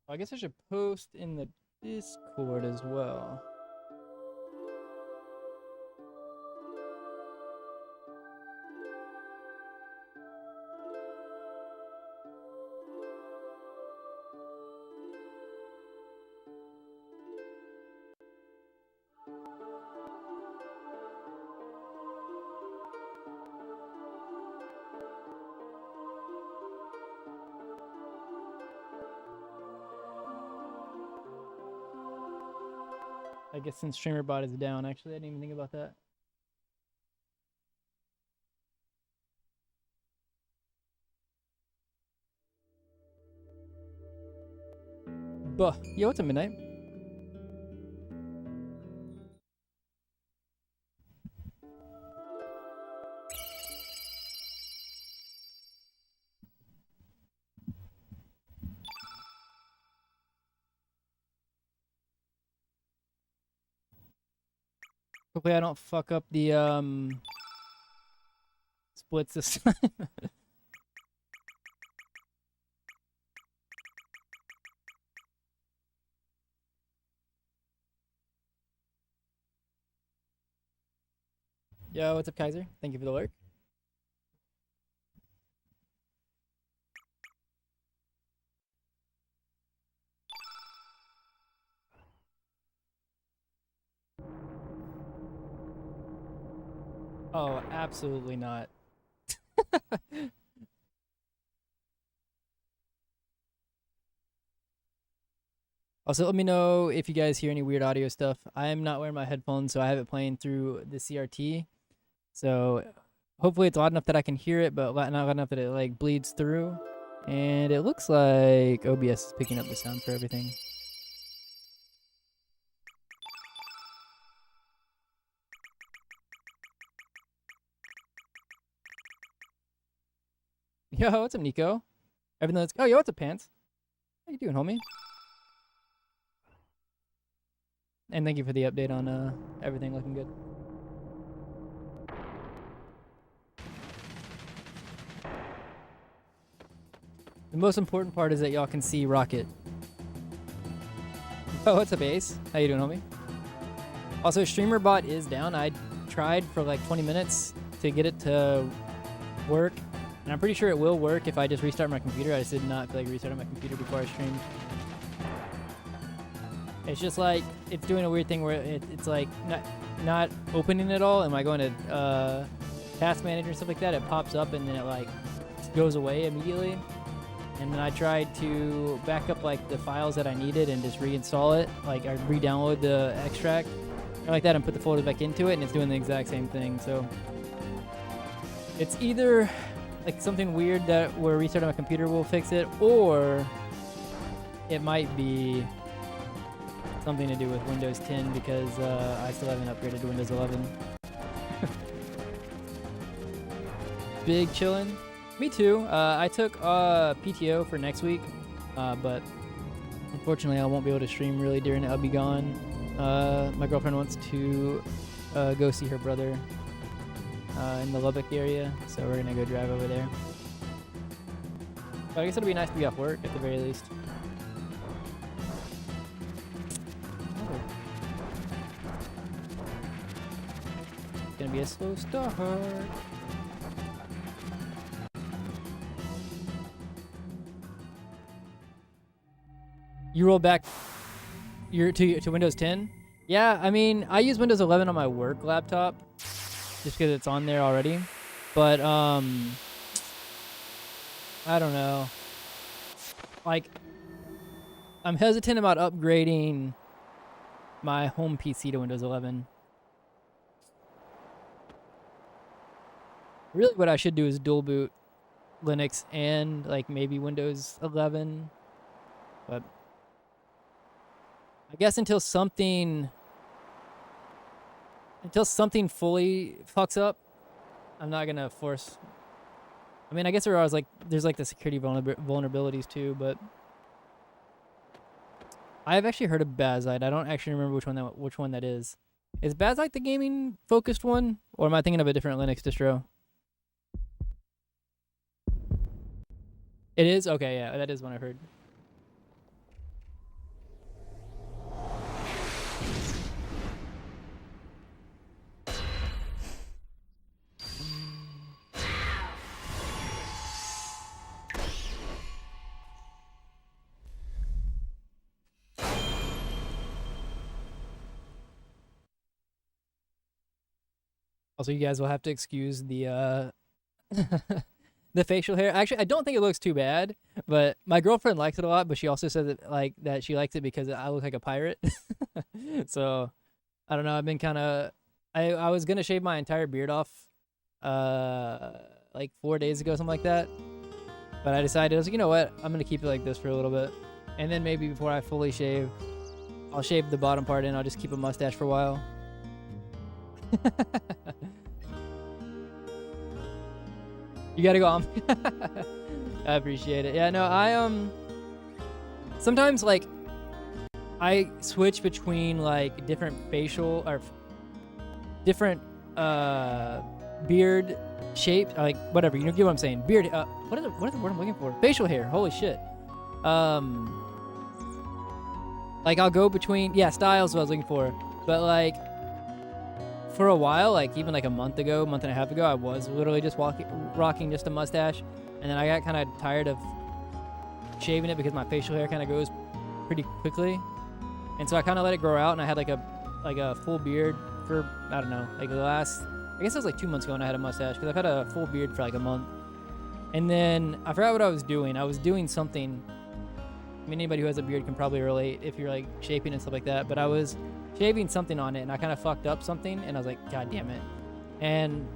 I guess I should post in the Discord as well. I guess since StreamerBot is down, actually, I didn't even think about that. Buh. Yo, what's up, Midnight? Hopefully I don't fuck up the splits this time. Yo, what's up, Kaiser? Thank you for the lurk. Oh, absolutely not. Also, let me know if you guys hear any weird audio stuff. I am not wearing my headphones, so I have it playing through the CRT. So hopefully it's loud enough that I can hear it, but not loud enough that it like bleeds through. And it looks like OBS is picking up the sound for everything. Yo, what's up, Nico? Everything that's... Oh, yo, what's up, Pants? How you doing, homie? And thank you for the update on everything looking good. The most important part is that y'all can see Rocket. Oh, what's up, Ace? How you doing, homie? Also, StreamerBot is down. I tried for like 20 minutes to get it to work. And I'm pretty sure it will work if I just restart my computer. I just did not feel like restarting my computer before I streamed. It's just like, it's doing a weird thing where it's like not opening at all. And when I go into Task Manager and stuff like that, it pops up and then it like goes away immediately. And then I tried to back up like the files that I needed and just reinstall it. Like I re-download the extract or like that and put the folders back into it, and it's doing the exact same thing. So it's either like something weird that where restarting my computer will fix it, or it might be something to do with Windows 10 because I still haven't upgraded to Windows 11. Big chillin'. Me too. I took PTO for next week, but unfortunately I won't be able to stream really during it. I'll be gone. My girlfriend wants to go see her brother in the Lubbock area, so we're gonna go drive over there. But I guess it'll be nice to be off work at the very least. Oh. It's gonna be a slow start. You roll back to Windows 10? Yeah, I mean, I use Windows 11 on my work laptop just because it's on there already. But I don't know. Like, I'm hesitant about upgrading my home PC to Windows 11. Really, what I should do is dual boot Linux and like maybe Windows 11, but I guess until something fully fucks up, I'm not gonna force. I mean, I guess there's like the security vulnerabilities too, but I've actually heard of Bazite. I don't actually remember which one that is. Is Bazite the gaming focused one, or am I thinking of a different Linux distro? It is? Okay, yeah, that is one I've heard. Also, you guys will have to excuse the the facial hair. Actually, I don't think it looks too bad, but my girlfriend likes it a lot, but she also said that she likes it because I look like a pirate. So, I don't know. I've been kind of I was going to shave my entire beard off like 4 days ago, something like that. But I decided, I was like, you know what? I'm going to keep it like this for a little bit. And then maybe before I fully shave, I'll shave the bottom part and I'll just keep a mustache for a while. You gotta go on. I appreciate it. Yeah, no, I sometimes like I switch between like different facial or different beard shapes, like whatever, you know, get what I'm saying. Beard what is the word I'm looking for? Facial hair. Holy shit. Like I'll go between, yeah, styles what I was looking for. But like for a while, like even like a month and a half ago, I was literally just rocking just a mustache, and then I got kind of tired of shaving it because my facial hair kind of goes pretty quickly, and so I kind of let it grow out, and I had like a full beard for, I don't know, like the last, I guess it was like 2 months ago when I had a mustache, because I've had a full beard for like a month, and then I forgot what I was doing. I was doing something. I mean, anybody who has a beard can probably relate if you're like shaping and stuff like that, but I was shaving something on it, and I kind of fucked up something, and I was like, God damn it. And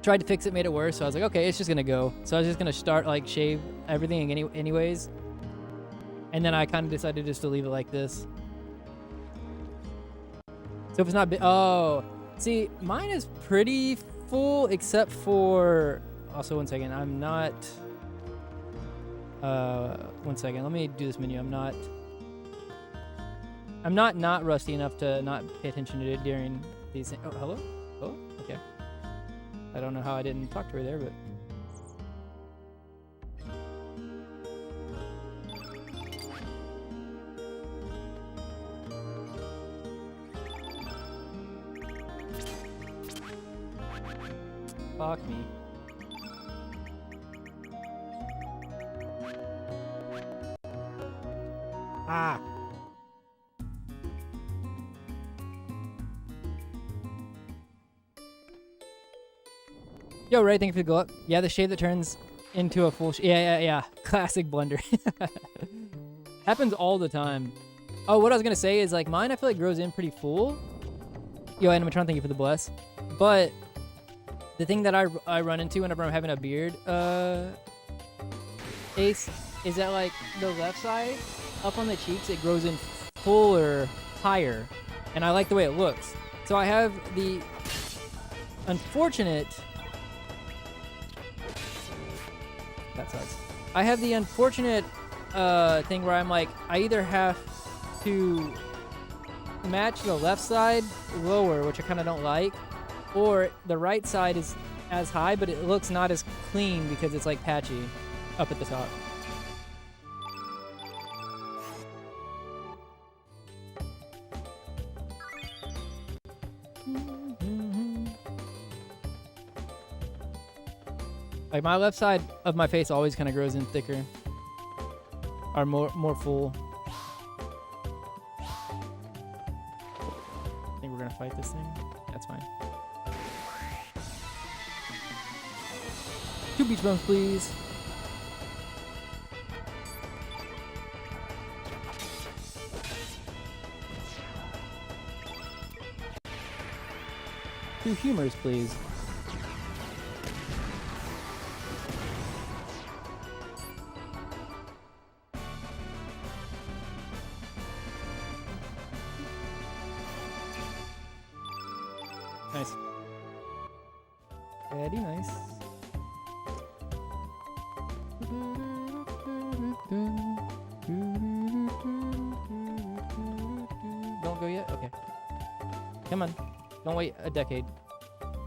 tried to fix it, made it worse, so I was like, okay, it's just gonna go. So I was just gonna start, like, shave everything anyways. And then I kind of decided just to leave it like this. So if it's not oh, see, mine is pretty full, except for, also, one second, I'm not, one second, let me do this menu. I'm not rusty enough to not pay attention to it during these things. Oh, hello? Oh, okay. I don't know how I didn't talk to her there, but... Fuck me. Ah! Yo, Ray, thank you for the glow up. Yeah, the shade that turns into a full yeah. Classic blunder. Happens all the time. Oh, what I was going to say is, like, mine I feel like grows in pretty full. Yo, Animatron, thank you for the bless. But the thing that I run into whenever I'm having a beard, Ace, is that, like, the left side up on the cheeks, it grows in fuller, higher, and I like the way it looks. So I have the unfortunate... That sucks. I have the unfortunate thing where I'm like, I either have to match the left side lower, which I kind of don't like, or the right side is as high, but it looks not as clean because it's like patchy up at the top. Like my left side of my face always kind of grows in thicker, or more full. I think we're gonna fight this thing. That's fine. 2 beach bones, please. Two humors, please. Nice. Very nice. Don't go yet? Okay. Come on. Don't wait a decade.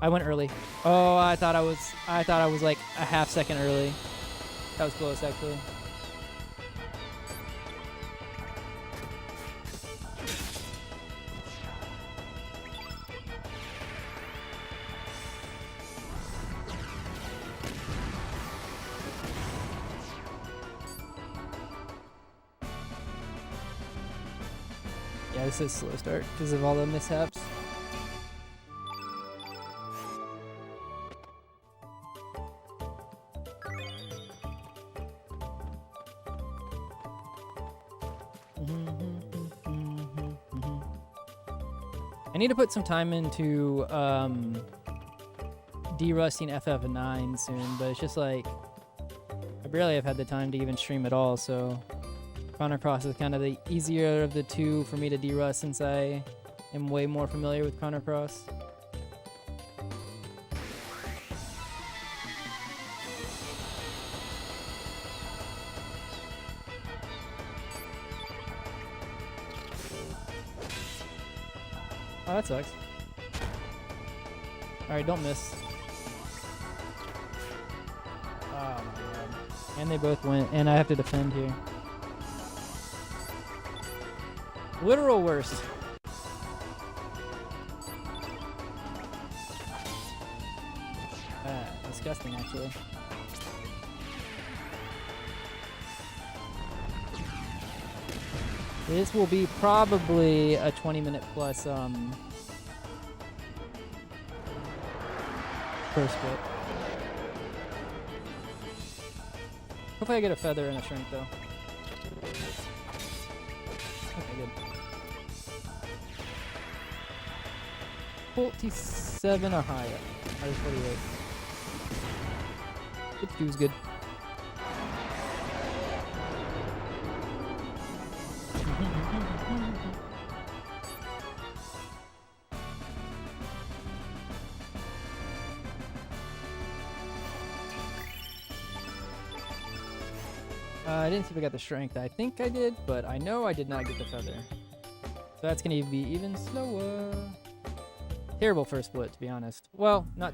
I went early. Oh, I thought I was like a half second early. That was close, actually. Yeah, this is slow start because of all the mishaps. I need to put some time into derusting FF9 soon, but it's just like I barely have had the time to even stream at all, so Chrono Cross is kind of the easier of the two for me to derust since I am way more familiar with Chrono Cross. Oh, that sucks. Alright, don't miss. Oh my god. And they both went, and I have to defend here. Literal worst. Disgusting, actually. This will be probably a 20-minute plus first bit. Hopefully I get a feather and a shrink though. Okay, good. 47 or higher. Or 48. It feels good. I didn't see if I got the strength. I think I did, but I know I did not get the feather. So that's going to be even slower. Terrible first split, to be honest. Well, not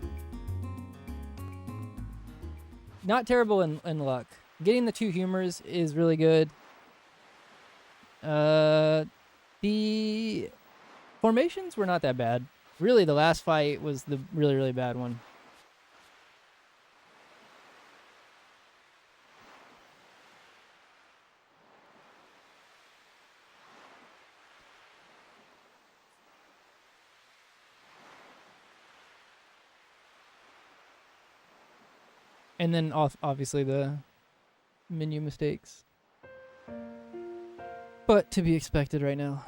terrible in luck. Getting the 2 humors is really good. The formations were not that bad. Really, the last fight was the really, really bad one. And then obviously the menu mistakes. But to be expected right now.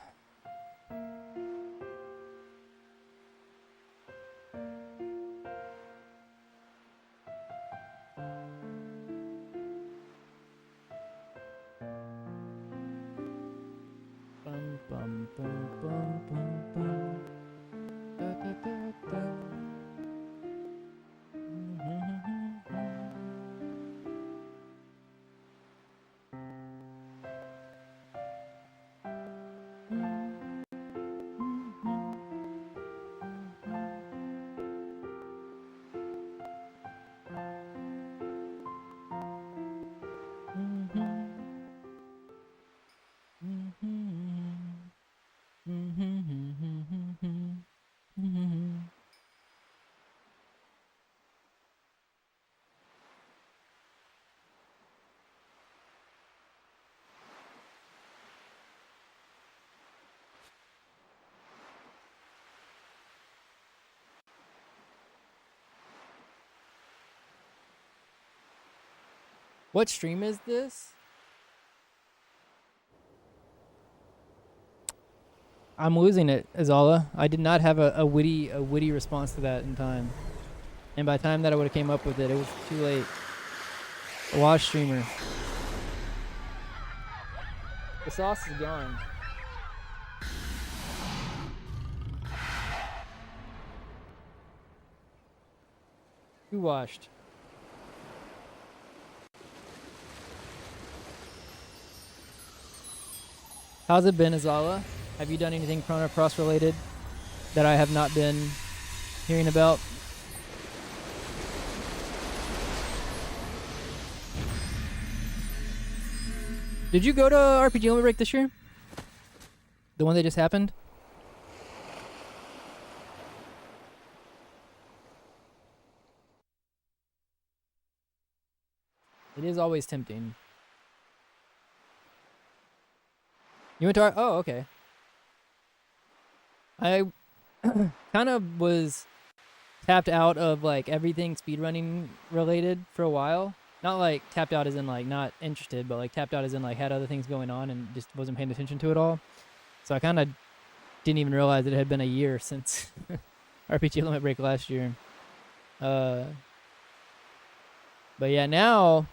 What stream is this? I'm losing it, Azala. I did not have a witty response to that in time. And by the time that I would have came up with it, it was too late. Watch streamer. The sauce is gone. Who washed? How's it been, Azala? Have you done anything Chrono Cross related that I have not been hearing about? Did you go to RPG Limit Break this year? The one that just happened? It is always tempting. You went to our... Oh, okay. I kind of was tapped out of, like, everything speedrunning related for a while. Not, like, tapped out as in, like, not interested, but, like, tapped out as in, like, had other things going on and just wasn't paying attention to it all. So I kind of didn't even realize that it had been a year since RPG Limit Break last year. But, yeah, now...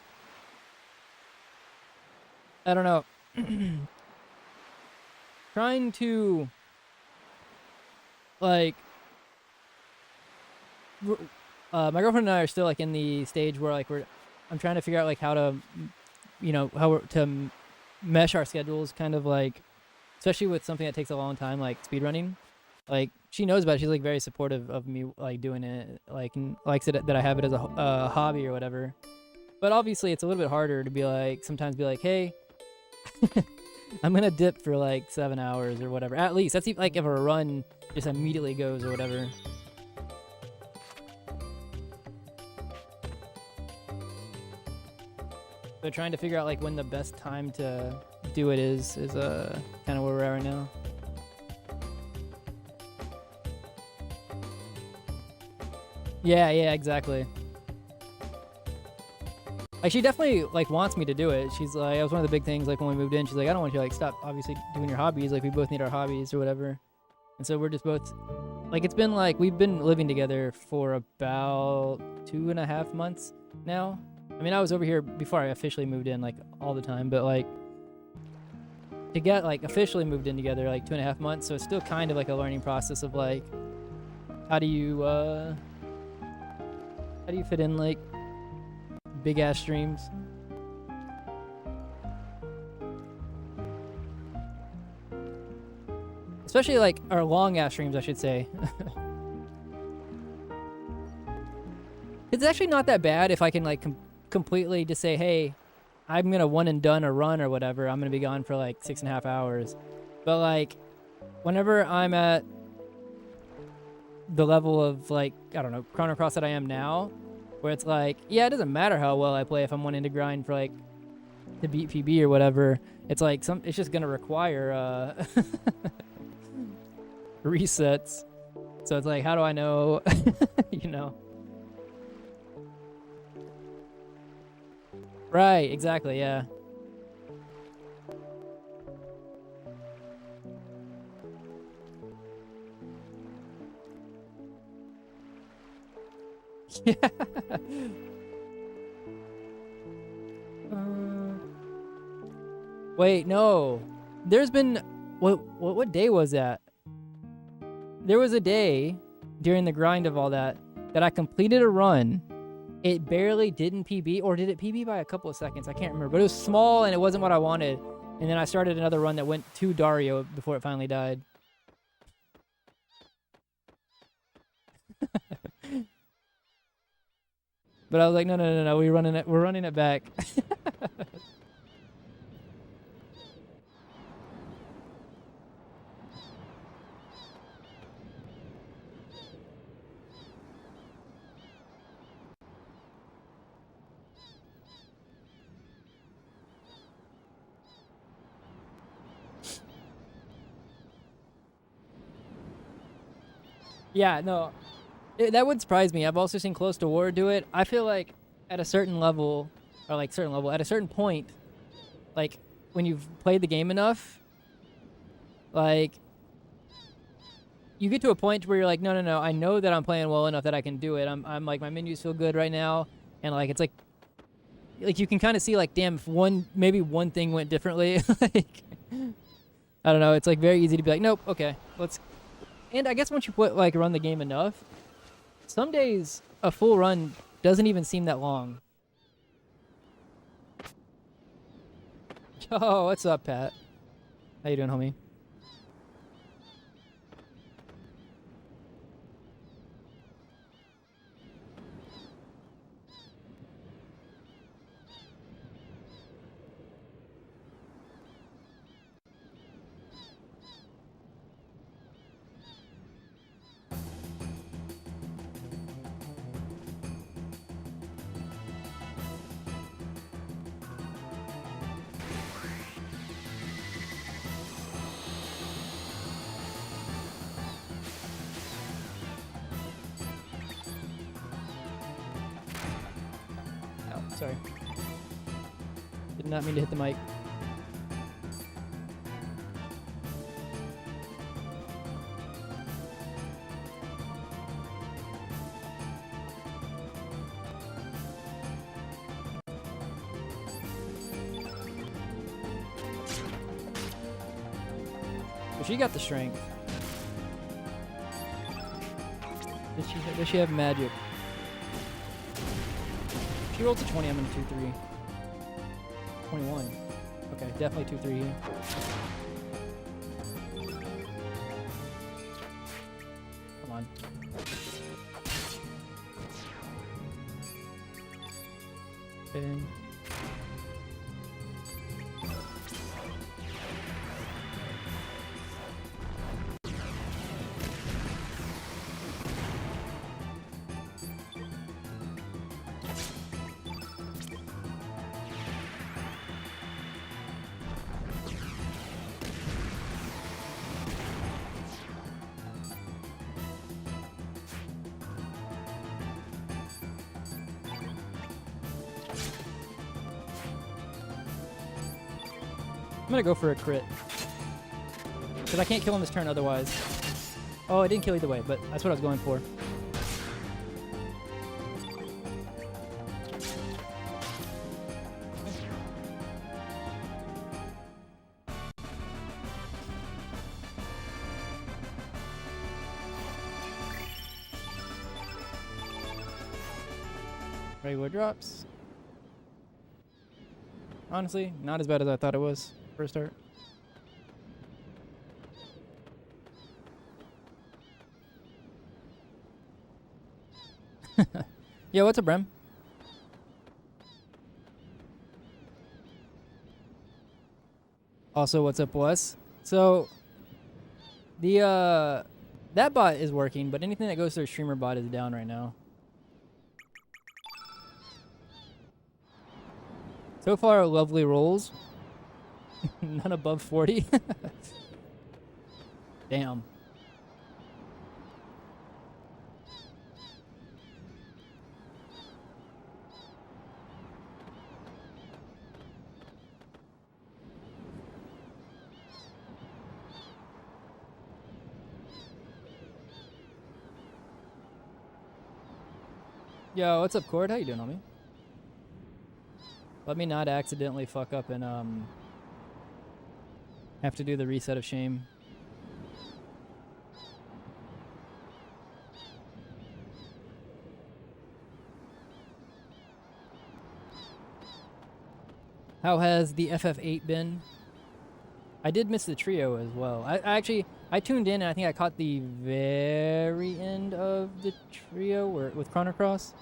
I don't know. Trying to, like, my girlfriend and I are still, like, in the stage where, like, I'm trying to figure out, like, how to, you know, to mesh our schedules, kind of, like, especially with something that takes a long time, like speedrunning. Like, she knows about it. She's, like, very supportive of me, like, doing it, like, and likes it that I have it as a hobby or whatever. But obviously it's a little bit harder to be, like, sometimes be like, hey, I'm gonna dip for like 7 hours or whatever. At least that's like if a run just immediately goes or whatever. So trying to figure out like when the best time to do it is kind of where we're at right now. Yeah, exactly. Like, she definitely, like, wants me to do it. She's like, that was one of the big things, like, when we moved in. She's like, I don't want you to, like, stop, obviously, doing your hobbies. Like, we both need our hobbies or whatever. And so we're just both, like, it's been, like, we've been living together for about 2.5 months now. I mean, I was over here before I officially moved in, like, all the time. But, like, to get, like, officially moved in together, like, 2.5 months. So it's still kind of, like, a learning process of, like, how do you fit in, like, big ass streams? Especially like our long ass streams, I should say. It's actually not that bad if I can like completely just say, hey, I'm gonna one and done a run or whatever. I'm gonna be gone for like 6.5 hours. But like whenever I'm at the level of like, I don't know, Chrono Cross that I am now, where it's like, yeah, it doesn't matter how well I play if I'm wanting to grind for like to beat PB or whatever. It's like it's just gonna require resets. So it's like, how do I know? You know? Right, exactly, yeah. Yeah. Wait, no. There's been What day was that? There was a day during the grind of all that I completed a run. It barely didn't PB, or did it PB by a couple of seconds? I can't remember, but it was small and it wasn't what I wanted. And then I started another run that went to Dario before it finally died. But I was like, no, we're running it back. Yeah, no, that would surprise me. I've also seen Close to War do it. I feel like at a certain level, at a certain point, like when you've played the game enough, like you get to a point where you're like, no, I know that I'm playing well enough that I can do it. I'm like, my menus feel good right now, and like it's like you can kind of see like, damn, if maybe one thing went differently, like I don't know. It's like very easy to be like, nope, okay, let's. And I guess once you run the game enough, some days a full run doesn't even seem that long. Oh, what's up, Pat? How you doing, homie? Sorry. Did not mean to hit the mic. But she got the strength. Does she have magic? She rolls a 20, I'm in 2-3. 21. Okay, definitely 2-3 here. Come on. Spin. I'm gonna go for a crit. Because I can't kill him this turn otherwise. Oh, I didn't kill either way, but that's what I was going for. Regular drops. Honestly, not as bad as I thought it was for a start. Yeah, what's up, Brem? Also, what's up, Wes? So, the that bot is working, but anything that goes through a streamer bot is down right now. So far, lovely rolls. None above 40. Damn. Yo, what's up, Cord? How you doing, homie? Let me not accidentally fuck up and Have to do the reset of shame. How has the FF8 been? I did miss the trio as well. I tuned in and I think I caught the very end of the trio with Chrono Cross.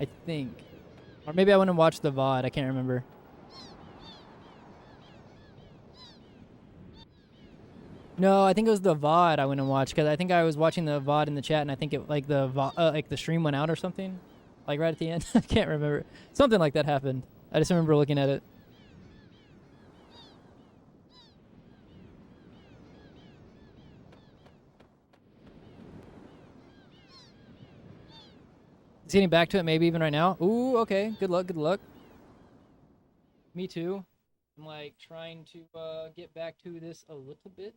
I think. Or maybe I went and watched the VOD. I can't remember. No, I think it was the VOD I went and watched because I think I was watching the VOD in the chat and I think it like the stream went out or something, like right at the end. I can't remember. Something like that happened. I just remember looking at it. Just getting back to it maybe even right now. Ooh, okay. Good luck, good luck. Me too. I'm like trying to get back to this a little bit.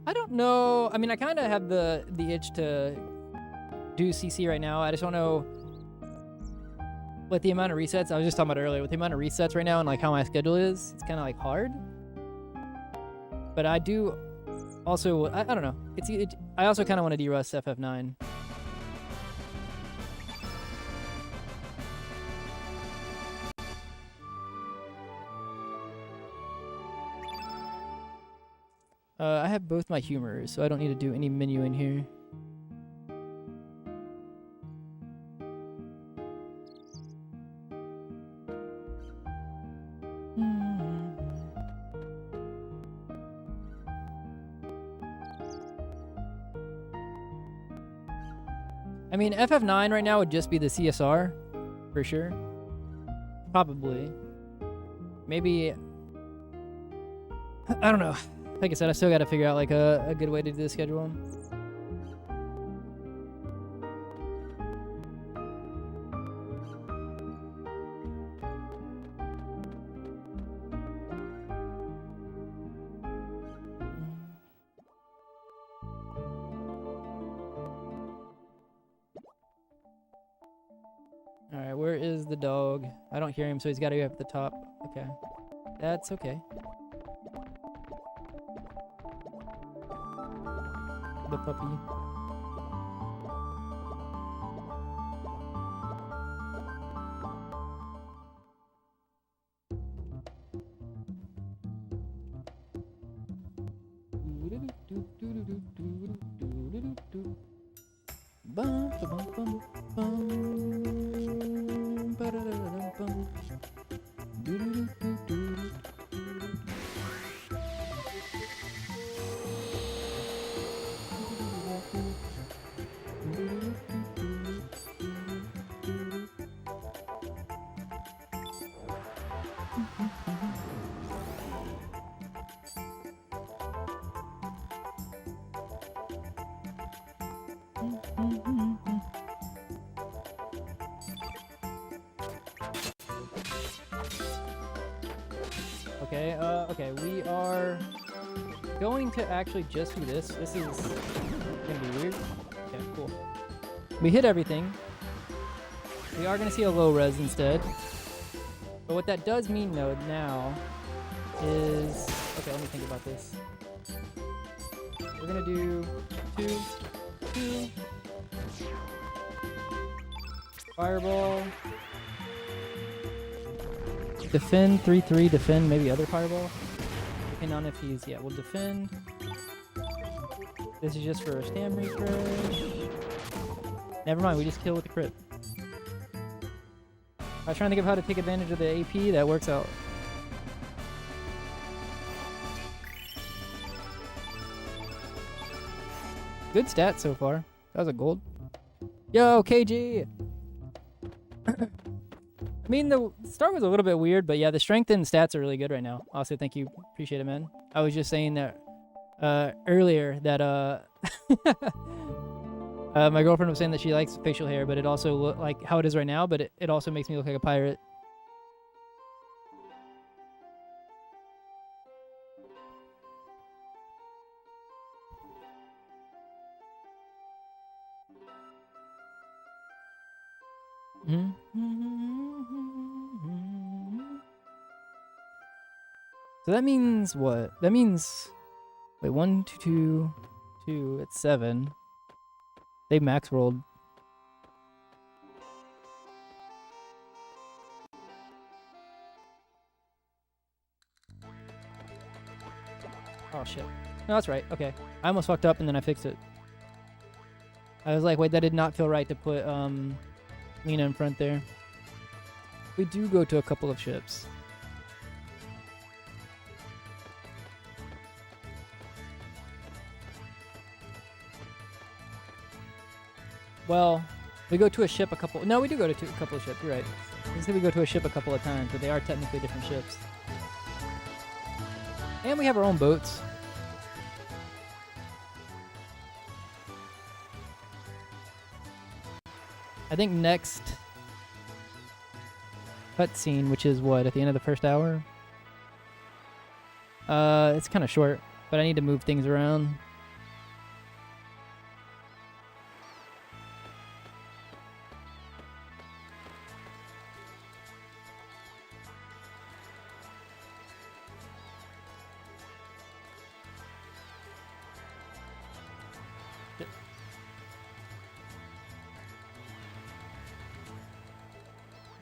I don't know. I mean, I kind of have the itch to do CC right now. I just don't know with the amount of resets. I was just talking about earlier with the amount of resets right now and like how my schedule is. It's kind of like hard. But I do also. I don't know. I also kind of want to derust FF9. I have both my humors, so I don't need to do any menu in here. I mean, FF9 right now would just be the CSR, for sure. Probably. Maybe. I don't know. Like I said, I still got to figure out like a good way to do the schedule. All right, where is the dog? I don't hear him, so he's got to be up at the top. Okay, that's okay. The puppy. Okay, we are going to actually just do this. This is gonna be weird. Okay, cool. We hit everything. We are gonna see a low res instead. But what that does mean though now is, okay, let me think about this. We're gonna do 2, fireball. Defend, 3-3, defend, maybe other fireball. Depending on if he's, yeah, we'll defend. This is just for a stam refresh. Never mind, we just kill with the crit. I was trying to think of how to take advantage of the AP, that works out. Good stat so far. That was a gold. Yo, KG! I mean, the start was a little bit weird, but yeah, the strength and stats are really good right now. Also, thank you. Appreciate it, man. I was just saying that earlier that my girlfriend was saying that she likes facial hair, but it also look like how it is right now, but it also makes me look like a pirate. So that means what? That means, wait, 1, 2, 2, it's 7. They max rolled. Oh shit. No, that's right. Okay. I almost fucked up and then I fixed it. I was like, wait, that did not feel right to put Lena in front there. We do go to a couple of ships. Well, we go to a ship a couple... No, we do go to a couple of ships. You're right. I said we go to a ship a couple of times, but they are technically different ships. And we have our own boats. I think next cutscene, which is what, at the end of the first hour? It's kind of short, but I need to move things around.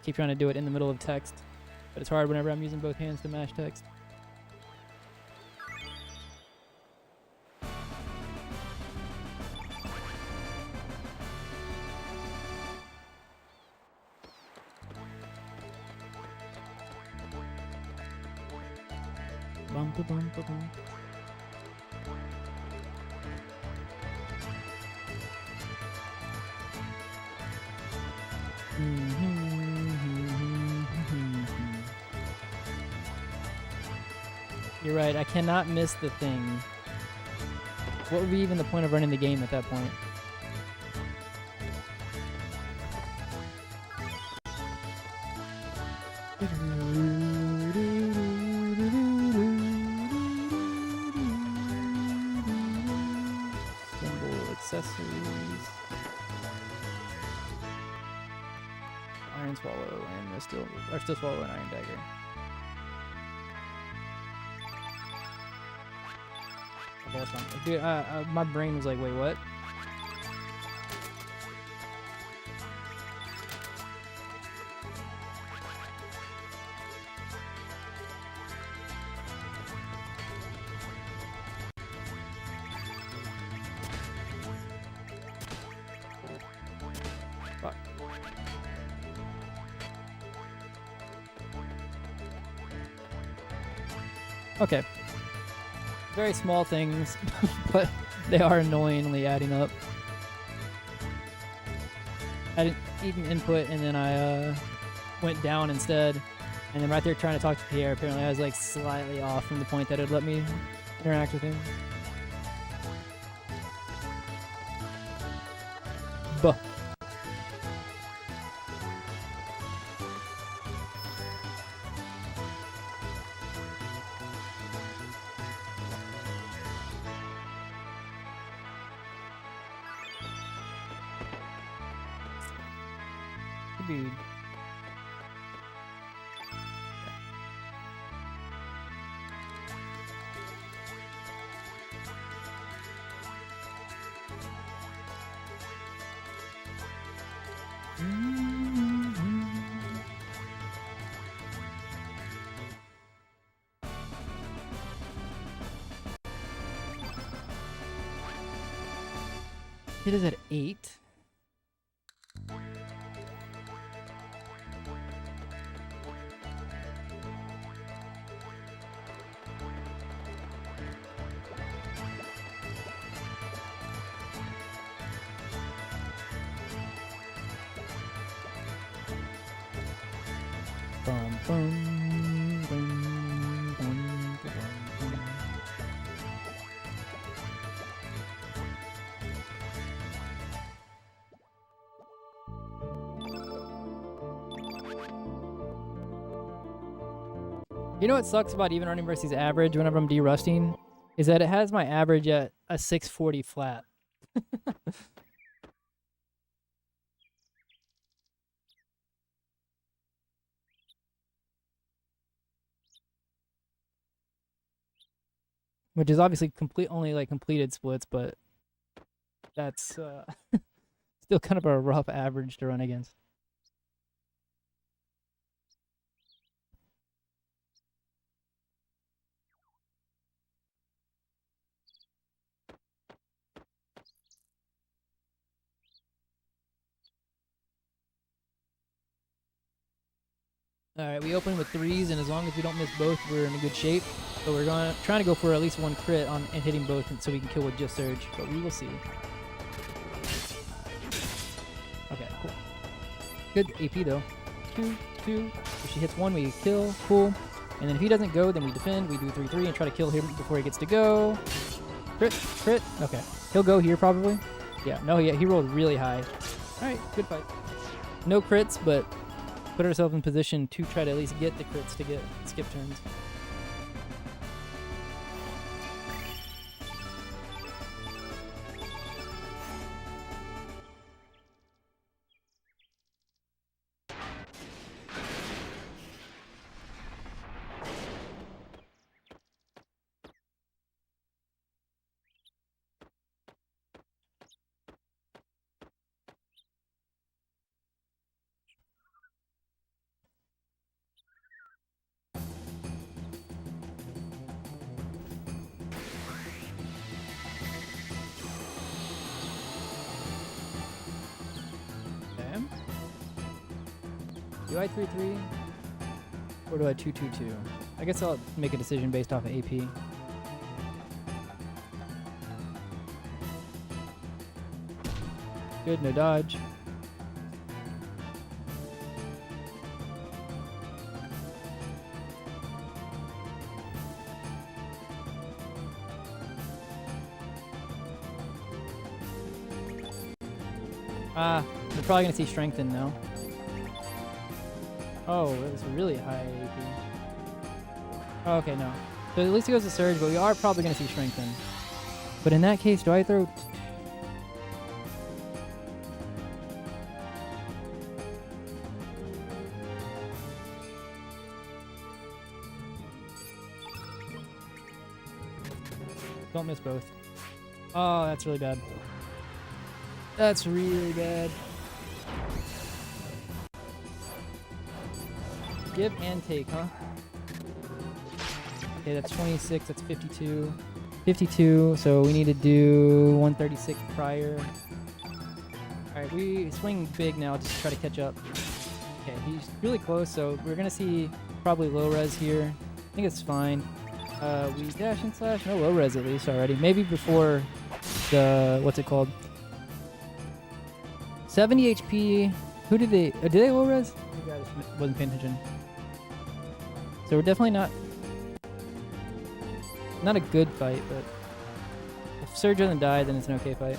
Keep trying to do it in the middle of text, but it's hard whenever I'm using both hands to mash text. Bum, ba, bum, ba, bum. You're right, I cannot miss the thing. What would be even the point of running the game at that point? Symbol accessories. Iron Swallow and still Swallow and Iron Dagger. Okay, that's fine. Dude, my brain was like, wait, what? Fuck. Okay. Very small things, but they are annoyingly adding up. I didn't even input, and then I went down instead. And then right there trying to talk to Pierre, apparently I was like slightly off from the point that it let me interact with him. Buh. Dude. It is at 8. Bum, bum, bum, bum, bum, bum. You know what sucks about even running versus average whenever I'm derusting? Is that it has my average at a 640 flat. which is obviously only like completed splits, but that's still kind of a rough average to run against. All right, we open with 3s, and as long as we don't miss both, we're in a good shape. But we're trying to go for at least 1 crit on and hitting both, so we can kill with just surge. But we will see. Okay, cool. Good AP though. 2, 2. If she hits 1, we kill. Cool. And then if he doesn't go, then we defend. We do 3, 3, and try to kill him before he gets to go. Crit, crit. Okay, he'll go here probably. Yeah, no, yeah, he rolled really high. All right, good fight. No crits, but put ourselves in position to try to at least get the crits to get skip turns. Do I 3-3? Or do I 2-2-2? I guess I'll make a decision based off of AP. Good, no dodge. We're probably gonna see strengthen now. Oh, it was really high AP. Oh, okay, no. So at least it goes to surge, but we are probably going to see strengthen. But in that case, do I throw... Don't miss both. Oh, that's really bad. That's really bad. Give and take, huh? Okay, that's 26, that's 52. 52, so we need to do 136 prior. Alright, we swing big now just to try to catch up. Okay, he's really close, so we're gonna see probably low res here. I think it's fine. We dash and slash, no low res at least already. Maybe before the, what's it called? 70 HP. Who did they low res? Maybe I just wasn't paying attention. So we're definitely not a good fight, but if Surge doesn't die, then it's an okay fight.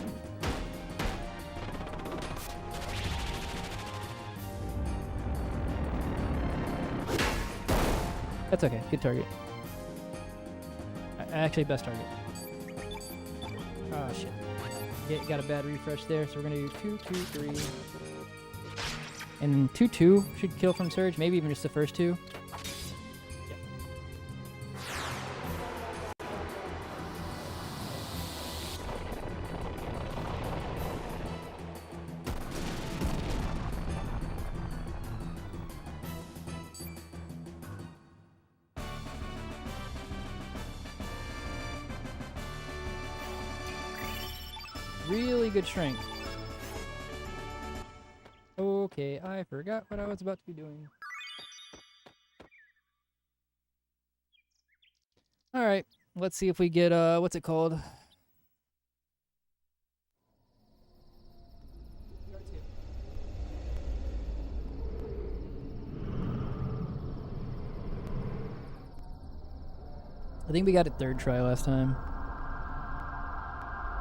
That's okay. Good target. Actually, best target. Oh shit. Got a bad refresh there, so we're gonna do 2, 2, 3. And then 2, 2 should kill from Surge, maybe even just the first 2. Really good strength. Okay, I forgot what I was about to be doing. Alright, let's see if we get, what's it called? I think we got it 3rd try last time.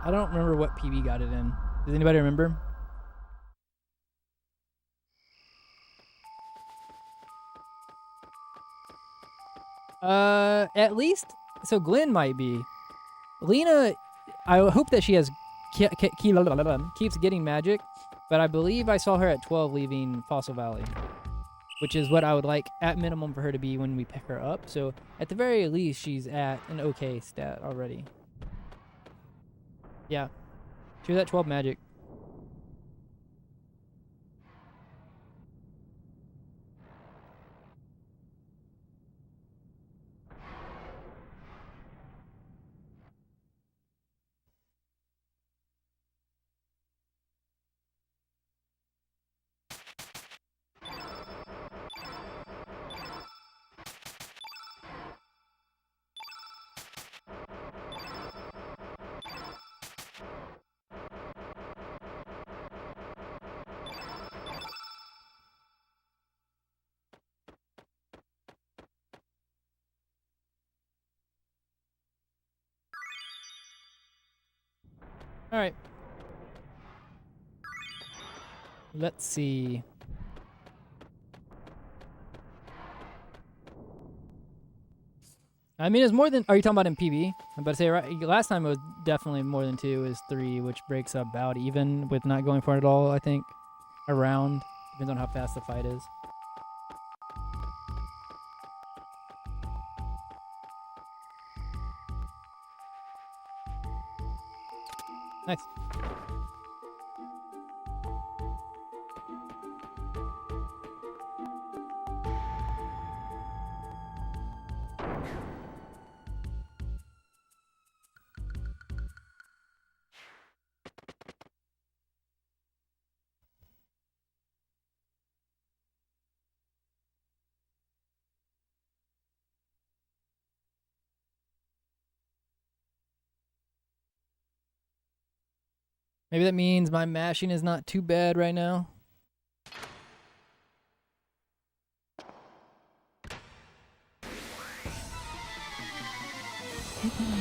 I don't remember what PB got it in. Does anybody remember? At least, so Glenn might be. Lena, I hope that she has keeps getting magic, but I believe I saw her at 12 leaving Fossil Valley. which is what I would like at minimum for her to be when we pick her up. So at the very least, she's at an okay stat already. Yeah. She was at 12 magic. All right. Let's see. I mean, it's more than. Are you talking about in PB? I'm about to say, right, last time it was definitely more than 2. It was 3, which breaks up about even with not going for it at all, I think. Around. Depends on how fast the fight is. Nice. Maybe that means my mashing is not too bad right now.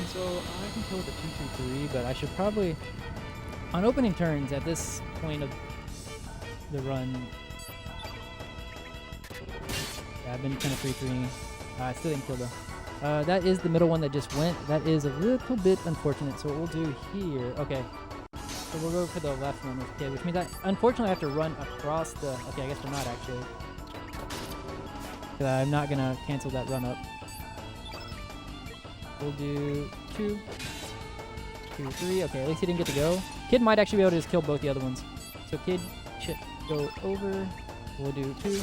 So I can kill with a 2-2-3, but I should probably, on opening turns at this point of the run, yeah, I've been kind of free-freeing. I still didn't kill though. That is the middle one that just went. That is a little bit unfortunate. So what we'll do here, okay. So we'll go for the left one with Kid, which means that unfortunately I have to run across the, okay, I guess we're not actually. I'm not gonna cancel that run up. We'll do 2, 2, 3. Okay, at least he didn't get to go. Kid might actually be able to just kill both the other ones. So Kid should go over. We'll do 2.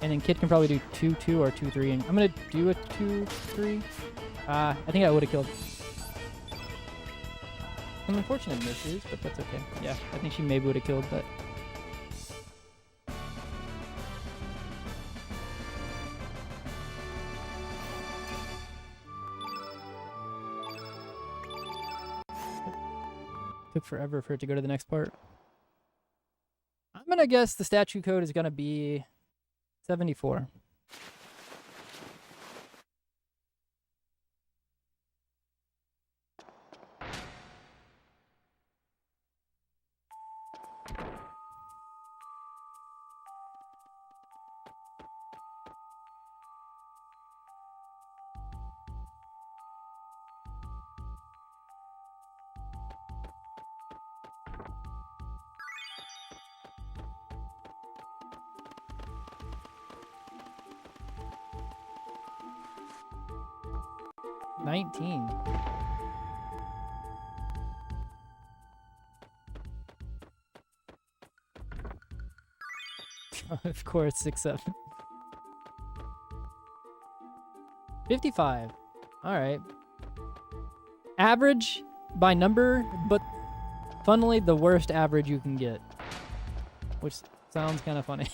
And then Kid can probably do 2, 2 or 2, 3. And I'm going to do a 2, 3. I think I would have killed. Some unfortunate misses, but that's okay. Yeah, I think she maybe would have killed, but... Took forever for it to go to the next part. I'm going to guess the statue code is going to be 74. $19. Of course, 6, 7. 55. All right. Average by number, but funnily the worst average you can get, which sounds kind of funny.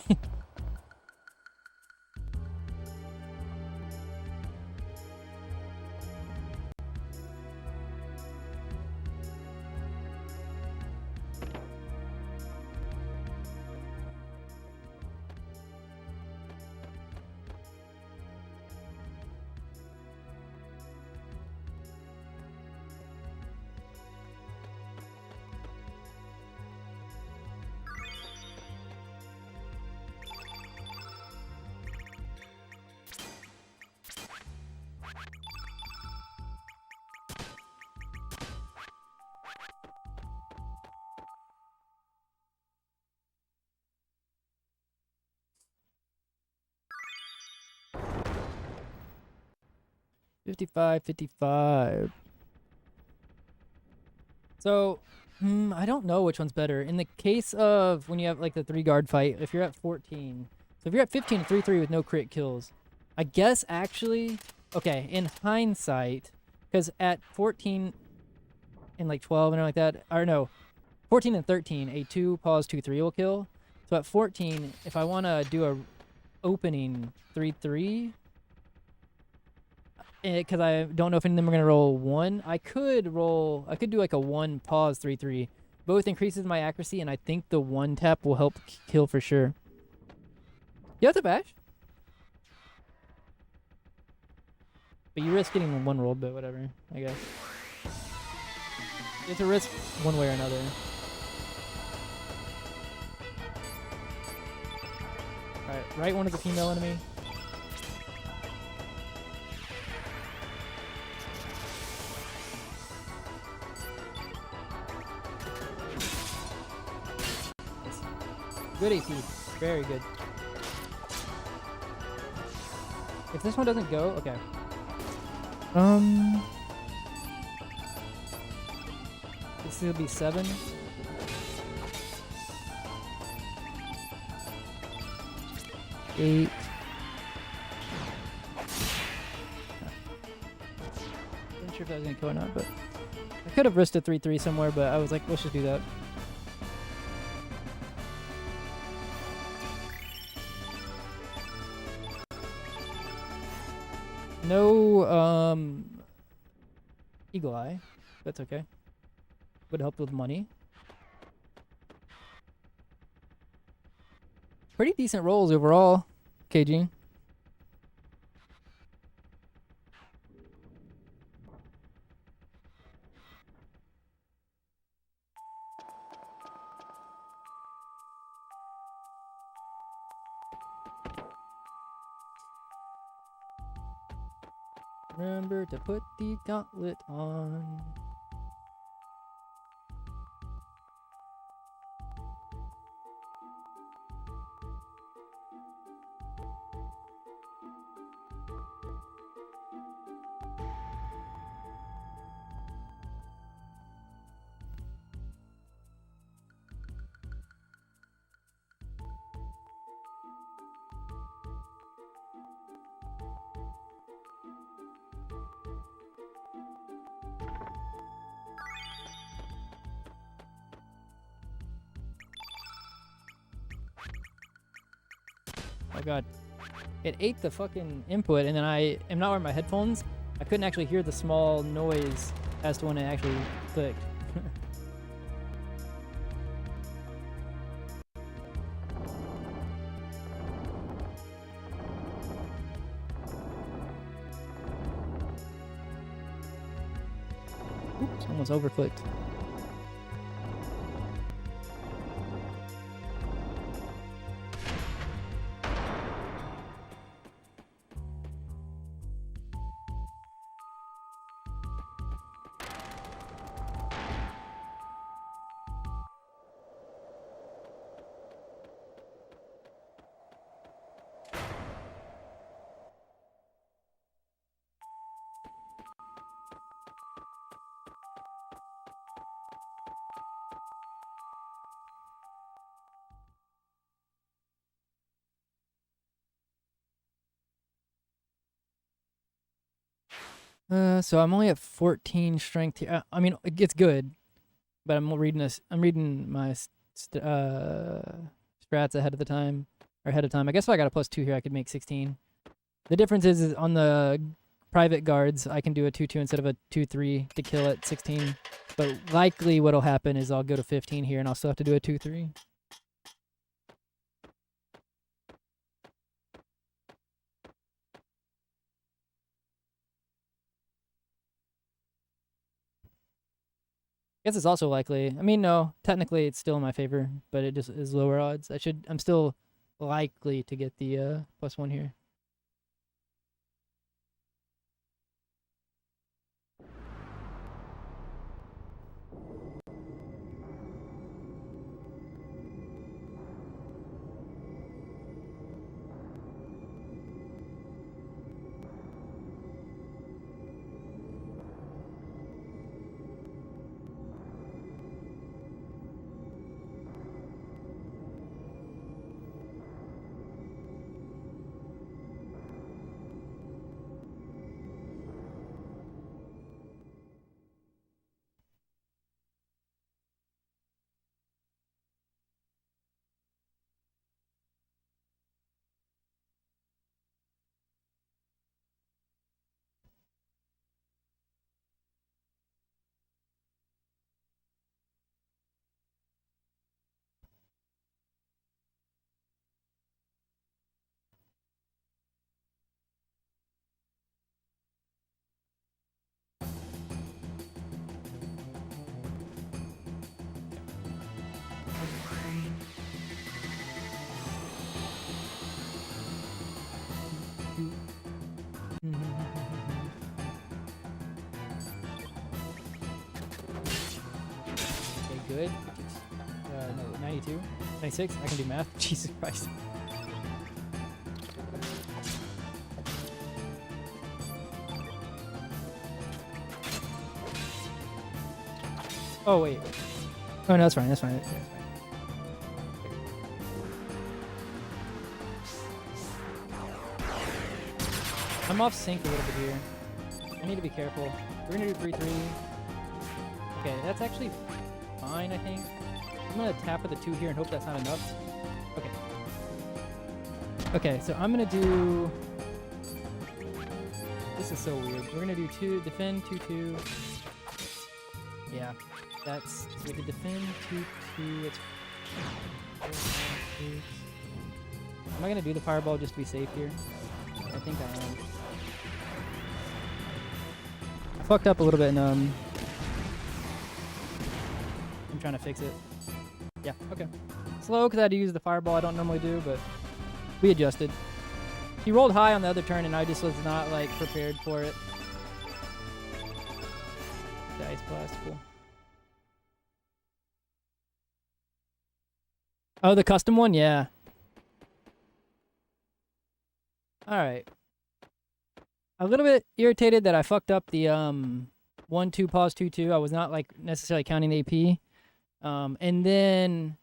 55, 55. So, I don't know which one's better. In the case of when you have like the 3-guard fight, if you're at 14, so if you're at 15, 3-3 with no crit kills, I guess actually, okay, in hindsight, because at 14 and like 12 and like that, or no, 14 and 13, a 2 pause 2-3 will kill. So at 14, if I want to do a opening 3-3, because I don't know if any of them are going to roll 1, I could do like a 1 pause 3-3. Both increases my accuracy, and I think the 1 tap will help kill for sure. You have to bash. But you risk getting 1 rolled, but whatever, I guess. You have to risk one way or another. Alright, right one is a female enemy. Good AP. Very good. If this one doesn't go, okay. This will be 7. Eight. Wasn't sure if that was gonna kill or not, but I could have risked a 3-3 somewhere, but I was like, let's just do that. No, Eagle Eye. That's okay. Would help with money. Pretty decent rolls overall, KG. Remember to put the gauntlet on. Oh god. It ate the fucking input, and then I am not wearing my headphones. I couldn't actually hear the small noise as to when it actually clicked. Oops, almost overclicked. So I'm only at 14 strength here. I mean, it's good, but I'm reading this. I'm reading my strats ahead of the time, or ahead of time. I guess if I got a +2 here, I could make 16. The difference is on the private guards, I can do a 2-2 instead of a 2-3 to kill at 16. But likely what'll happen is I'll go to 15 here, and I'll still have to do a 2-3. Guess it's also likely. I mean, no, technically it's still in my favor, but it just is lower odds. I'm still likely to get the +1 here. good. No, 92, 96. I can do math. Jesus Christ. Oh wait. Oh no, that's fine. That's fine. That's fine. I'm off sync a little bit here. I need to be careful. We're gonna do 3-3. Okay, that's actually fine, I think. I'm gonna tap with a 2 here and hope that's not enough. Okay. Okay, so I'm gonna do... This is so weird. We're gonna do 2, defend, 2-2. Yeah, that's... So we did defend, 2-2. It's... Am I gonna do the fireball just to be safe here? I think I am. I fucked up a little bit and I'm trying to fix it. Yeah, okay. Slow because I had to use the fireball I don't normally do, but we adjusted. He rolled high on the other turn and I just was not like prepared for it. The ice blast, cool. Oh, the custom one? Yeah. Alright. A little bit irritated that I fucked up the 1-2 pause 2-2. I was not like necessarily counting the AP. And then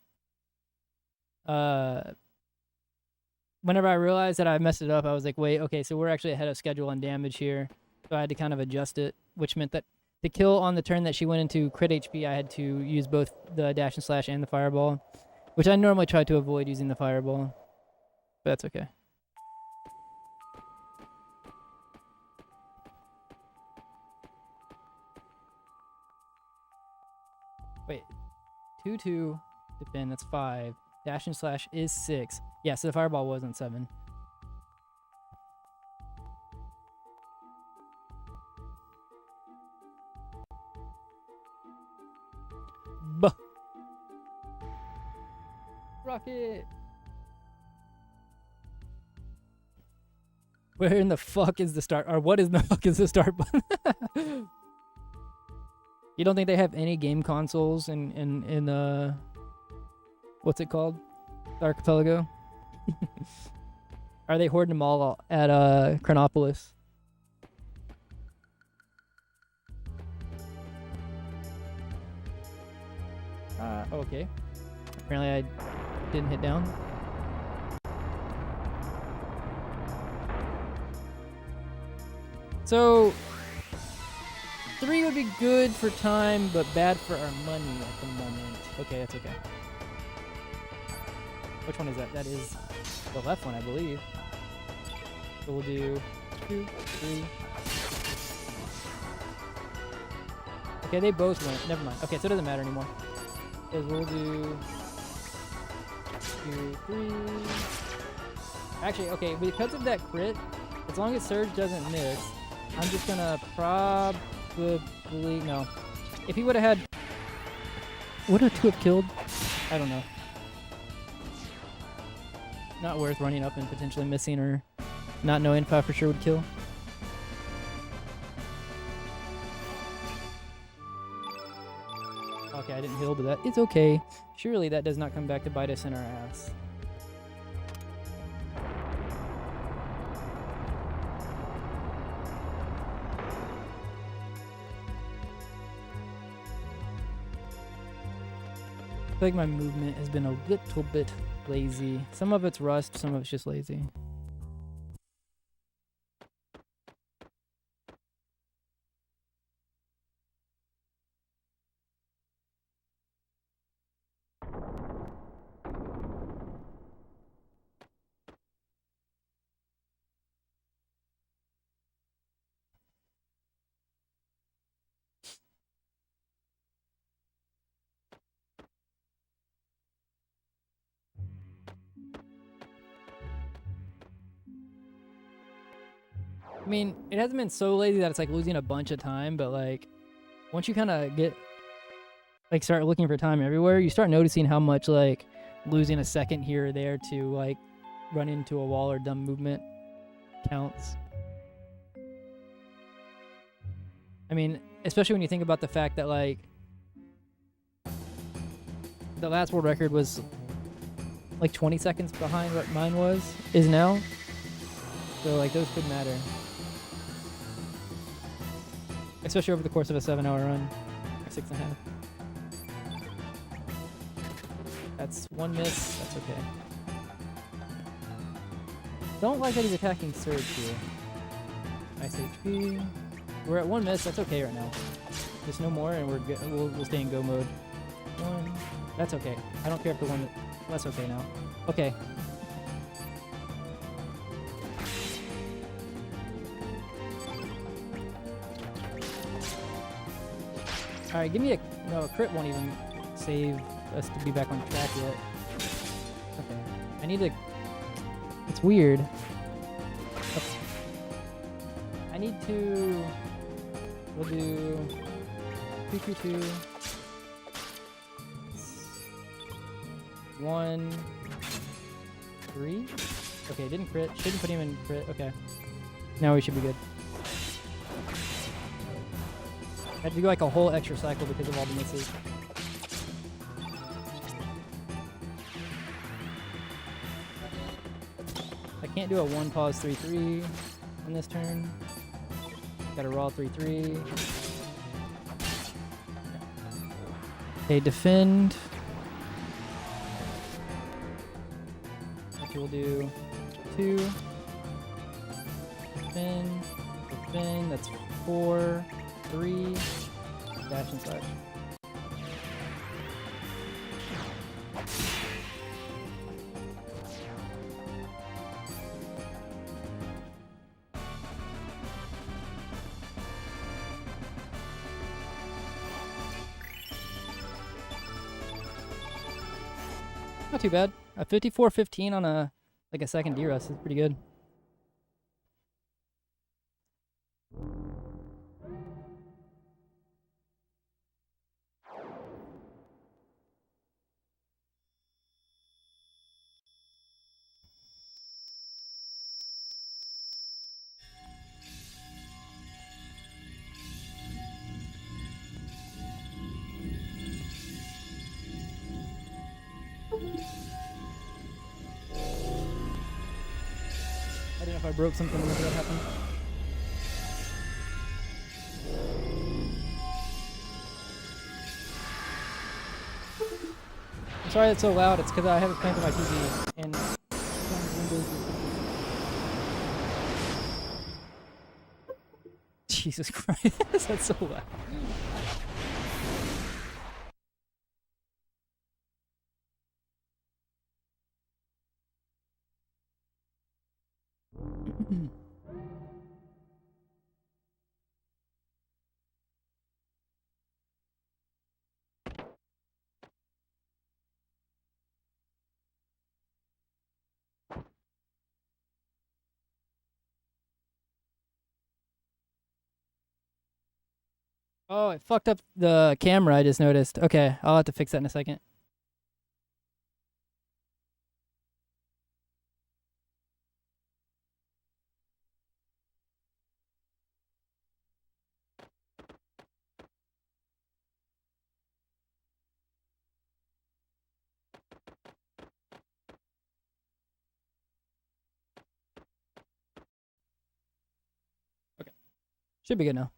whenever I realized that I messed it up, I was like, wait, okay, so we're actually ahead of schedule on damage here. So I had to kind of adjust it, which meant that to kill on the turn that she went into crit HP, I had to use both the dash and slash and the fireball, which I normally try to avoid using the fireball, but that's okay. Wait, 2-2 defend, that's 5. Dash and slash is 6. Yeah, so the fireball wasn't 7. Buh. Rocket. Where in the fuck is the start? Or what is the fuck is the start button? You don't think they have any game consoles in what's it called? Archipelago? Are they hoarding them all at Chronopolis? Okay. Apparently I didn't hit down. So 3 would be good for time, but bad for our money at the moment. Okay, that's okay. Which one is that? That is the left one, I believe. So we'll do 2, 3. Okay, they both went. Never mind. Okay, so it doesn't matter anymore. Because we'll do 2, 3. Actually, okay, because of that crit, as long as Surge doesn't miss, I'm just gonna probably... No. If he would have had... Would a 2 have killed? I don't know. Not worth running up and potentially missing or not knowing if I for sure would kill. Okay, I didn't heal, but that it's okay. Surely that does not come back to bite us in our ass. I feel like my movement has been a little bit lazy. Some of it's rust, some of it's just lazy. I mean, it hasn't been so lazy that it's like losing a bunch of time, but like once you kind of get like start looking for time everywhere, you start noticing how much like losing a second here or there to like run into a wall or dumb movement counts. I mean, especially when you think about the fact that like the last world record was like 20 seconds behind what mine is now. So like those could matter. Especially over the course of a 7-hour run. Or 6.5. That's one miss, that's okay. Don't like that he's attacking Surge here. Nice HP. We're at one miss, that's okay right now. Just no more and we'll stay in go mode. One. That's okay. I don't care if the one that's okay now. Okay. Alright, give me a... No, a crit won't even save us to be back on track yet. Okay. I need to... It's weird. I need to... We'll do... 222. 1... 3? Okay, didn't crit. Shouldn't put him in crit. Okay. Now we should be good. I had to do like a whole extra cycle because of all the misses. I can't do a 1 pause 3-3 on this turn. Got a raw 3-3. Okay, defend. Actually, we'll do 2. Defend. Defend. That's 4. 3. Dash and slash. Not too bad. A 54-15 on a like a second derust is pretty good. I don't know if I broke something whenever that happened. I'm sorry it's so loud. It's because I have it playing on my TV and Jesus Christ, that's so loud. Oh, it fucked up the camera, I just noticed. Okay, I'll have to fix that in a second. Okay. Should be good now.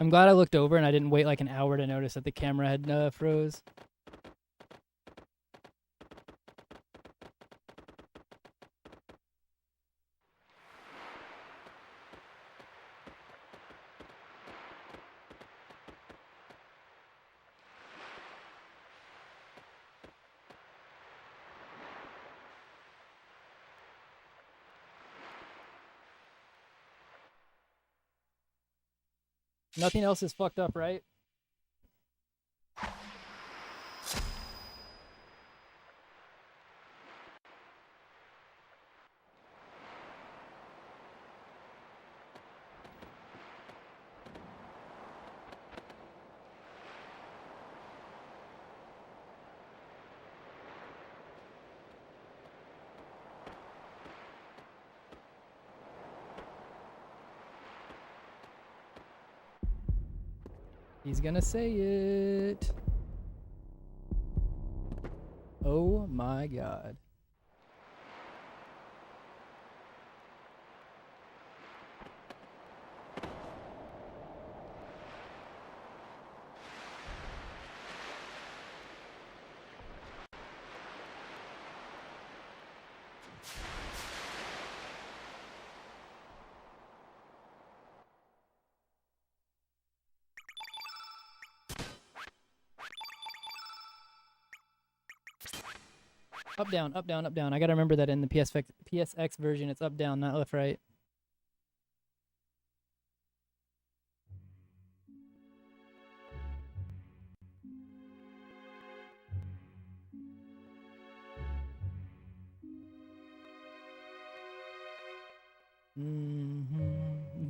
I'm glad I looked over and I didn't wait like an hour to notice that the camera had froze. Nothing else is fucked up, right? He's gonna say it. Oh my god. Up, down, up, down, up, down. I gotta remember that in the PSX version, it's up, down, not left, right.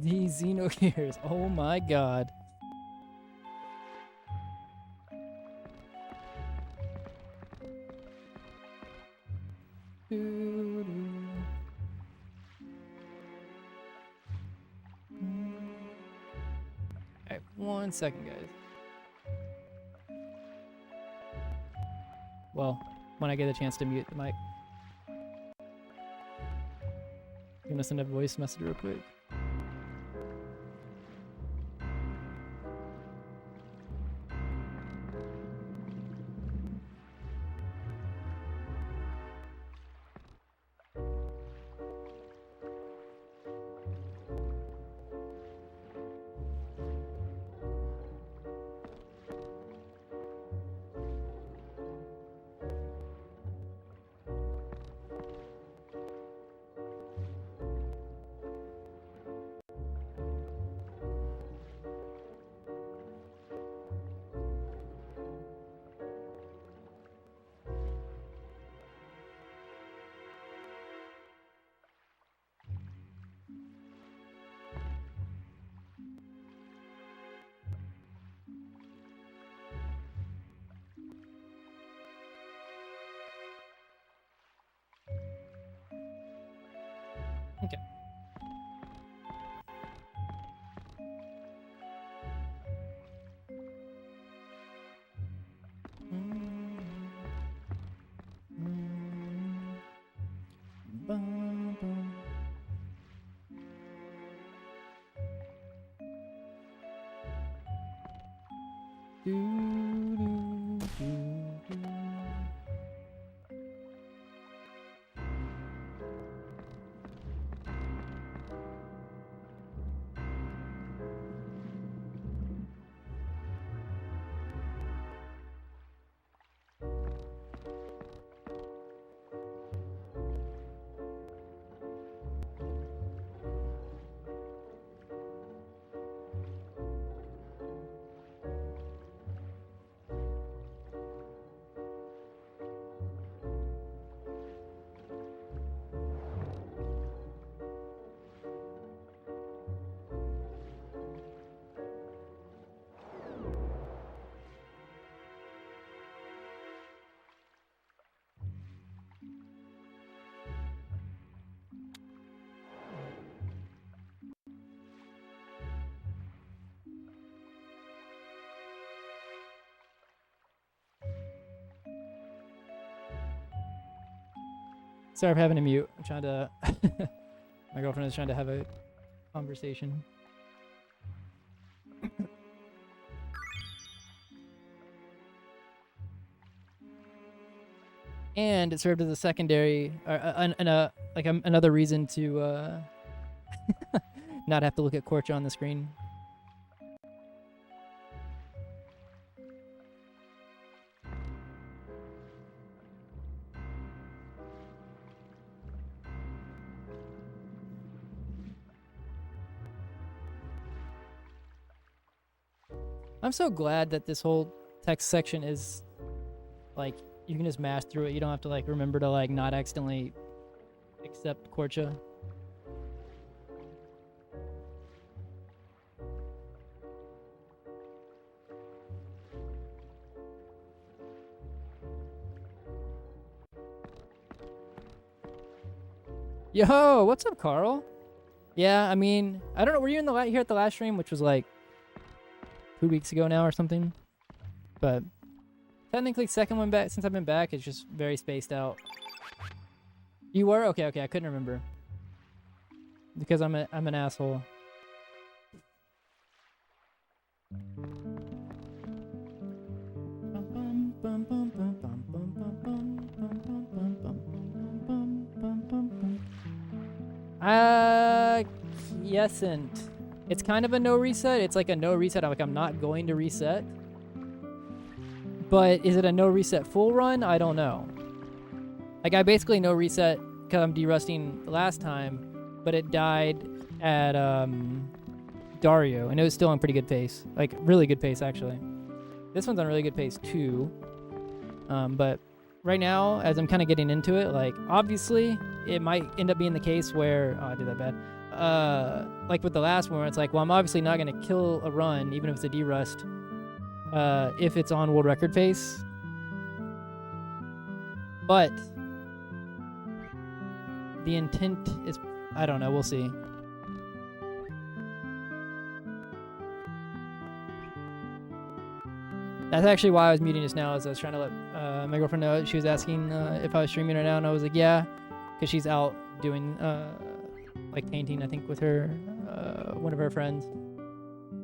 These Xenogears. Oh my god. Alright, 1 second, guys. Well, when I get a chance to mute the mic. I'm gonna send a voice message real quick. Okay. Sorry for having to mute. I'm trying to... My girlfriend is trying to have a conversation. And it served as a secondary, like another reason to not have to look at Korcha on the screen. I'm so glad that this whole text section is like you can just mash through it. You don't have to like remember to like not accidentally accept Korcha. Yo, what's up, Carl? Yeah, I mean, I don't know. Were you in the here at the last stream, which was like 2 weeks ago now or something. But technically, second one back since I've been back. It's just very spaced out. You were? Okay, okay. I couldn't remember. Because I'm an asshole. Yesn't. It's kind of a no reset. It's like a no reset. I'm not going to reset. But is it a no reset full run? I don't know. Like, I basically no reset because I'm derusting last time, but it died at Dario, and it was still on pretty good pace. Like, really good pace, actually. This one's on really good pace, too. But right now, as I'm kind of getting into it, like, obviously, it might end up being the case where... Oh, I did that bad. Like with the last one, where it's like, well, I'm obviously not going to kill a run, even if it's a derust, if it's on world record pace. But the intent is... I don't know. We'll see. That's actually why I was muting just now, as I was trying to let my girlfriend know. She was asking if I was streaming right now, and I was like, yeah, because she's out doing like painting, I think, with her one of her friends.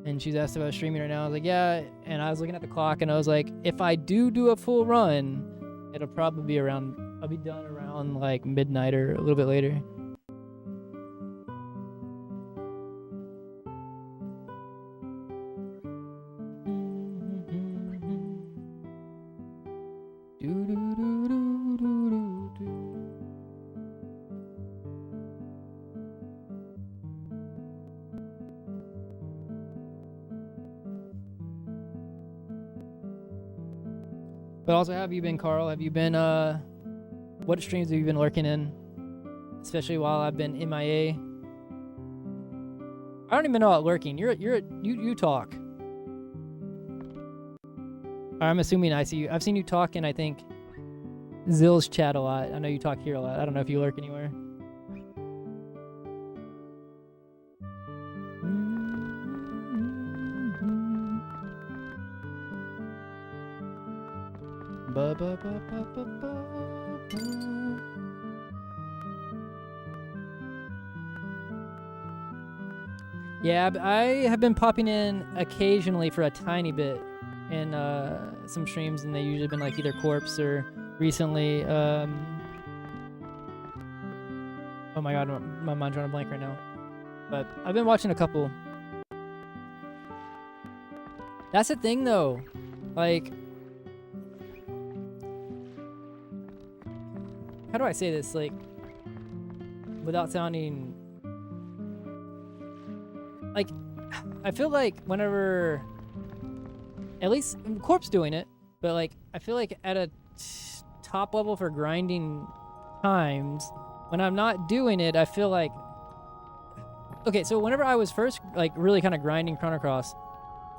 And she's asked if I was streaming right now. I was like, yeah. And I was looking at the clock, and I was like, if I do a full run, it'll probably be around... I'll be done around like midnight or a little bit later. But also, how have you been, Carl? Have you been, what streams have you been lurking in? Especially while I've been MIA. I don't even know about lurking. You talk. I'm assuming I see you. I've seen you talk in, I think, Zill's chat a lot. I know you talk here a lot. I don't know if you lurk anywhere. Yeah, I have been popping in occasionally for a tiny bit in some streams, and they usually been like either Corpse or recently. Oh my god, my mind's drawing a blank right now. But I've been watching a couple. That's the thing, though. Like, how do I say this, like, without sounding... Like, I feel like whenever... At least, Corp's doing it, but, like, I feel like at a top level for grinding times, when I'm not doing it, I feel like... Okay, so whenever I was first, like, really kind of grinding Chrono Cross,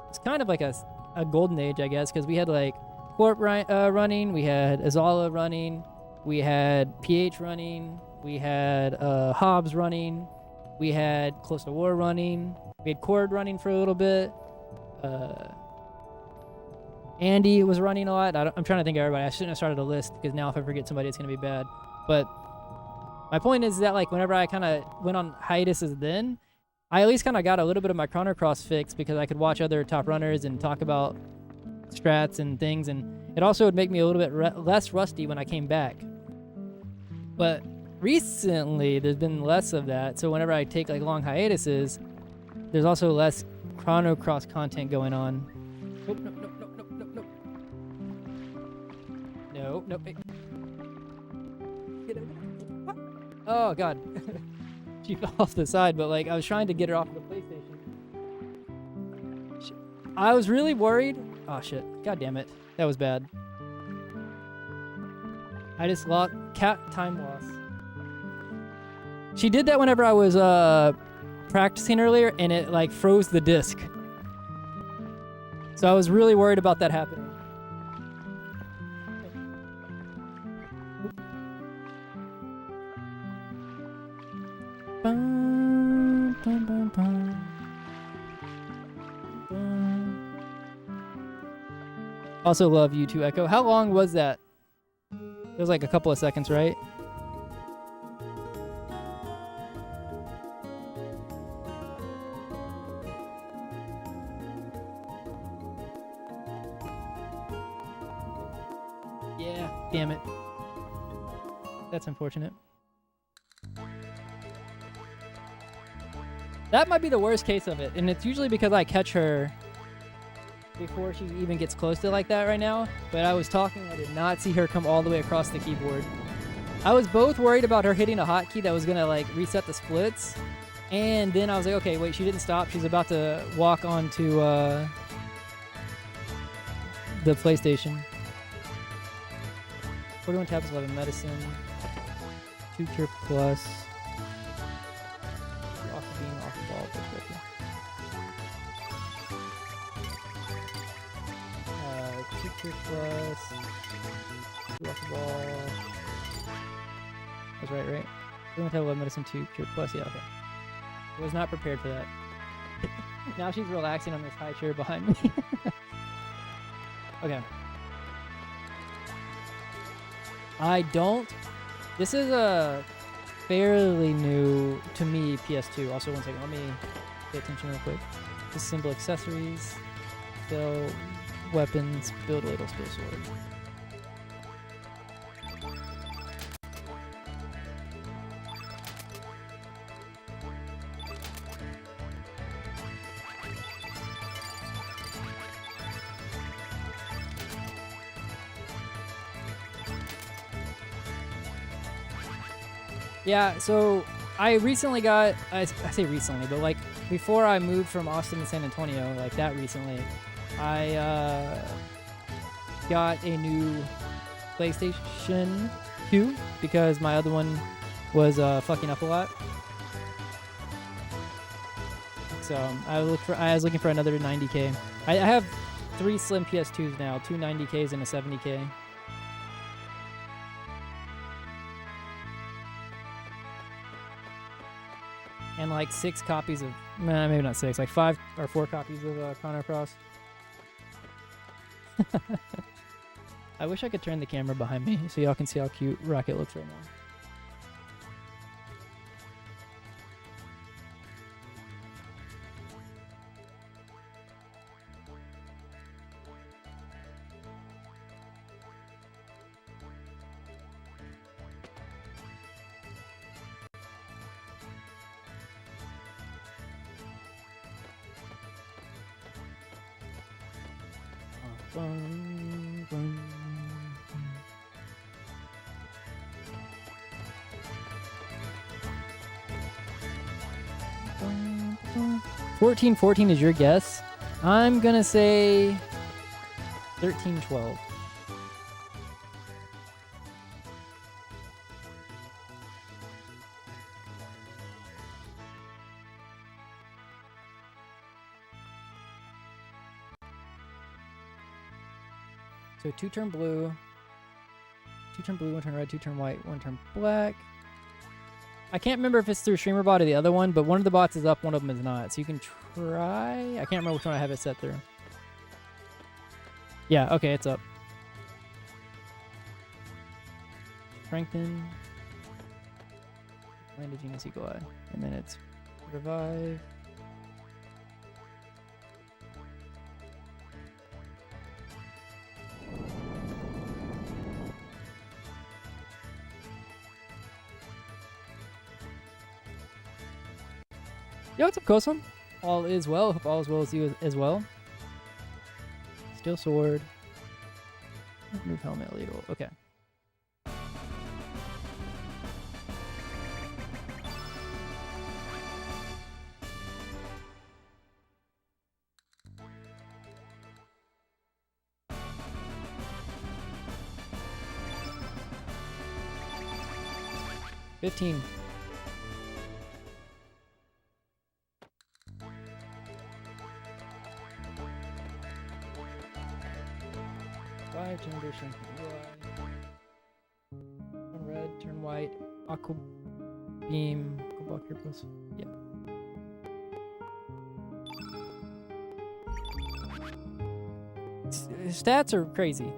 it's kind of like a golden age, I guess, because we had, like, Corp running, we had Azala running, we had PH running, we had Hobbs running, we had Close to War running, we had Cord running for a little bit, Andy was running a lot. I'm trying to think of everybody. I shouldn't have started a list, because now if I forget somebody, it's going to be bad. But my point is that, like, whenever I kind of went on hiatuses then, I at least kind of got a little bit of my Chrono Cross fix, because I could watch other top runners and talk about strats and things, and it also would make me a little bit less rusty when I came back. But recently, there's been less of that, so whenever I take, like, long hiatuses, there's also less Chrono Cross content going on. Nope, nope, nope, nope, nope, nope, nope. Nope, nope. Hey. Get over there. Oh, God. She fell off the side, but, like, I was trying to get her off the PlayStation. I was really worried. Oh, shit. God damn it. That was bad. I just lost... time loss. She did that whenever I was practicing earlier, and it, like, froze the disc. So I was really worried about that happening. Also love you too, Echo. How long was that? It was like a couple of seconds, right? Yeah, damn it. That's unfortunate. That might be the worst case of it, and it's usually because I catch her before she even gets close to like that right now. But I was talking, I did not see her come all the way across the keyboard. I was both worried about her hitting a hotkey that was gonna like reset the splits, and then I was like, okay, wait, she didn't stop. She's about to walk onto the PlayStation. 41 tablets, 11 medicine, 2 cure plus. Off the beam, off the ball, perspective. 2 cure plus. 2 off the ball. That's right, right? 41 tablet, 11 medicine, 2 cure plus. Yeah, okay. I was not prepared for that. Now she's relaxing on this high chair behind me. Okay. I don't. This is a fairly new to me PS2. Also, one second. Let me pay attention real quick. Disassemble accessories. Fill weapons. Build ladle. Spill sword. Yeah, so I recently got, I say recently, but like before I moved from Austin to San Antonio, like that recently, I got a new PlayStation 2 because my other one was fucking up a lot. So I was looking for another 90K. I have 3 slim PS2s now, 2 90Ks and a 70K. And like 6 copies of, nah, maybe not 6, like 5 or 4 copies of Chrono Cross. I wish I could turn the camera behind me so y'all can see how cute Rocket looks right now. Bum, bum. 14-14 is your guess. I'm gonna say 13-12. So 2 turn blue, 2 turn blue, 1 turn red, 2 turn white, 1 turn black. I can't remember if it's through Streamer Bot or the other one, but one of the bots is up, one of them is not. So you can try. I can't remember which one I have it set through. Yeah, okay, it's up. Strengthen. Land a Genius Eagle Eye. And then it's revive. Yo, what's up, Kosum? All is well. Hope all is well as you as well. Steel sword. Move helmet illegal. Okay. $15. Gender strength turn red, turn white, aqua beam, aqua here plus. Yep. his stats are crazy.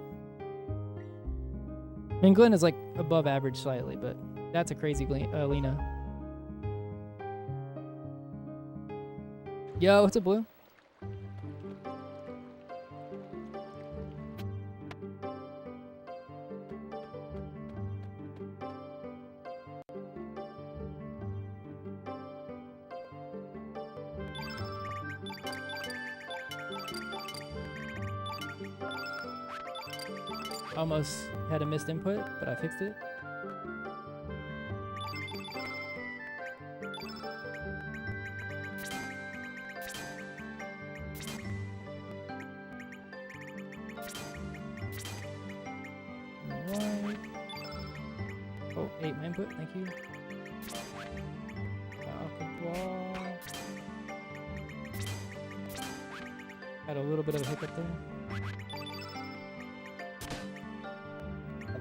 I mean, Glenn is like above average slightly, but that's a crazy Lena. Yo, what's up, Blue? Almost had a missed input, but I fixed it. Alright. Oh, 8 my input, thank you. Alcohol. Had a little bit of a hiccup there.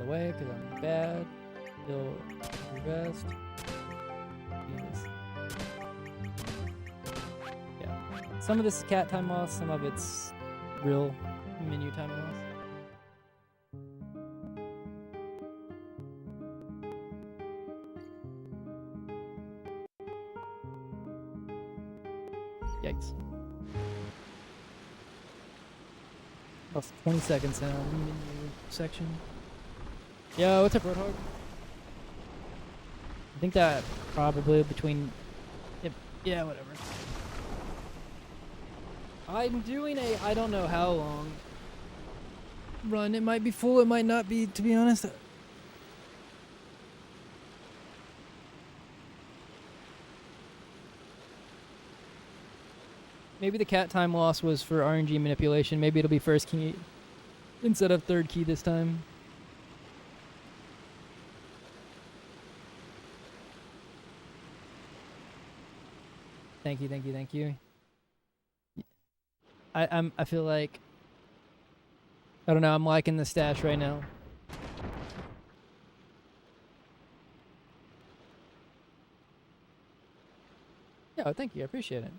Way because I'm bad. Still revest. Jesus. Yeah. Some of this is cat time loss, some of it's real menu time loss. Yikes. Lost 20 seconds now in the menu section. Yo, what's up, Roadhog? I think that probably between... Yeah, whatever. I'm doing a I don't know how long run. It might be full, it might not be, to be honest. Maybe the cat time loss was for RNG manipulation. Maybe it'll be first key instead of third key this time. Thank you, thank you, thank you. I feel like I don't know, I'm liking the stash right now. Yeah, thank you, I appreciate it.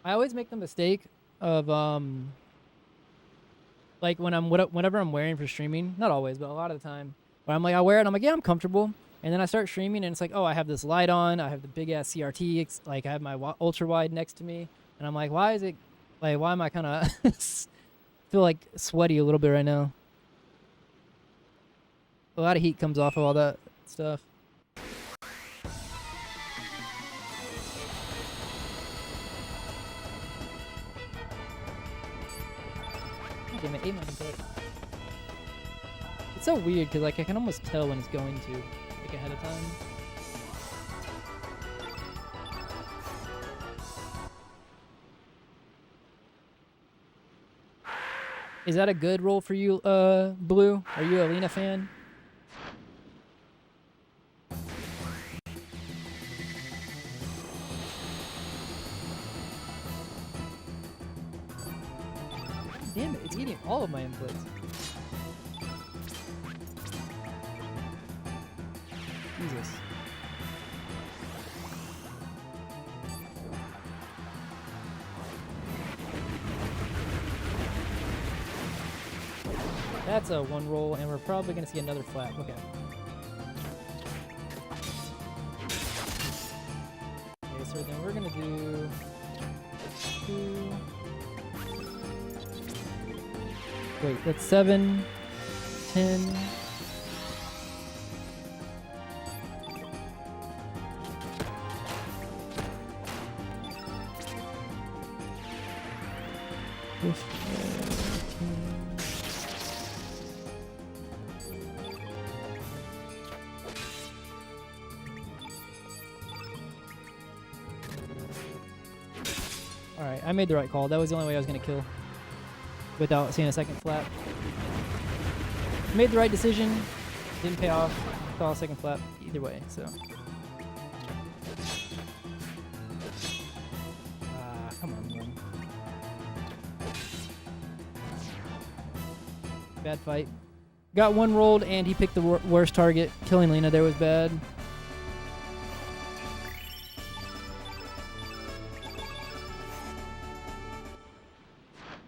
I always make the mistake of like whenever I'm wearing for streaming, not always, but a lot of the time, where I'm like, I wear it and I'm like, yeah, I'm comfortable, and then I start streaming and it's like, oh, I have this light on, I have the big ass CRT, like I have my ultra wide next to me, and I'm like, why am I kind of feel like sweaty a little bit right now? A lot of heat comes off of all that stuff. Damn it, 8 my input. It's so weird because like I can almost tell when it's going to, like ahead of time. Is that a good role for you, Blue? Are you a Lena fan? Damn it, it's eating all of my inputs. Jesus. That's a 1 roll, and we're probably going to see another flag. Okay. Okay, so then we're going to do 2... Wait, that's 7, 10... Alright, I made the right call. That was the only way I was going to kill without seeing a second flap. Made the right decision. Didn't pay off. Saw a second flap either way, so. Come on, man. Bad fight. Got one rolled, and he picked the worst target. Killing Lena there was bad.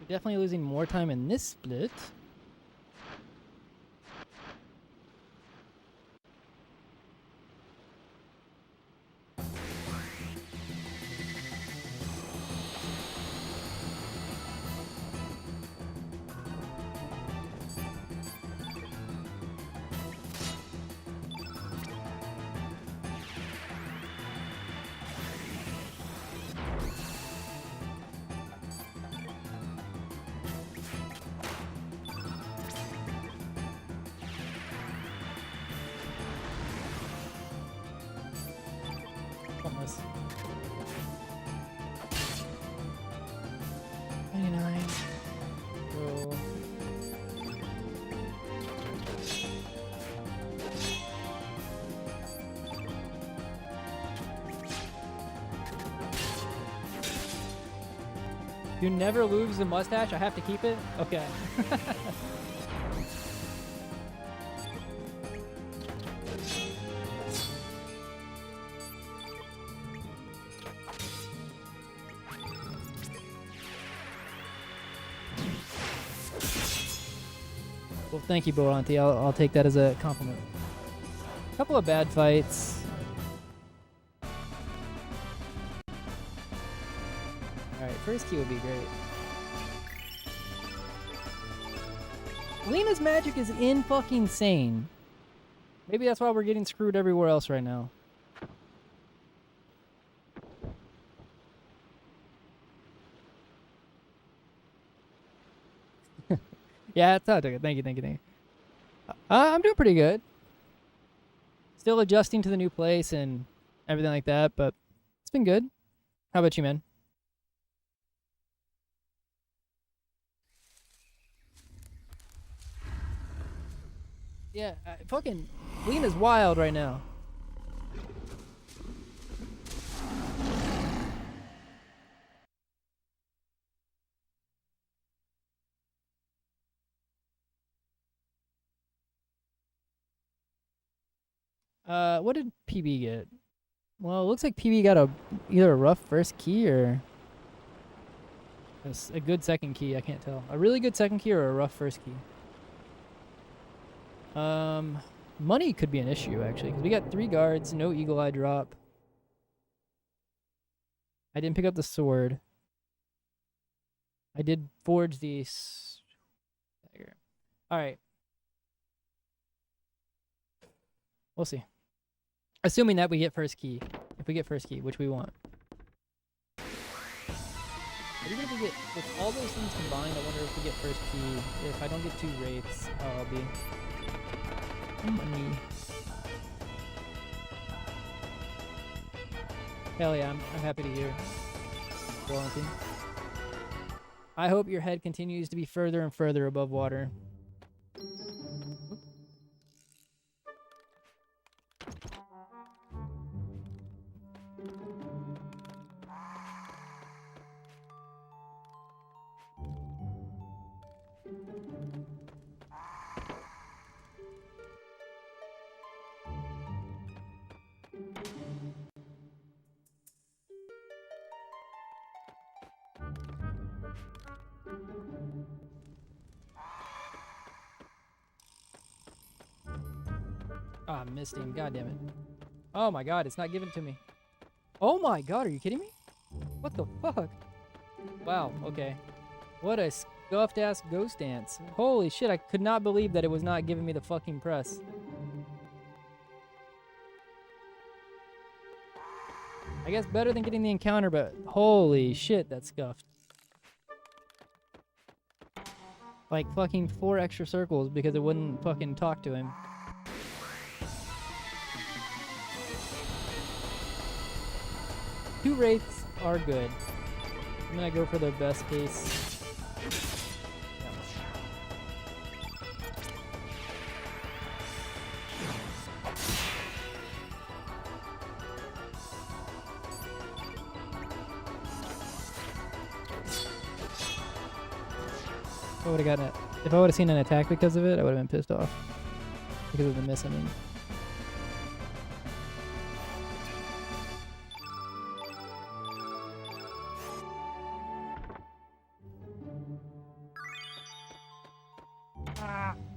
We're definitely losing more time in this split. Almost. 99. Roll. You never lose the mustache? I have to keep it? Okay. Well, thank you, Boranti. I'll take that as a compliment. A couple of bad fights. Alright, first key would be great. Lena's magic is fucking insane. Maybe that's why we're getting screwed everywhere else right now. Yeah, that's how I took it. Thank you. I'm doing pretty good. Still adjusting to the new place and everything like that, but it's been good. How about you, man? Yeah, fucking Lena's wild right now. What did PB get? Well, it looks like PB got either a rough first key or a good second key. I can't tell. A really good second key or a rough first key. Money could be an issue actually, because we got 3 guards, no eagle eye drop. I didn't pick up the sword. I did forge the dagger. All right. We'll see. Assuming that we get first key. If we get first key, which we want. But even if we get, with all those things combined, I wonder if we get first key. If I don't get 2 wraiths, how I'll be. Money. Hell yeah, I'm happy to hear. Quarantine. I hope your head continues to be further and further above water. Ah, I missed him. God damn it. Oh my god, it's not given to me. Oh my god, are you kidding me? What the fuck? Wow, okay. What a scuffed ass ghost dance. Holy shit, I could not believe that it was not giving me the fucking press. I guess better than getting the encounter, but holy shit, that's scuffed. Like fucking 4 extra circles because it wouldn't fucking talk to him. Two wraiths are good. I'm gonna go for the best case. Yeah. I would have gotten it. If I would have seen an attack because of it, I would have been pissed off. Because of the miss, I mean.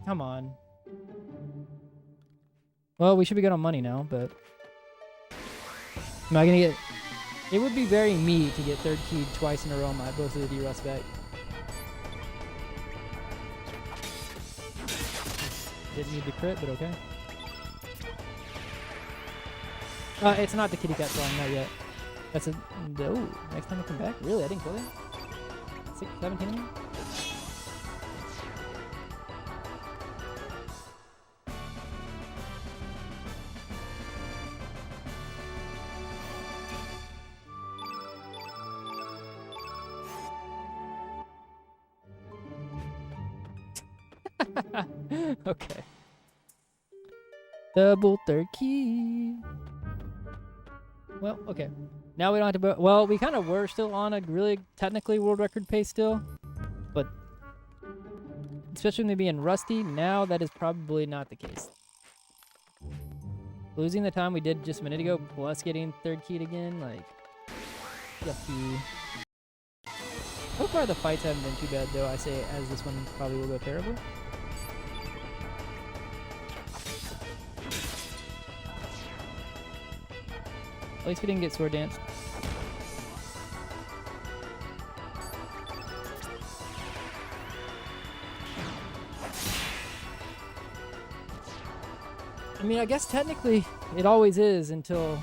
Come on. Well, we should be good on money now, but... Am I gonna get... It would be very me to get third keyed twice in a row on my both of the derust back. Didn't need the crit, but okay. It's not the kitty cat song, not yet. That's a... No, next time I come back? Really? I didn't kill him? 17 of them? Okay. Double third key. Well, okay. Now we don't have to... Well, we kind of were still on a really technically world record pace still. But... Especially when they being rusty, now that is probably not the case. Losing the time we did just a minute ago, plus getting third keyed again, like... Yucky. So far the fights haven't been too bad though, I say, as this one probably will go terrible. At least we didn't get sword danced. I mean, I guess technically it always is until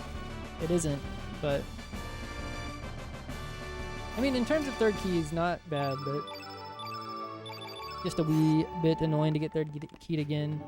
it isn't, but... I mean, in terms of third keys, not bad, but... Just a wee bit annoying to get third keyed again.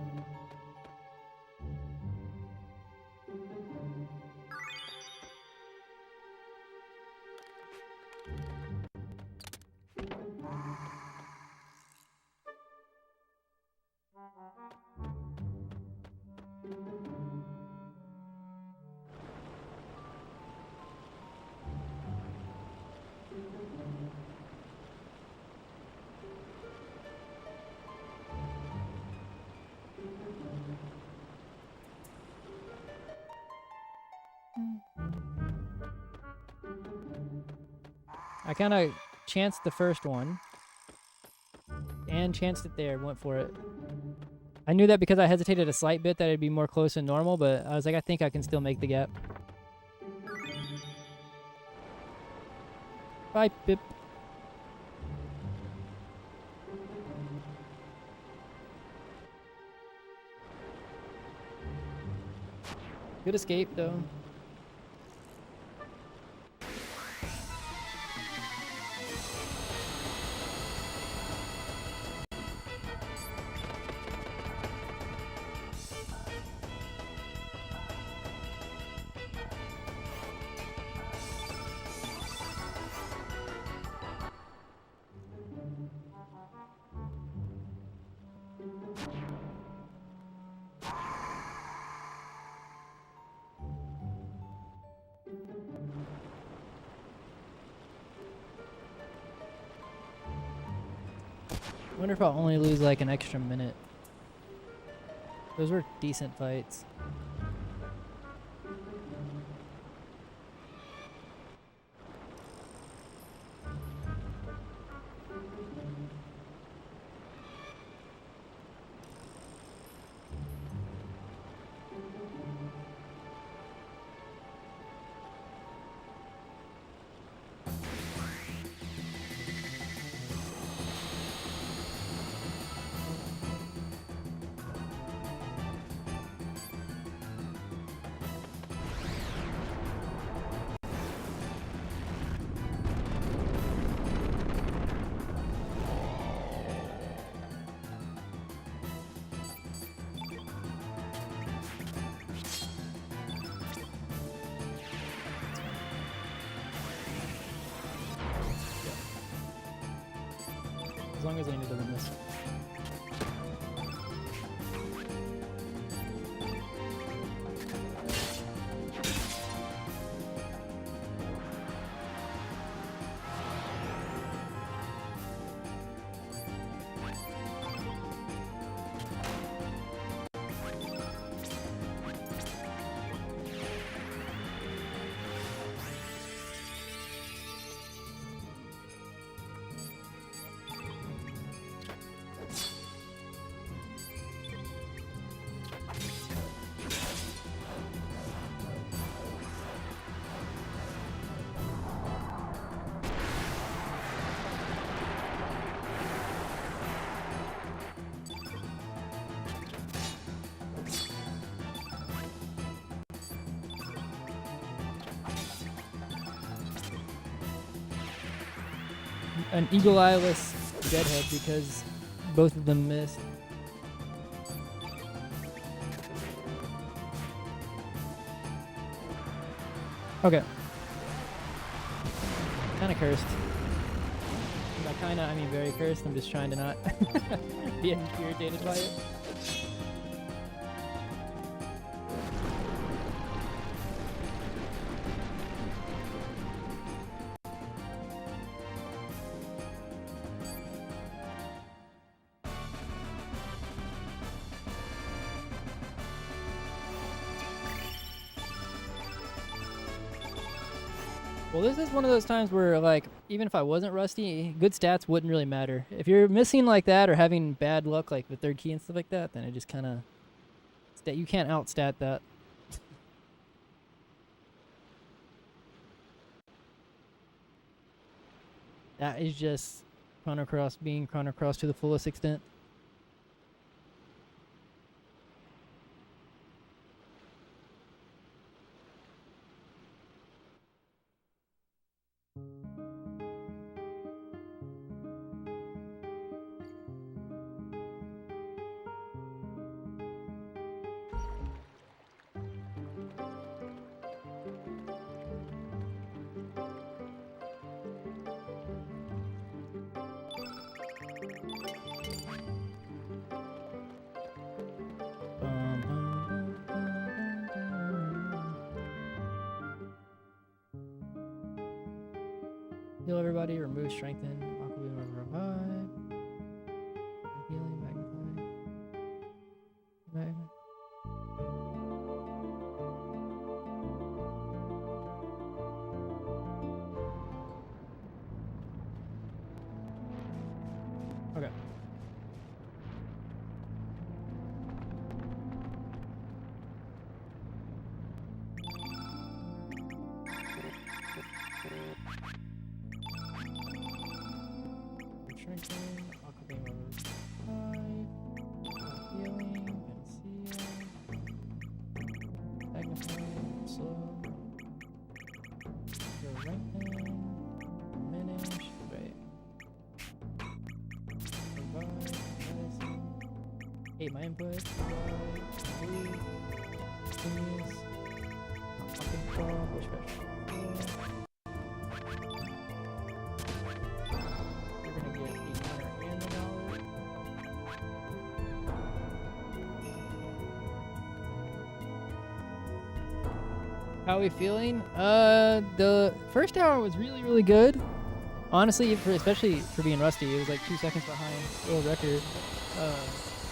I kind of chanced the first one. And chanced it there, went for it. I knew that because I hesitated a slight bit that it'd be more close than normal, but I was like, I think I can still make the gap. Bye, Pip. Good escape, though. I wonder if I'll only lose like an extra minute. Those were decent fights. long as Lena doesn't miss. An eagle eyeless deadhead because both of them missed. Okay. Kinda cursed. By kinda, I mean very cursed. I'm just trying to not be irritated by it. Well, this is one of those times where, like, even if I wasn't rusty, good stats wouldn't really matter. If you're missing like that or having bad luck, like the third key and stuff like that, then it just kind of... You can't outstat that. That is just Chrono Cross being Chrono Cross to the fullest extent. Heal everybody, remove strengthen, aqua beam revive. Healing, magnify. Okay. Strengthen, aqua beam revive, healing, conceal, magnify, slow, go lengthen, diminish, wait, revive, medicine, 8 my input, revive, move, please, fucking fall, push back. How are we feeling? The first hour was really good. Honestly, especially for being rusty, it was like 2 seconds behind world record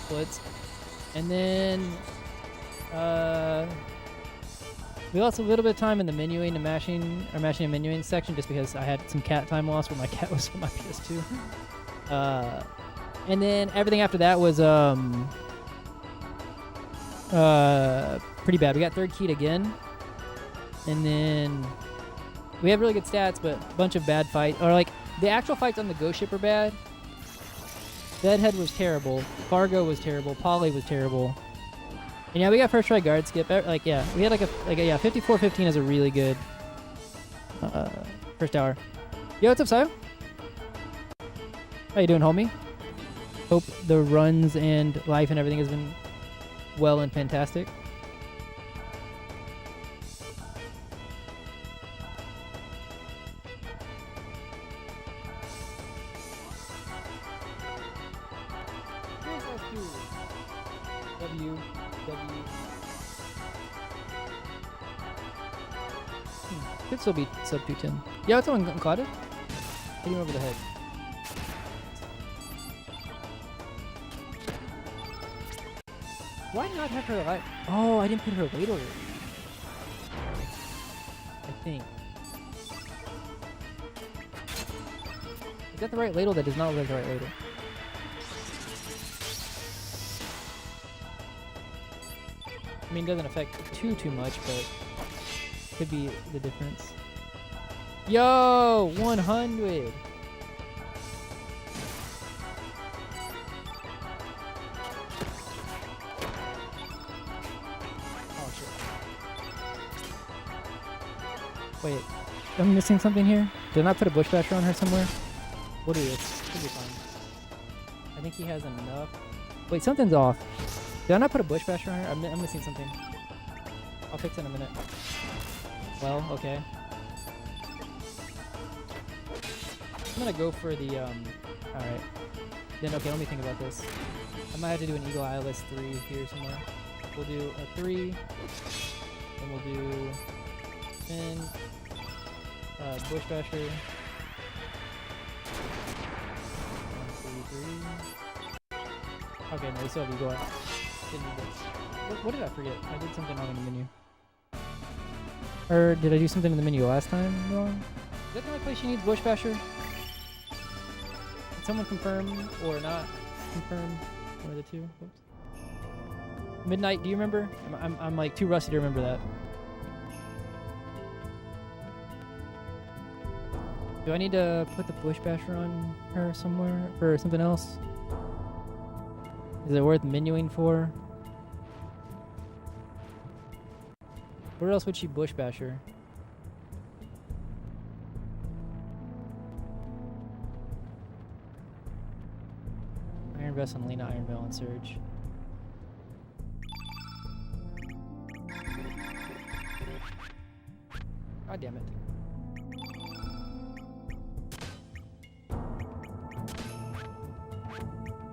splits. And then we lost a little bit of time in the menuing and mashing and menuing section just because I had some cat time loss where my cat was on my PS2. And then everything after that was pretty bad. We got third keyed again. And then we have really good stats, but a bunch of bad fights. Or like the actual fights on the ghost ship are bad. Deadhead was terrible. Fargo was terrible. Polly was terrible. And yeah, we got first try guard skip. Like yeah, we had like a 54-15 is a really good first hour. Yo, what's up, Sayo? How you doing, homie? Hope the runs and life and everything has been well and fantastic. W. Could still be sub 210. Yeah, it's on unclouded. Hit him over the head. Why not have her light? Oh, I didn't put her ladle. I think. Is that the right ladle? That does not look like the right ladle. I mean, it doesn't affect too much, but could be the difference. Yo, 100. Oh shit. Wait, I'm missing something here. Did I not put a bush basher on her somewhere? We'll do this. Should be fine. I think he has enough. Wait, something's off. Did I not put a bush basher on her? I'm missing something. I'll fix it in a minute. Well, okay. I'm gonna go for the, alright. Then, okay, let me think about this. I might have to do an Eagle Eyeless 3 here somewhere. We'll do a 3. Then we'll do 10. Bush basher. 1, 2, 3. Okay, no, we still have Eagle Eye. Didn't need this. What did I forget? I did something wrong in the menu. Or did I do something in the menu last time wrong? Is that the only place she needs bush basher? Did someone confirm or not confirm? One of the two. Whoops. Midnight, do you remember? I'm like too rusty to remember that. Do I need to put the bush basher on her somewhere for something else? Is it worth menuing for? Where else would she bush basher? Iron Vest on Lena, Iron Veil on Surge. God damn it.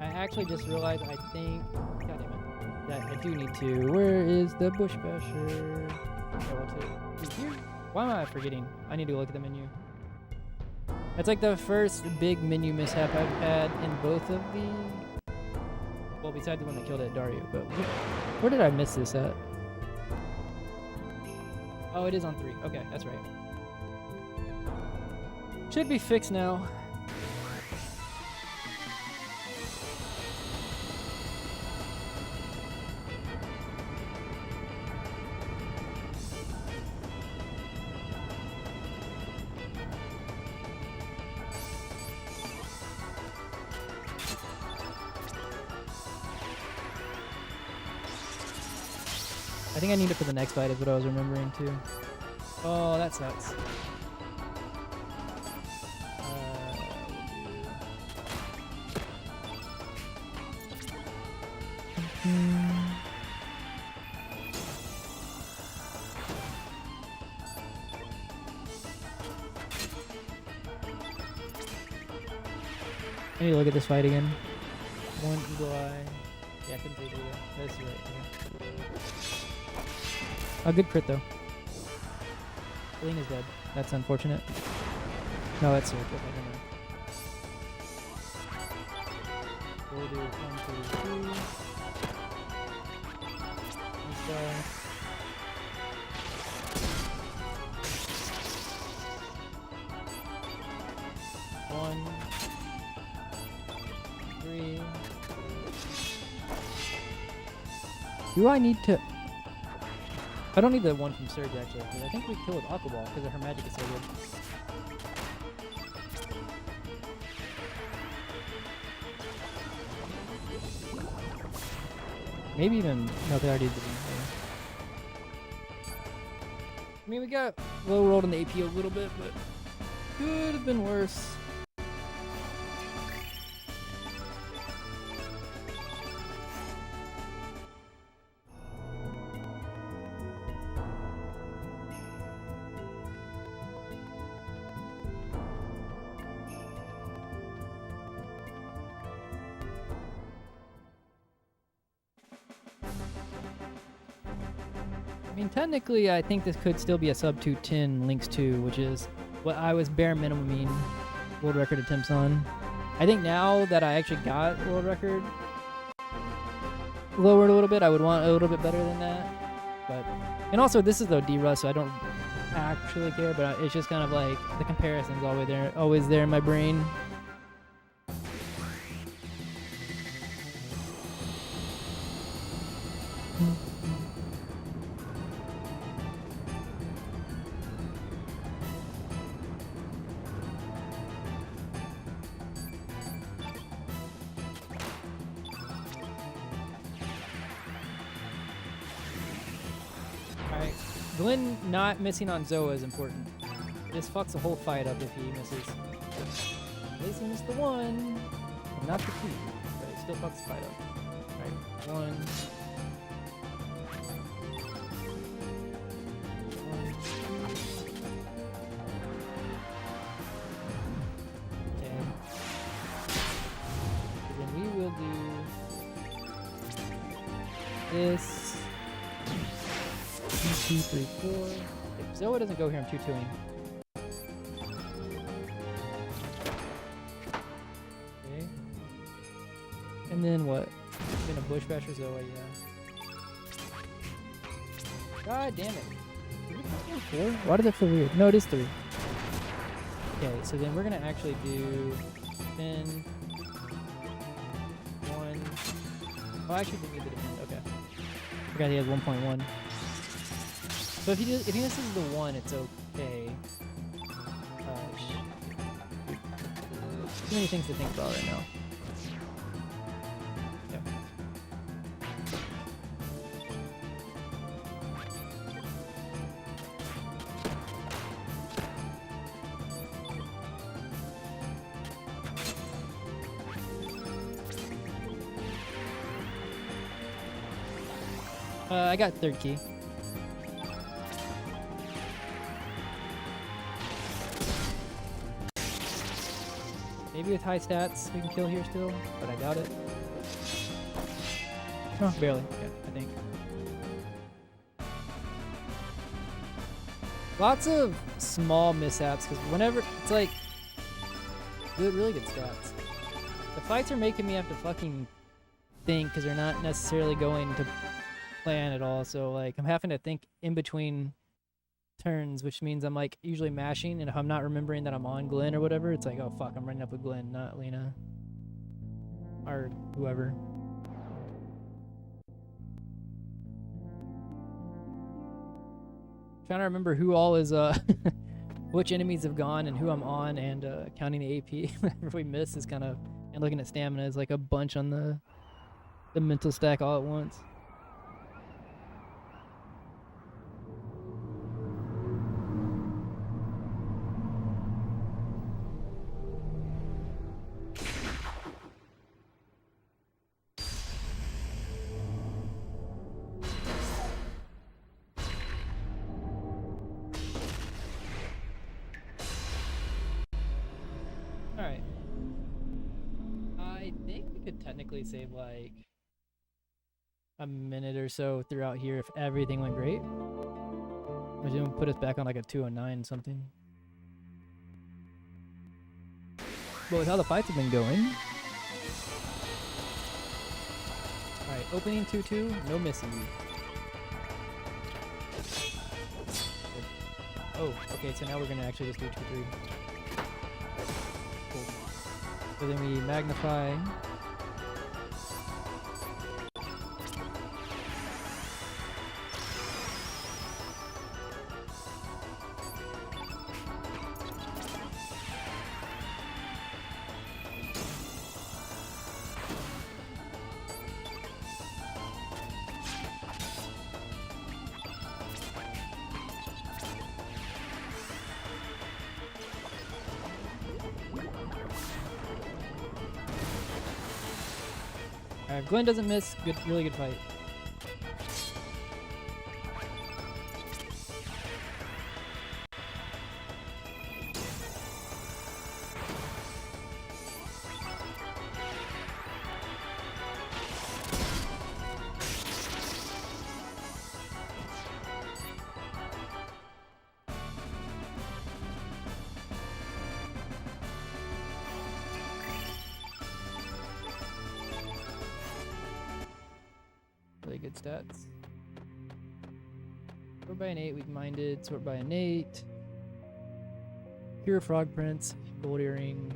I actually just realized I think, god damn it, that I do need to. Where is the bush basher? Here? Why am I forgetting? I need to look at the menu. That's like the first big menu mishap I've had in both of the... Well, besides the one that killed at Dario, but where did I miss this at? Oh, it is on 3. Okay, that's right. Should be fixed now. I think I need it for the next fight is what I was remembering too. Oh, that sucks. I need to look at this fight again. One Eagle Eye. Yeah, I couldn't read it either. That's right. Yeah. A good crit though. Lena's dead. That's unfortunate. No, that's it. Okay, never mind. We'll do 1, 2, 3. This guy. One, 3. Do I need to... I don't need the one from Surge actually, because I think we kill with Aqua Ball because her magic is so good. Maybe even... No, they already did it. I mean, we got low rolled in the AP a little bit, but could have been worse. I mean, technically, I think this could still be a sub 210 Lynx 2, which is what I was bare minimuming world record attempts on. I think now that I actually got world record lowered a little bit, I would want a little bit better than that. But and also this is the derust, so I don't actually care. But it's just kind of like the comparison's always there in my brain. Glenn not missing on Zoa is important. It just fucks the whole fight up if he misses. At least he missed the one, and not the two, but it still fucks the fight up. Alright, one. Okay. So then we will do this. 1, 2, 3, 4. If Zoa doesn't go here, I'm 2-2ing. Okay. And then what? I'm gonna bush bash or Zoa, yeah. God damn it. Is it 4? Why does it feel weird? No, it is 3. Okay, so then we're gonna actually do 10, 1. Oh, actually didn't need the defend. Okay. Forgot he has 1.1. So if he misses the 1, it's okay. Too many things to think about right now. I got third key. Maybe with high stats we can kill here still, but I doubt it. Oh, barely. Yeah, I think. Lots of small mishaps, because whenever it's like really good stats. The fights are making me have to fucking think because they're not necessarily going to plan at all. So like I'm having to think in between turns, which means I'm like usually mashing, and if I'm not remembering that I'm on Glenn or whatever, it's like, oh fuck, I'm running up with Glenn, not Lena or whoever. Trying to remember who all is which enemies have gone and who I'm on, and counting the AP whenever we miss is kind of, and looking at stamina is like a bunch on the mental stack all at once. Alright. I think we could technically save like a minute or so throughout here if everything went great. Which would put us back on like a 209 something. But with how the fights have been going. Alright, opening 2-2, no missing. Oh, okay, so now we're gonna actually just do 2-3. Cool. So then we magnify. Alright, Glenn doesn't miss. Good, really good fight. good stats. Sort by innate, weak-minded. Sort by innate. Cure frog prints. Gold earring.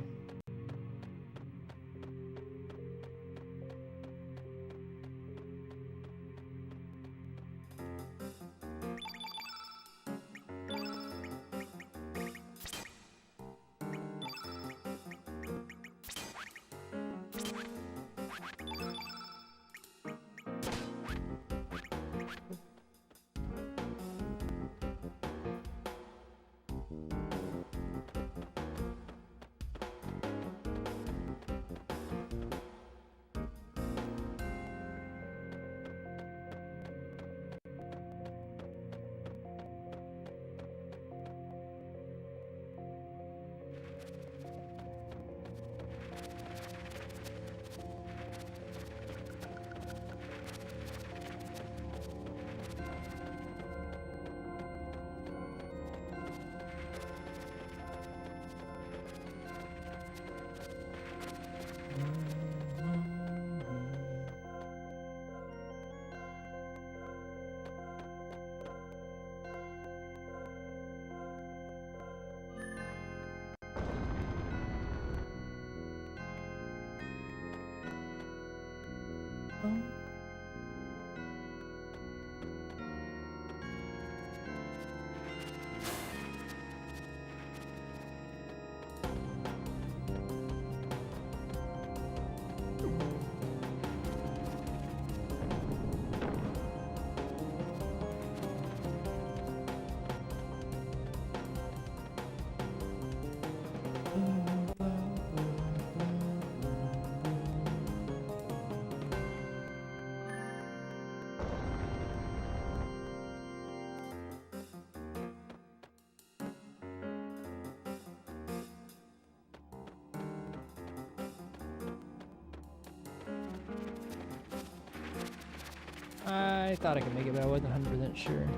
I thought I could make it, but I wasn't 100% sure.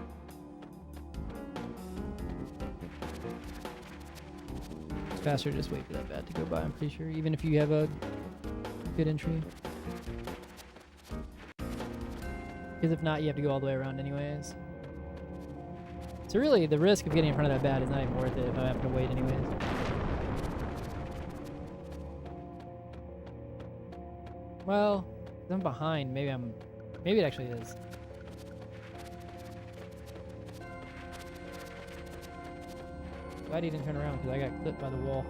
It's faster to just wait for that bat to go by, I'm pretty sure, even if you have a good entry. Because if not, you have to go all the way around anyways. So really, the risk of getting in front of that bat is not even worth it if I have to wait anyways. Well, if I'm behind, maybe it actually is. Glad he didn't turn around because I got clipped by the wall.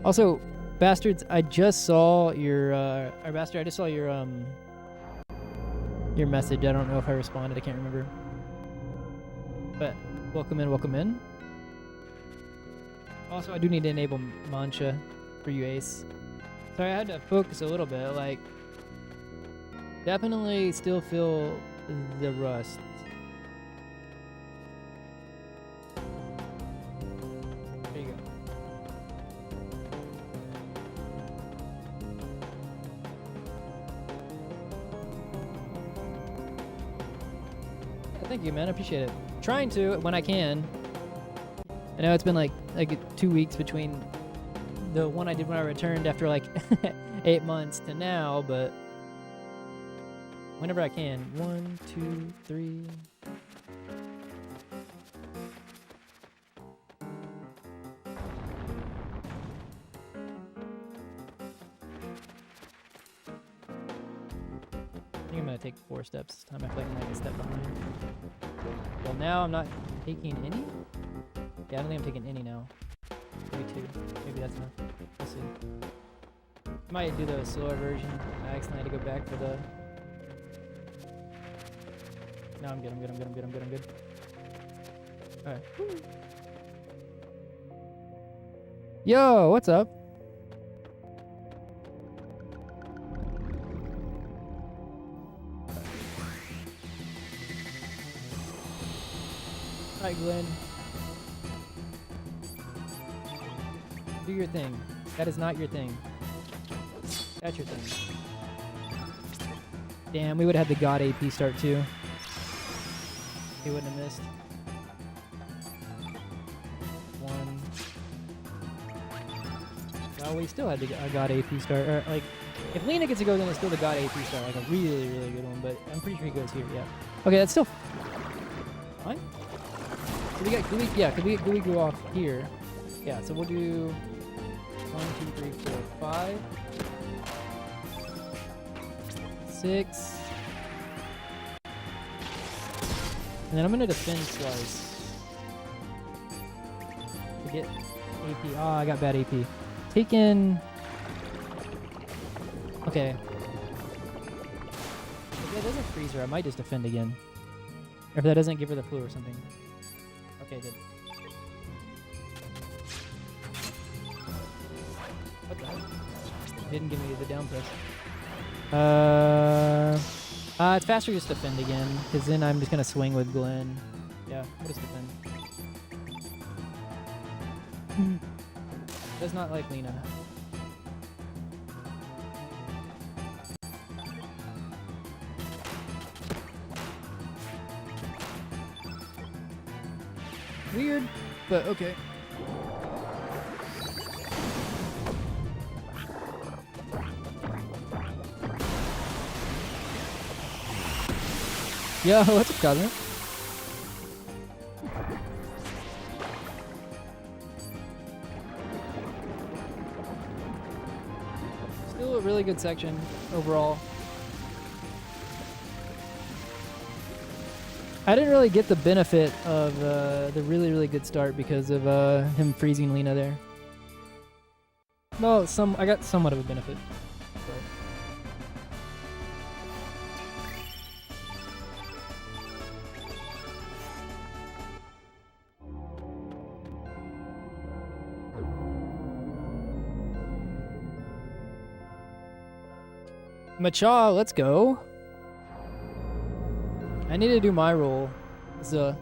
Also, bastards, I just saw your I just saw your message. I don't know if I responded. I can't remember. But welcome in, welcome in. Also, I do need to enable Mancha for you, Ace. Sorry, I had to focus a little bit. Like, definitely still feel the rust. There you go. Yeah, thank you, man. I appreciate it. Trying to when I can. I know it's been like 2 weeks between the one I did when I returned after like 8 months to now, but whenever I can. 1, 2, 3. I think I'm gonna take 4 steps this time. I feel like I might get a step behind. Well, now I'm not taking any? Yeah, I don't think I'm taking any now. Maybe 2. Maybe that's enough. We'll see. Might do the slower version. I accidentally had to go back for the... No, I'm good. Alright. Yo, what's up? Alright, Glenn. Do your thing. That is not your thing. That's your thing. Damn, we would have had the God AP start too. He wouldn't have missed. 1. Oh, we still had a God AP star. Or, like, if Lena gets to go, then it's still the God AP star. Like a really, really good one. But I'm pretty sure he goes here. Yeah. Okay, that's still fine. So we got could we go off here? Yeah. So we'll do 1, 2, 3, 4, 5, 6. And then I'm gonna defend Slice. To get AP. Oh, I got bad AP. Taken. Okay. If that doesn't freeze her, I might just defend again. Or if that doesn't give her the flu or something. Okay, good. What the heck? Didn't give me the down press. It's faster just defend again, because then I'm just gonna swing with Glenn. Yeah, we'll just defend. Does not like Lena. Weird, but okay. Yo, what's up, Cosmic? Still a really good section overall. I didn't really get the benefit of the really, really good start because of him freezing Lena there. Well, I got somewhat of a benefit. Macha, let's go. I need to do my role. So.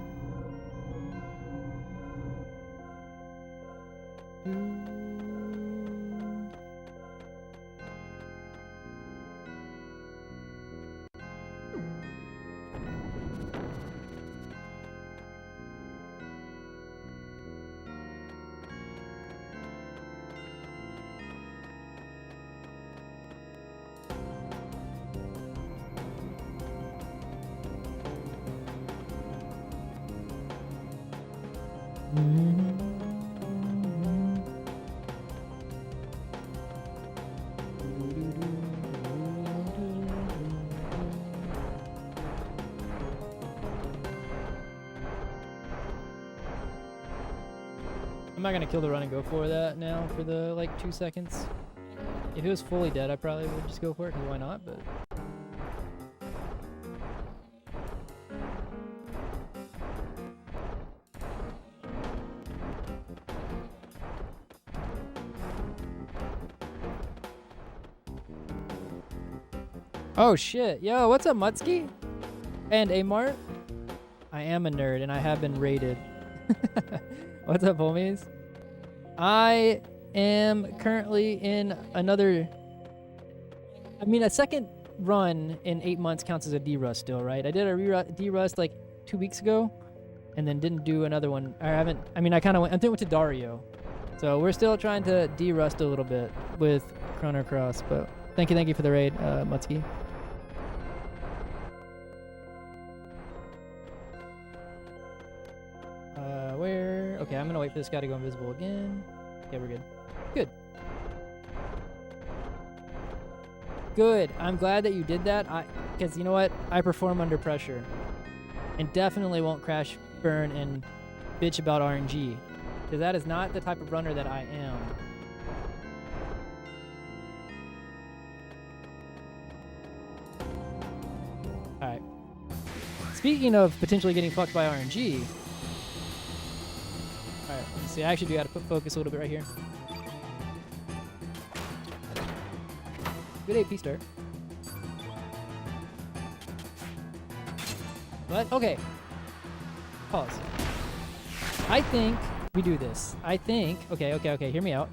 I'm not gonna kill the run and go for that now for the like 2 seconds. If it was fully dead, I probably would just go for it, because why not? But oh shit, yo, what's up, Mutsky? And Amart? I am a nerd and I have been raided. What's up, homies? I am currently in another... I mean, a second run in 8 months counts as a derust still, right? I did a derust like 2 weeks ago, and then didn't do another one. I haven't... I mean, I kind of went... I think I went to Dario. So we're still trying to derust a little bit with Chrono Cross, but thank you for the raid, Mutsky. Where? Okay, I'm gonna wait for this guy to go invisible again. Okay, we're good. Good. Good. I'm glad that you did that. Because you know what? I perform under pressure. And definitely won't crash, burn, and bitch about RNG. Because that is not the type of runner that I am. Alright. Speaking of potentially getting fucked by RNG... Alright, let's see. I actually do got to put focus a little bit right here. Good AP start. What? Okay. Pause. I think we do this. I think... Okay. Hear me out.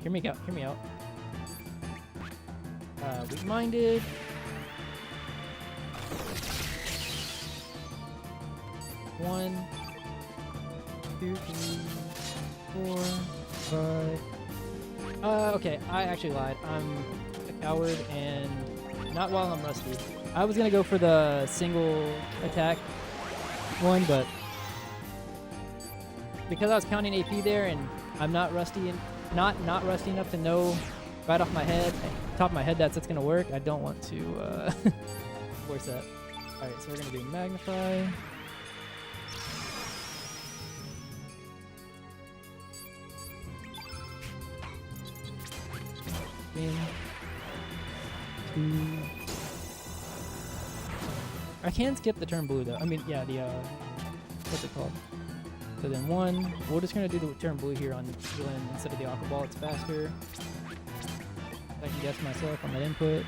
Weak-minded. One, 2, 3, 4, 5, Okay, I actually lied. I'm a coward, and not while I'm rusty. I was gonna go for the single attack one, but because I was counting AP there, and I'm not rusty and not rusty enough to know right off my head, top of my head, that's gonna work. I don't want to force that. All right, so we're gonna do magnify. I can skip the turn blue though. I mean, yeah, the what's it called? So then 1, we're just gonna do the turn blue here on Glenn instead of the aqua ball. It's faster. I can guess myself on that input.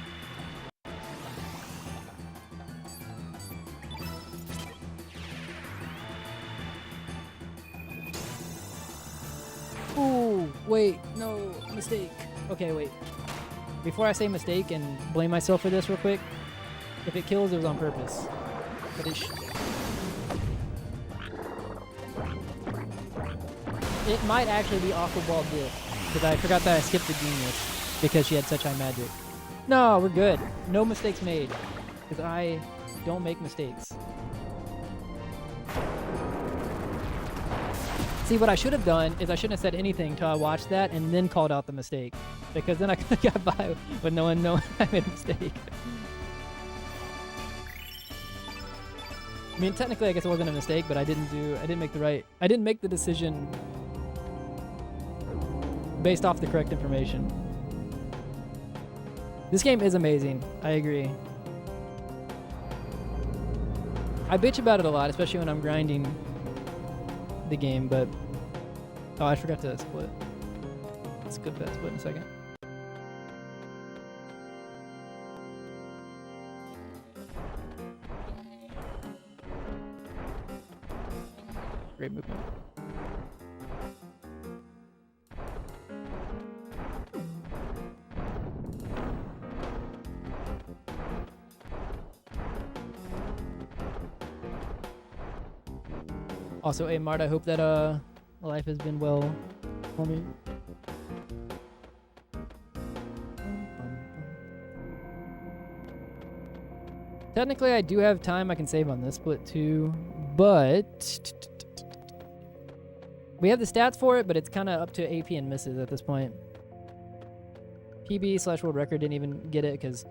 Ooh, wait, no, mistake. Okay, wait. Before I say mistake and blame myself for this real quick, if it kills, it was on purpose. But it might actually be Aqua Ball Gift, because I forgot that I skipped the Genius because she had such high magic. No, we're good. No mistakes made, because I don't make mistakes. See, what I should have done is I shouldn't have said anything until I watched that and then called out the mistake, because then I could have got by with no one knowing I made a mistake. I mean, technically, I guess it wasn't a mistake, but I didn't make the decision based off the correct information. This game is amazing. I agree. I bitch about it a lot, especially when I'm grinding the game, but oh, I forgot to split. Let's skip that split in a second. Great movement. Also, hey Mart, I hope that life has been well for me. Technically, I do have time I can save on this split too, but we have the stats for it, but it's kind of up to AP and misses at this point. PB/world record didn't even get it because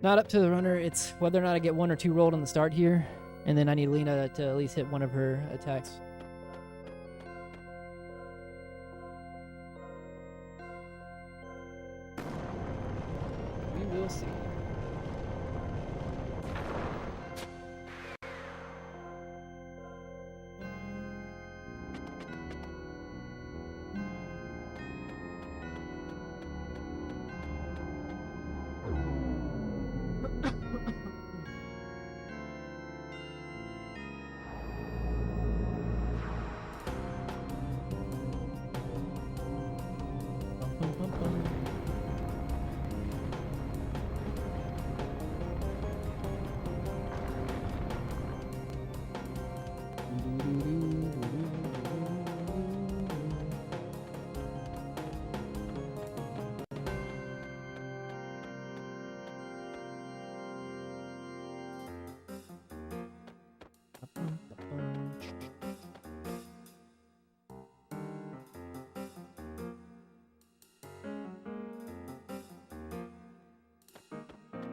not up to the runner. It's whether or not I get 1 or 2 rolled on the start here, and then I need Lena to at least hit one of her attacks. We will see.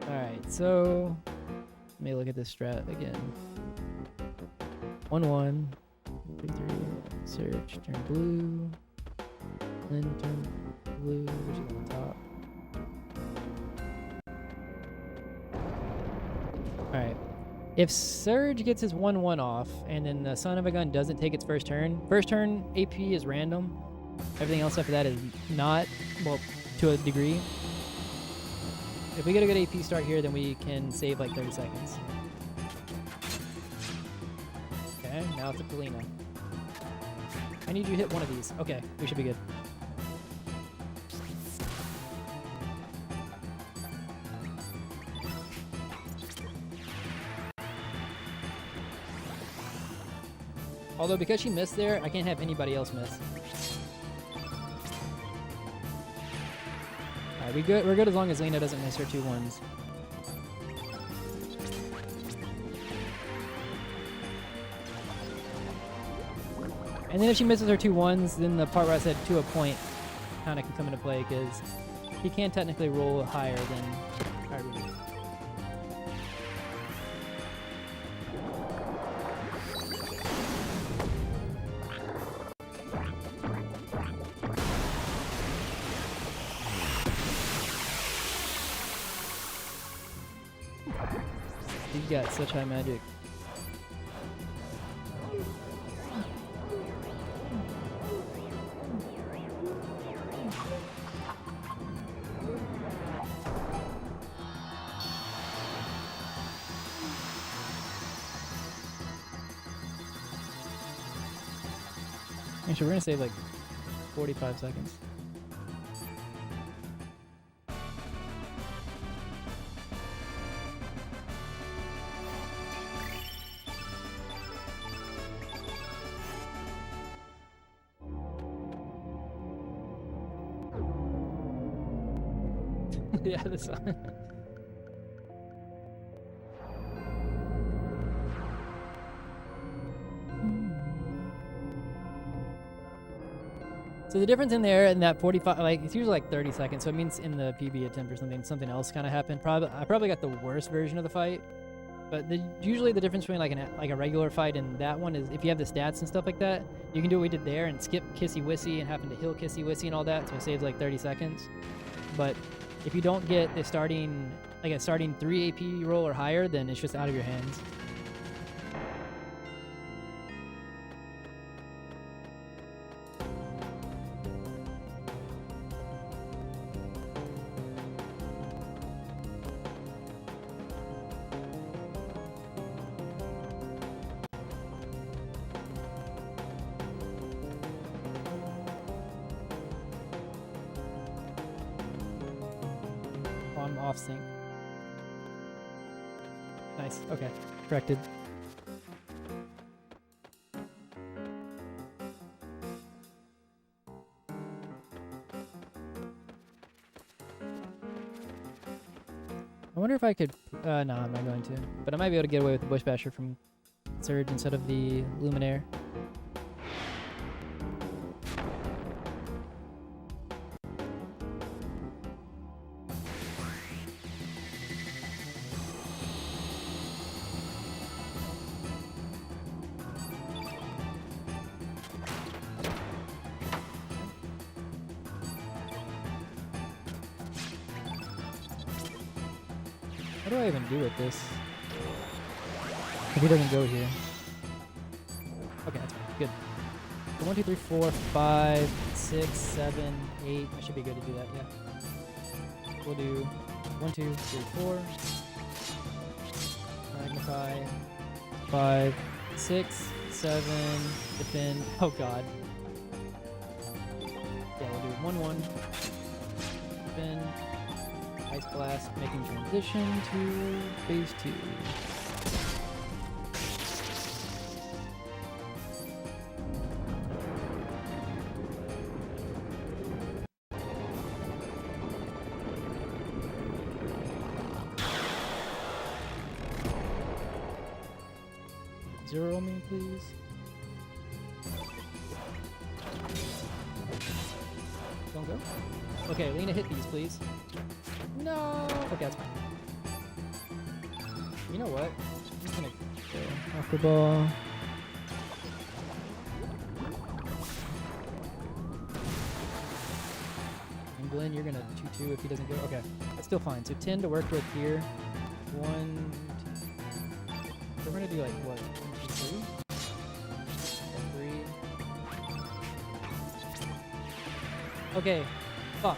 Alright, so let me look at this strat again. 1-1, 3-3, search, turn blue, then turn blue, which is on top. Alright, if Surge gets his 1-1 off, and then the Son of a Gun doesn't take its first turn AP is random. Everything else after that is not, well, to a degree. If we get a good AP start here, then we can save like 30 seconds. Okay, now it's up to Lena. I need you to hit one of these. Okay, we should be good. Although because she missed there, I can't have anybody else miss. we're good as long as Lena doesn't miss her 2-1s. And then if she misses her 2-1s, then the part where I said to a point kind of can come into play, because he can technically roll higher than higher Ruby. He's got such high magic. Actually, we're gonna save like 45 seconds. Yeah, this one. So the difference in there and that 45, like it's usually like 30 seconds. So it means in the PB attempt or something else kind of happened. I probably got the worst version of the fight. But usually the difference between like a regular fight and that one is if you have the stats and stuff like that, you can do what we did there and skip Kissy Wissy and happen to heal Kissy Wissy and all that. So it saves like 30 seconds. But if you don't get the starting 3 AP roll or higher, then it's just out of your hands. I'm off sync. Nice. Okay. Corrected. I wonder if I could... no, I'm not going to. But I might be able to get away with the Bush Basher from Surge instead of the Luminaire. What do I even do with this? If he doesn't go here. Okay, that's fine. Good. So 1, 2, 3, 4, 5, 6, 7, 8. I should be good to do that, yeah. We'll do 1, 2, 3, 4. Magnify. 5, 6, 7. Defend. Oh god. Yeah, we'll do 1, 1. Defend. Ice Blast, making transition to phase 2. Zero me, please. Don't go. Okay, Lena, hit these, please. No! Okay, that's fine. You know what? I'm just gonna go off the ball. And Glenn, you're gonna 2-2 if he doesn't go. Okay, that's still fine. So 10 to work with here. 1, 2. So we're gonna do like what? 1, 2, 3? 3. Okay. Fuck.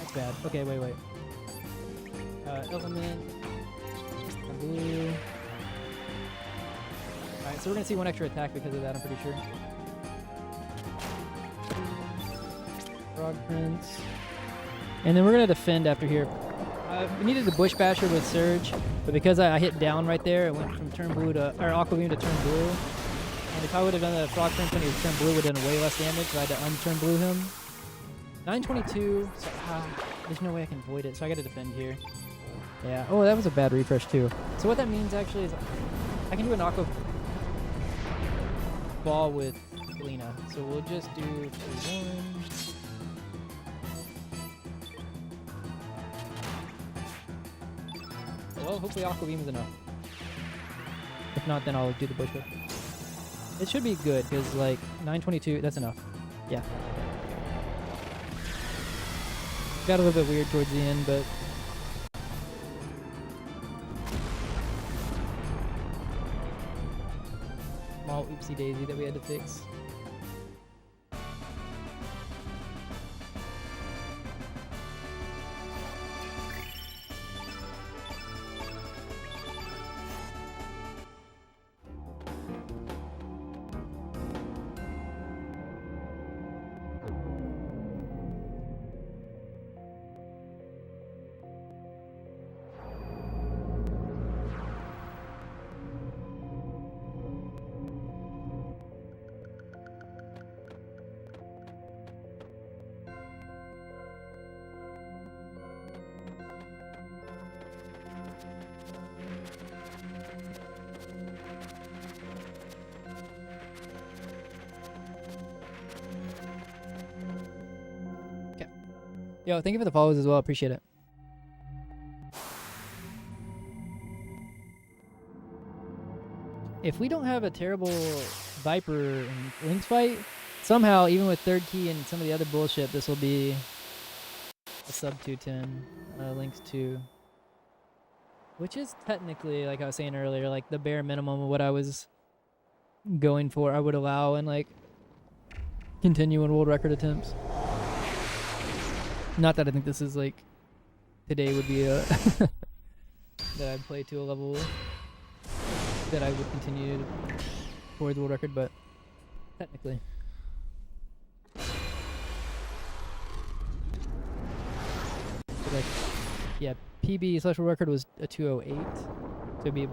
That's bad. Okay, wait. Element. Blue. Alright, so we're gonna see one extra attack because of that, I'm pretty sure. Frog Prince. And then we're gonna defend after here. We needed the Bush Basher with Surge, but because I hit down right there, it went from turn blue to, or Aqua Beam to turn blue. And if I would have done the Frog Prince when he was turn blue, it would have done way less damage, so I had to unturn blue him. 922, so, There's no way I can avoid it, so I gotta defend here. Yeah. Oh, that was a bad refresh too. So what that means actually is I can do an aqua ball with Lena. So we'll just do 2-1. Well, hopefully aqua beam is enough. If not, then I'll do the bush whip. It should be good because like 922, that's enough. Yeah. Got a little bit weird towards the end, but small oopsie daisy that we had to fix. Yo, thank you for the follows as well. Appreciate it. If we don't have a terrible Viper and Lynx fight, somehow, even with third key and some of the other bullshit, this will be a sub 210 Lynx 2. Which is technically, like I was saying earlier, like the bare minimum of what I was going for. I would allow and like continue in world record attempts. Not that I think this is like today would be a that I'd play to a level that I would continue towards world record, but technically. So like, yeah, PB/world record was a 208. So it'd be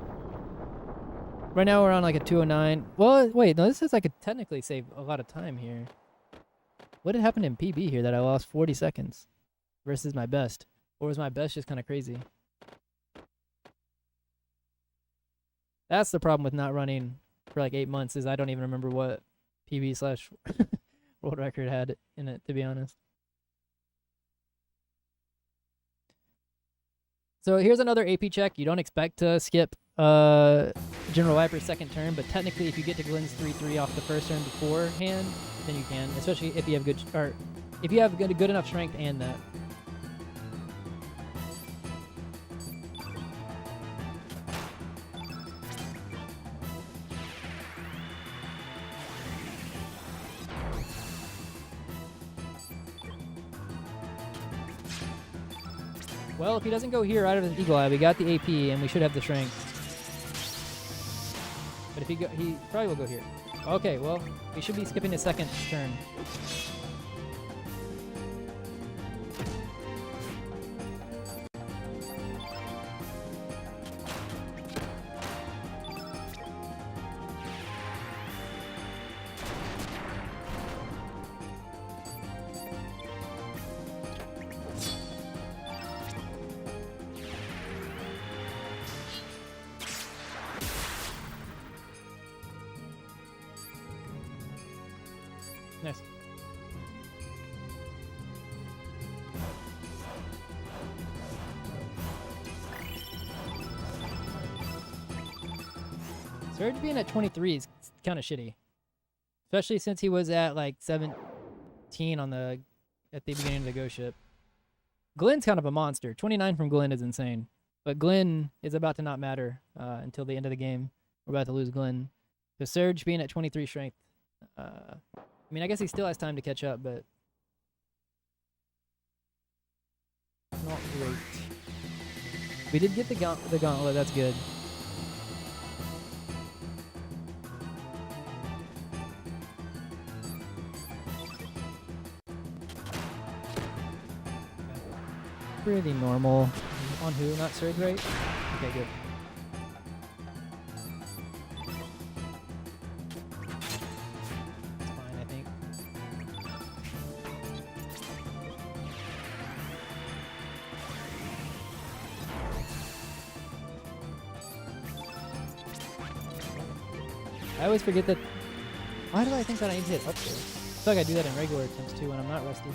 right now we're on like a 209. Well, wait, no, this is like a technically save a lot of time here. What had happened in PB here that I lost 40 seconds versus my best? Or was my best just kind of crazy? That's the problem with not running for like 8 months is I don't even remember what PB/world record had in it, to be honest. So here's another AP check. You don't expect to skip General Viper's second turn, but technically if you get to Glenn's 3-3 off the first turn beforehand, then you can, especially if you have good, or if you have good enough strength and that. Well, if he doesn't go here out of his Eagle Eye, we got the AP and we should have the strength. But if he probably will go here. Okay, well, we should be skipping his second turn. Nice. Surge being at 23 is kind of shitty. Especially since he was at like 17 on the at the beginning of the Ghost Ship. Glenn's kind of a monster. 29 from Glenn is insane. But Glenn is about to not matter until the end of the game. We're about to lose Glenn. So Surge being at 23 strength. I mean, I guess he still has time to catch up, but not great. We did get the gauntlet. That's good. Pretty normal. On who? Not Surge, right? Okay, good. I always forget that. Why do I think that I need to hit up there? I feel like I do that in regular attempts too when I'm not rusty.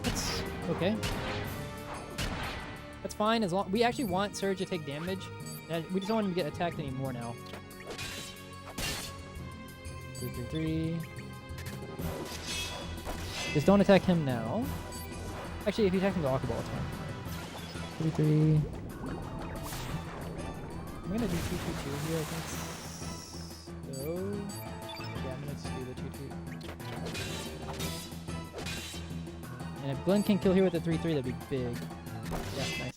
That's okay. That's fine as long we actually want Surge to take damage. We just don't want him to get attacked anymore now. 3. Just don't attack him now. Actually, if you attack him with the Aqua Ball, it's fine. 3. I'm gonna do 2 here, I think. So yeah, I'm gonna just do the 2. And if Glenn can kill here with the 3, that'd be big. Yeah, nice.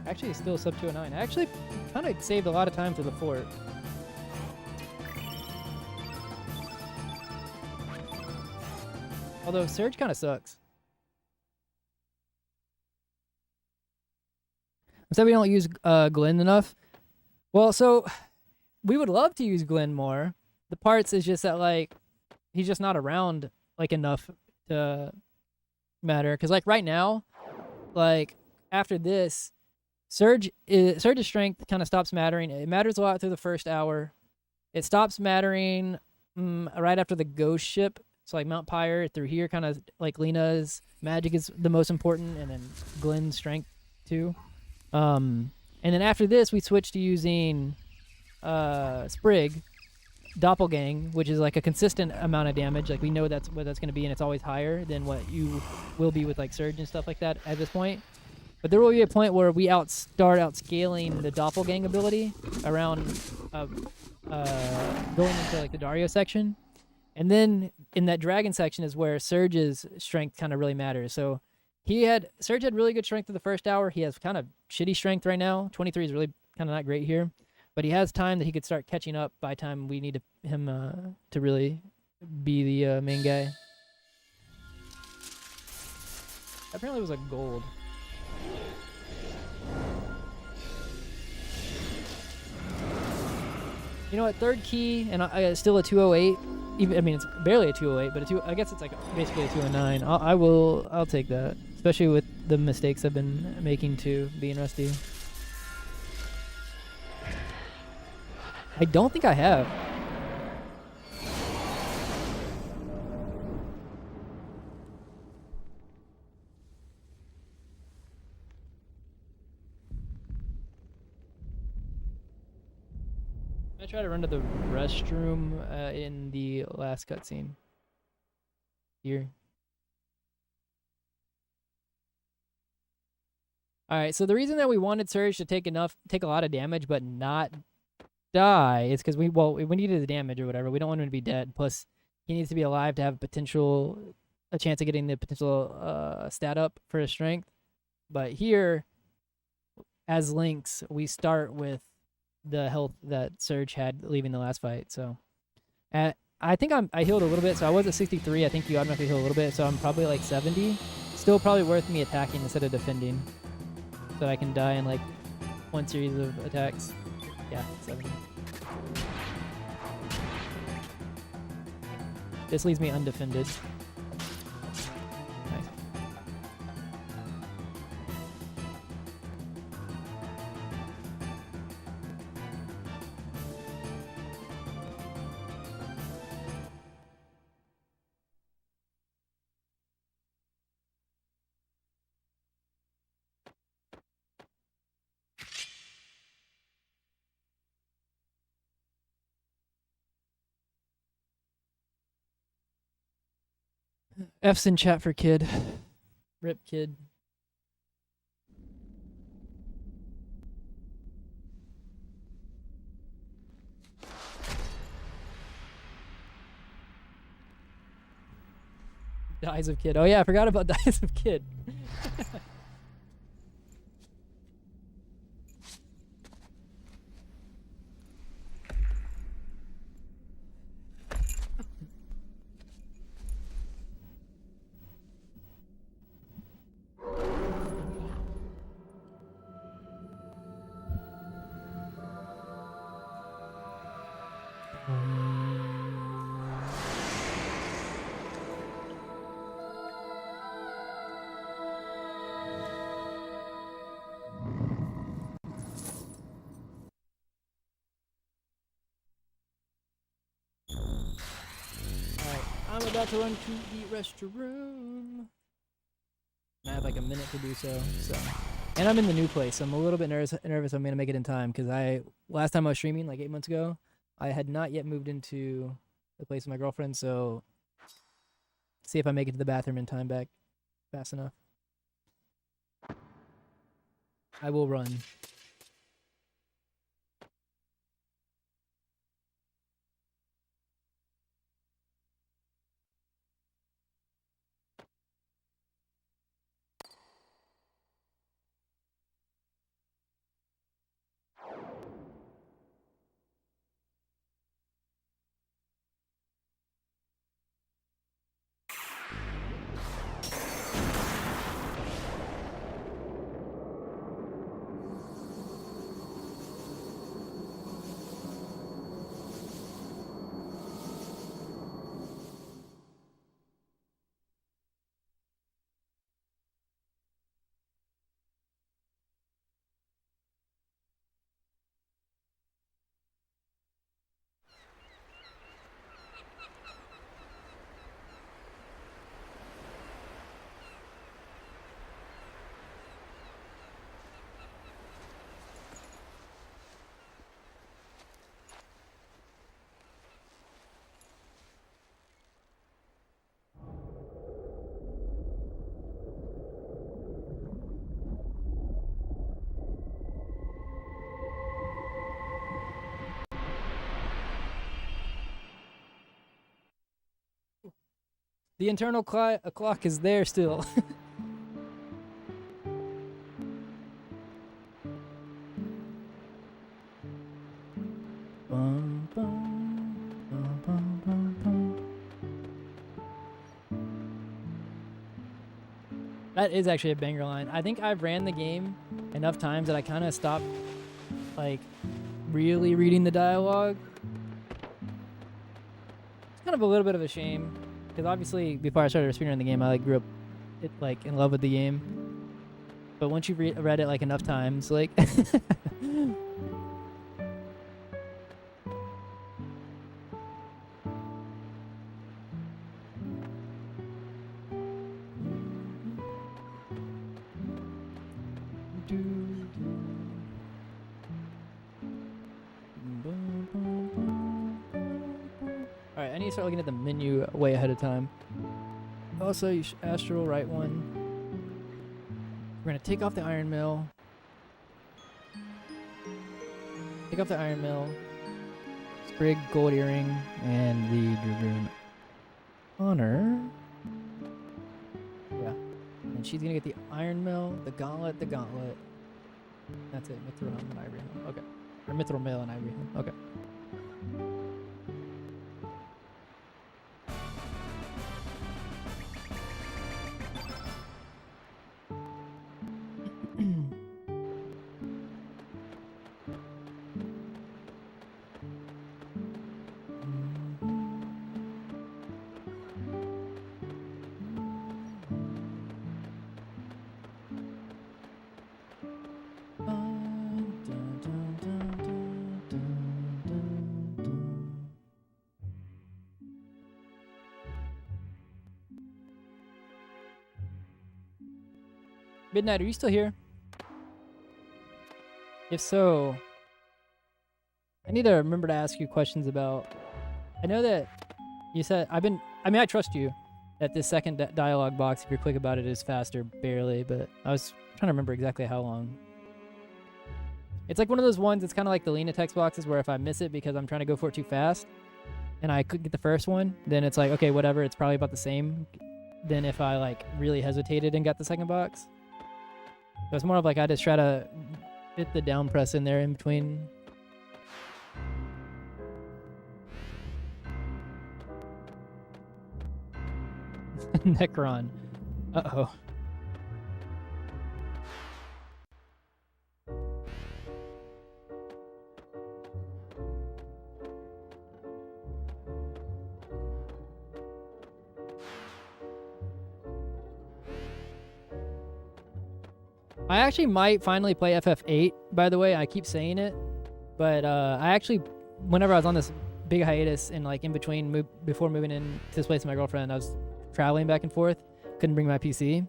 Actually, it's still sub 209. I actually kind of saved a lot of time for the fort. Although Surge kind of sucks. Instead, we don't use Glenn enough. Well, so we would love to use Glenn more. The parts is just that like he's just not around like enough to matter. Because like right now, like after this, Surge's strength kind of stops mattering. It matters a lot through the first hour. It stops mattering right after the ghost ship. So like Mount Pyre through here, kind of like Lena's magic is the most important, and then Glenn's strength too. And then after this, we switch to using Sprig, Doppelgang, which is like a consistent amount of damage. Like we know that's what that's going to be, and it's always higher than what you will be with like Surge and stuff like that at this point. But there will be a point where we start outscaling the Doppelgang ability around going into like the Dario section. And then in that dragon section is where Surge's strength kind of really matters. So Surge had really good strength in the first hour. He has kind of shitty strength right now. 23 is really kind of not great here. But he has time that he could start catching up by time we need him to really be the main guy. Apparently it was a gold. You know what? Third key, and still a 208. I mean, it's barely a 208, but I guess it's like basically a 209. I'll take that, especially with the mistakes I've been making too, being rusty. I don't think I have. I'm gonna try to run to the restroom in the last cutscene. Here. Alright, so the reason that we wanted Surge to take a lot of damage but not die is because we needed the damage or whatever. We don't want him to be dead. Plus, he needs to be alive to have a chance of getting the potential stat up for his strength. But here, as Lynx, we start with the health that Surge had leaving the last fight. So I think I healed a little bit. So I was at 63. I think you automatically heal a little bit. So I'm probably like 70. Still probably worth me attacking instead of defending. So I can die in like one series of attacks. Yeah, 70. This leaves me undefended. Nice. F's in chat for kid. Rip kid. Dies of kid. Oh yeah, I forgot about dies of kid. about to run to the restroom. I have like a minute to do so. And I'm in the new place, so I'm a little bit nervous I'm gonna make it in time, because last time I was streaming like 8 months ago, I had not yet moved into the place with my girlfriend, so see if I make it to the bathroom in time back fast enough. I will run. The internal clock is there still. That is actually a banger line. I think I've ran the game enough times that I kind of stopped, like, really reading the dialogue. It's kind of a little bit of a shame, because obviously before I started speedrunning the game, I grew up in love with the game. But once you've read it like enough times, like Alright, I need to start looking at the menu way ahead of time. Also, you should Astral right one. We're gonna take off the iron mill. Take off the iron mill. Sprig, gold earring, and the Dragoon Honor. Yeah. And she's gonna get the iron mill, the gauntlet. That's it. Mithril helm and ivory helm. Okay. Or mithril mail and ivory helm. Okay. Midnight, are you still here? If so, I need to remember to ask you questions about... I know that you said... I trust you that this second dialogue box, if you click about it, is faster, barely, but I was trying to remember exactly how long. It's like one of those ones, it's kind of like the Lena text boxes, where if I miss it because I'm trying to go for it too fast, and I could get the first one, then it's like, okay, whatever, it's probably about the same than if I like really hesitated and got the second box. So it's more of like I just try to fit the down press in there in between. Necron. Uh-oh. I actually might finally play FF8, by the way. I keep saying it. But I actually, whenever I was on this big hiatus, and like in between before moving in to this place with my girlfriend, I was traveling back and forth. Couldn't bring my PC,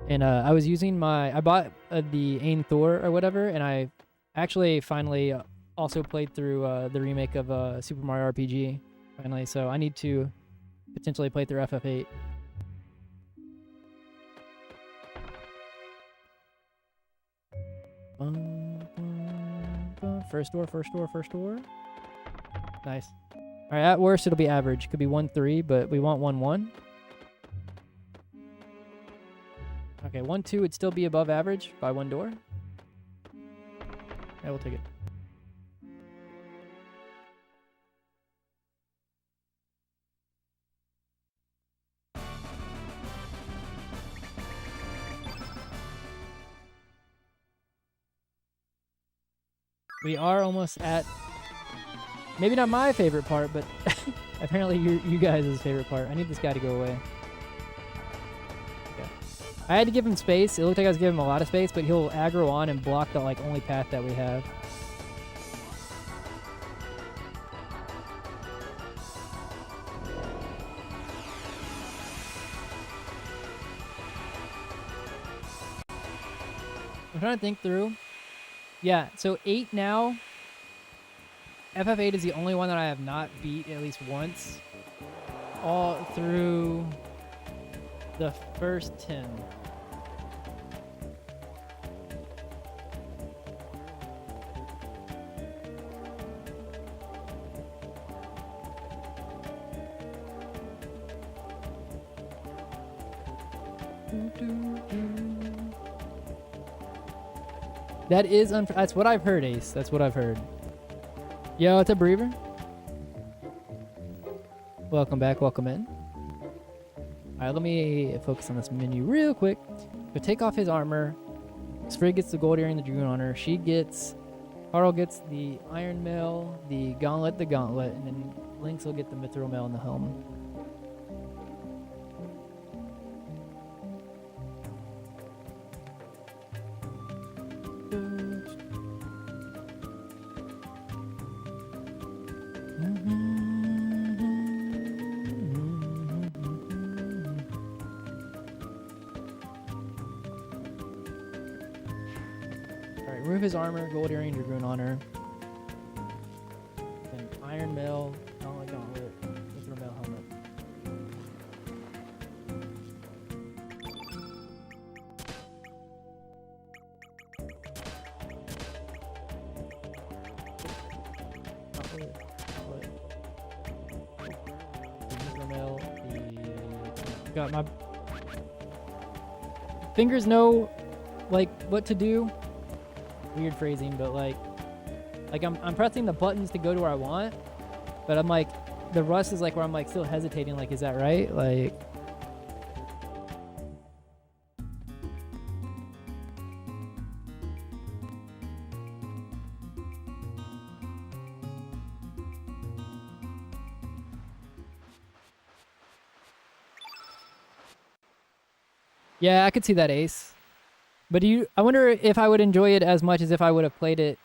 and I was using I bought the Ain Thor or whatever, and I actually finally also played through the remake of Super Mario RPG finally. So I need to potentially play through FF8. First door. Nice. All right, at worst it'll be average. Could be 1-3, but we want 1-1. Okay, 1-2 would still be above average by 1 door. Yeah, we'll take it. We are almost at, maybe not my favorite part, but apparently you guys' favorite part. I need this guy to go away. Yeah. I had to give him space. It looked like I was giving him a lot of space, but he'll aggro on and block the like only path that we have. I'm trying to think through. Yeah, so 8 now. FF8 is the only one that I have not beat at least once. All through the first 10. That is that's what I've heard, Ace. That's what I've heard. Yo, what's up, Breaver? Welcome back. Welcome in. All right, let me focus on this menu real quick. So take off his armor. Sprig gets the gold earring, the Dragoon on her. Carl gets the Iron Mail, the Gauntlet, and then Lynx will get the Mithril Mail and the helm. Remove his armor, gold earring, Dragoon on her. Then Iron Mail, Gauntlet, Mithril Mail, helmet. Mithril Mail, got my fingers know like what to do. Weird phrasing, but like I'm pressing the buttons to go to where I want, but I'm like, the rust is like where I'm like still hesitating, like, is that right? Like, yeah, I could see that, Ace. But I wonder if I would enjoy it as much as if I would have played it,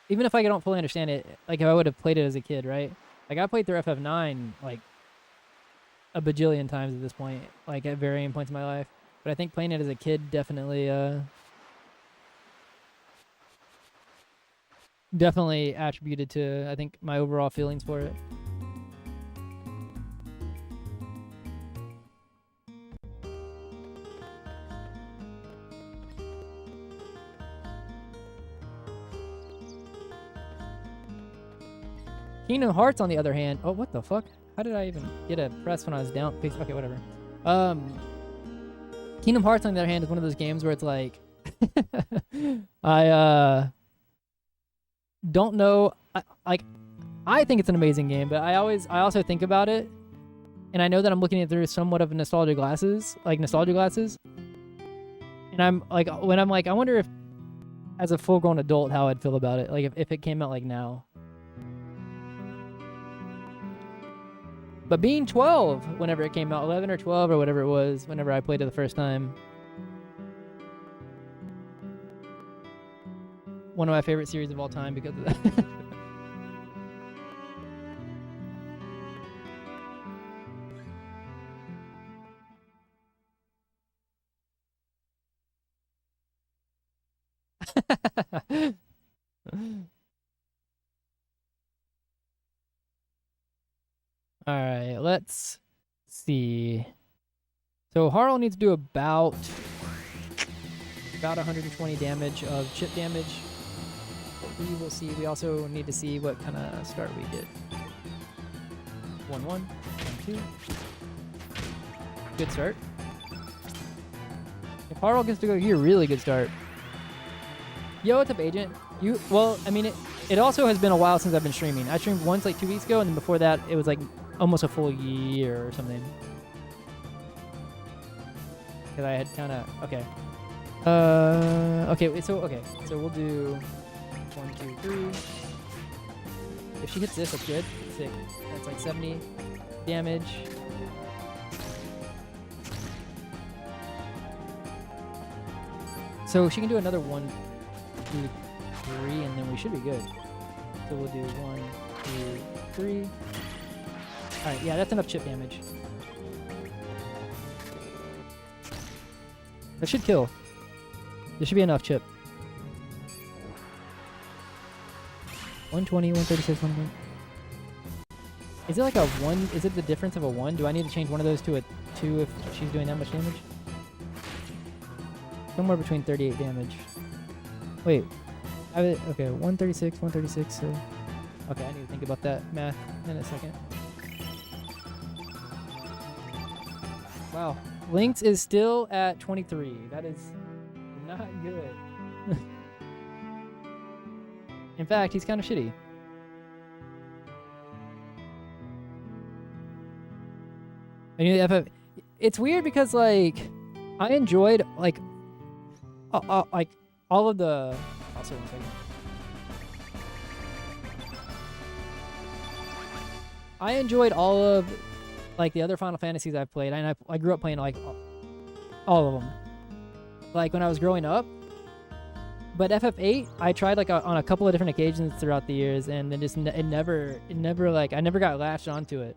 even if I don't fully understand it, like if I would have played it as a kid, right? Like I played through FF9 like a bajillion times at this point, like at varying points in my life. But I think playing it as a kid definitely attributed to, I think, my overall feelings for it. Kingdom Hearts, on the other hand, oh, what the fuck? How did I even get a press when I was down? Okay, whatever. Kingdom Hearts, on the other hand, is one of those games where it's like, I don't know. I think it's an amazing game, but I also think about it, and I know that I'm looking at it through somewhat of nostalgia glasses. And I'm like, when I'm like, I wonder if, as a full-grown adult, how I'd feel about it. Like if it came out like now. But being 12 whenever it came out, 11 or 12 or whatever it was, whenever I played it the first time. One of my favorite series of all time because of that. All right, let's see. So Harl needs to do about 120 damage of chip damage. We will see. We also need to see what kind of start we get. 1-1, 1-2. Good start. If Harl gets to go here, really good start. Yo, what's up, Agent? Well, I mean, it also has been a while since I've been streaming. I streamed once like 2 weeks ago, and then before that, it was like almost a full year or something. Because I had kind of... Okay. Okay, so we'll do 1, 2, 3. If she hits this, that's good. Sick. That's like 70 damage. So she can do another 1, 2, 3, and then we should be good. So we'll do 1, 2, 3. Alright, yeah, that's enough chip damage. That should kill. There should be enough chip. 120, 136, 120. Is it like a 1? Is it the difference of a 1? Do I need to change one of those to a 2 if she's doing that much damage? Somewhere between 38 damage. Wait. Okay, 136, 136. So. Okay, I need to think about that math in a second. Wow. Lynx is still at 23. That is not good. In fact, he's kind of shitty. I knew the FF. It's weird because like I enjoyed like all of the. Also, 1 second. I enjoyed all of like the other Final Fantasies I've played, and I grew up playing like all of them. Like when I was growing up. But FF8, I tried like on a couple of different occasions throughout the years, and then just it never like I never got latched onto it.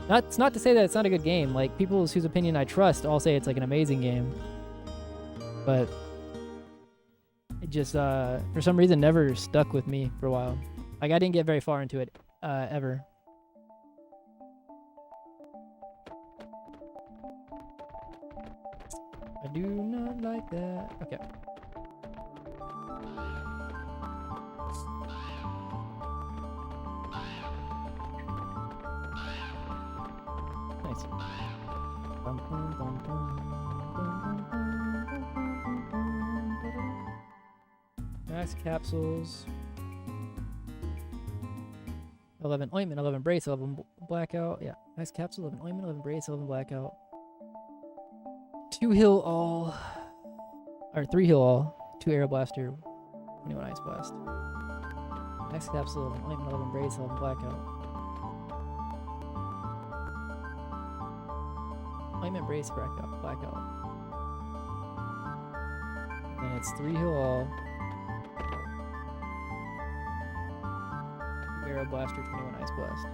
It's not to say that it's not a good game. Like people whose opinion I trust all say it's like an amazing game, but it just for some reason never stuck with me for a while. Like I didn't get very far into it ever. I do not like that. Okay. Nice. Max capsules. 11 ointment, 11 brace, 11 blackout. Yeah, max capsule, 11 ointment, 11 brace, 11 blackout. 2 heal all. Or 3 heal all. 2 arrow blaster, 21 ice blast. Max capsule, 11 ointment, 11 brace, 11 blackout. Ointment, brace, blackout. Then it's 3 heal all. Arrow blaster, 21 ice blast.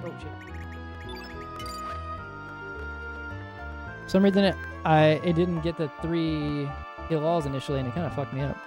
Oh shit. For some reason it didn't get the 3 heal alls initially, and it kind of fucked me up.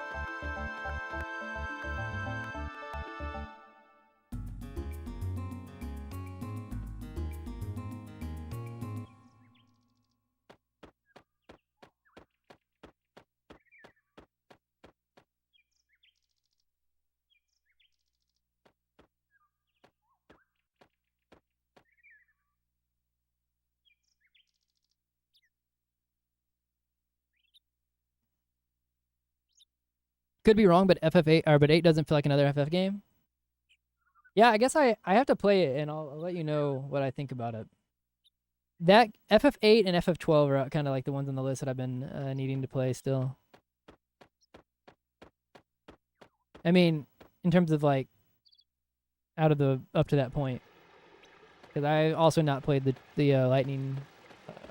Could be wrong, but but 8 doesn't feel like another FF game. Yeah, I guess I have to play it, and I'll let you know what I think about it. That FF8 and FF12 are kind of like the ones on the list that I've been needing to play still. I mean, in terms of like up to that point, because I also not played the Lightning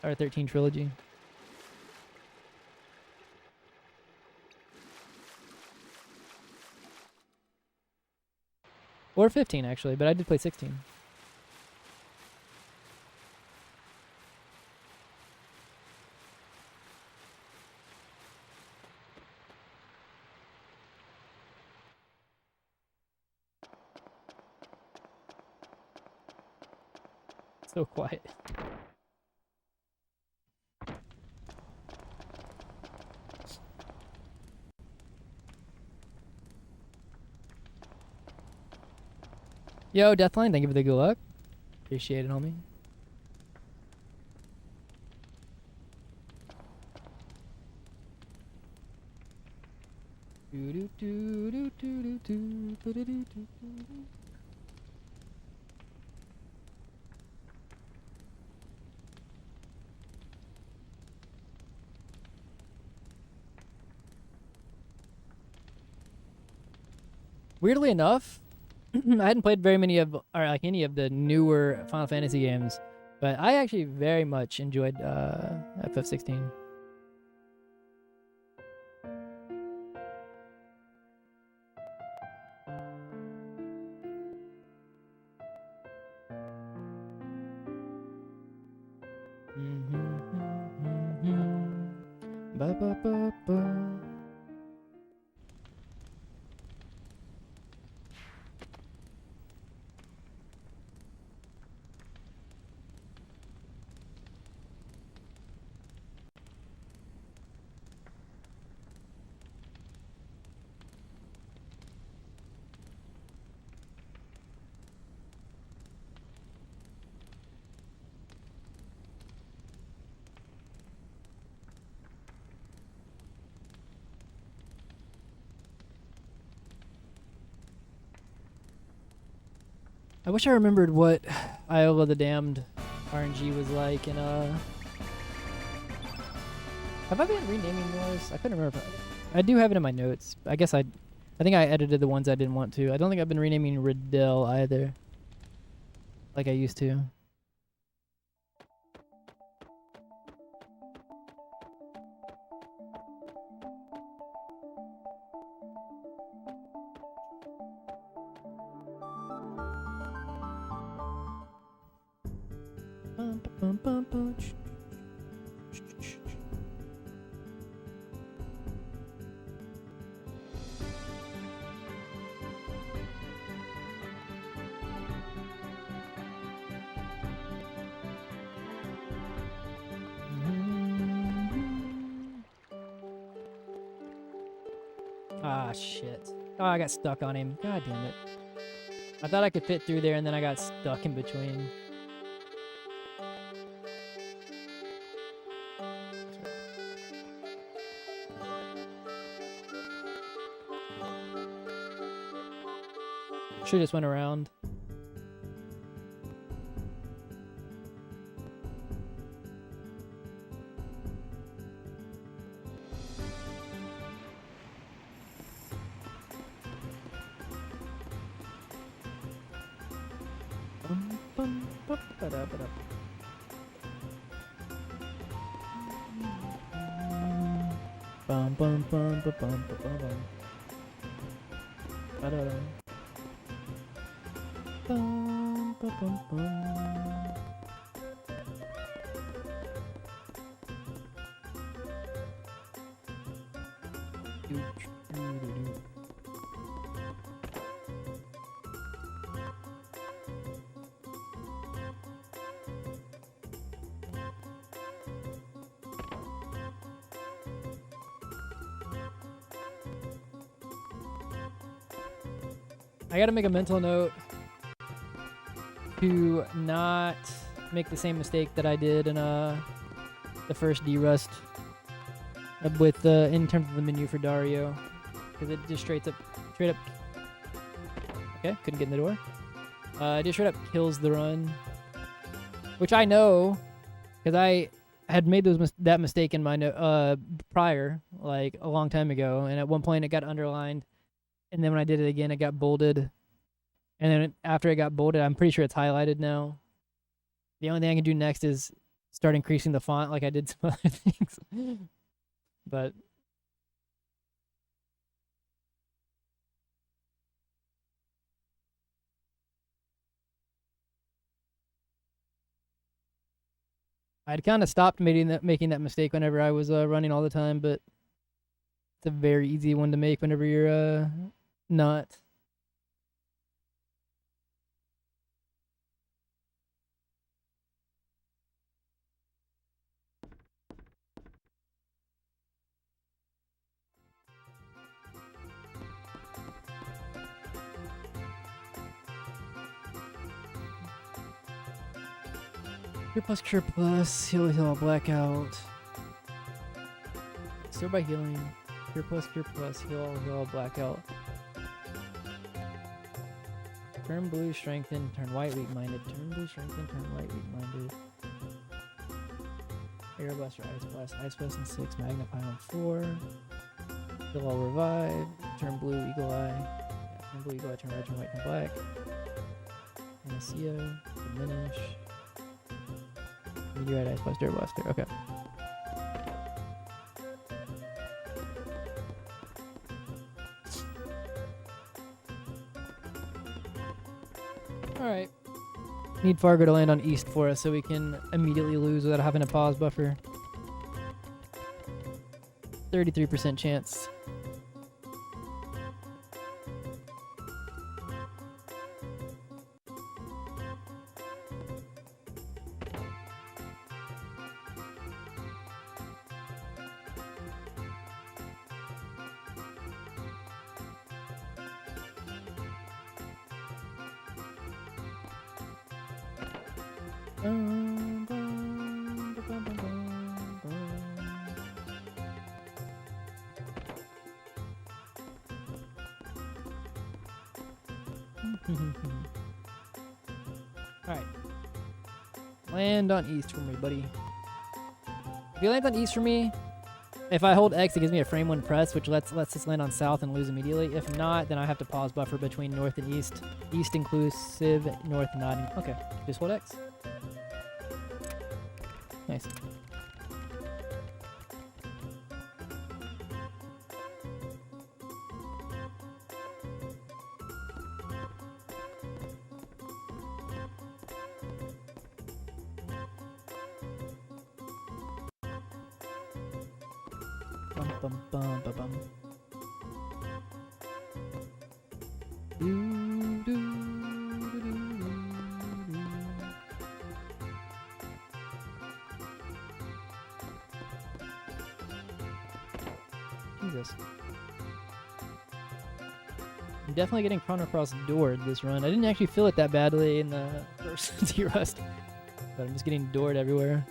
R13 trilogy. Or 15 actually, but I did play 16. So quiet. Yo, Deathline, thank you for the good luck. Appreciate it, homie. Weirdly enough, I hadn't played very many of, or like any of the newer Final Fantasy games, but I actually very much enjoyed FF16. Ba ba ba ba. I wish I remembered what Isle of the Damned RNG was like in Have I been renaming those? I couldn't remember. I do have it in my notes. I guess I think I edited the ones I didn't want to. I don't think I've been renaming Riddell either, like I used to. Ah, shit. Oh, I got stuck on him. God damn it. I thought I could fit through there, and then I got stuck in between. Should've just went around. Bum bum bum bum bum bum bum. Bum bum bum bum. I gotta make a mental note to not make the same mistake that I did in the first derust with in terms of the menu for Dario, because it just straight up okay, couldn't get in the door. It just straight up kills the run, which I know because I had made that mistake in my prior, like a long time ago, and at one point it got underlined. And then when I did it again, it got bolded. And then after it got bolded, I'm pretty sure it's highlighted now. The only thing I can do next is start increasing the font like I did some other things. But I'd kind of stopped making that mistake whenever I was running all the time, but it's a very easy one to make whenever you're not. Cure plus, heal, blackout. Start by healing. Cure plus, heal, blackout. Turn blue, strengthen, turn white, weak-minded. Turn blue, strengthen, turn white, weak-minded. Air Blast or Ice Blast in 6, Magnify on 4. Heal all, revive. Turn blue, Eagle Eye. Yeah, turn blue, Eagle Eye, turn red, turn white, turn black. Panacea, diminish. Meteorite, Ice Blaster, Blaster. Okay. Alright. Need Fargo to land on east for us so we can immediately lose without having a pause buffer. 33% chance. Alright. Land on east for me, buddy. If you land on east for me, if I hold X, it gives me a frame 1 press, which lets us land on south and lose immediately. If not, then I have to pause buffer between north and east. East inclusive, north not. Okay, just hold X. Nice. Bum bum bum bum. Jesus. I'm definitely getting Chrono Cross doored this run. I didn't actually feel it that badly in the first derust, but I'm just getting doored everywhere.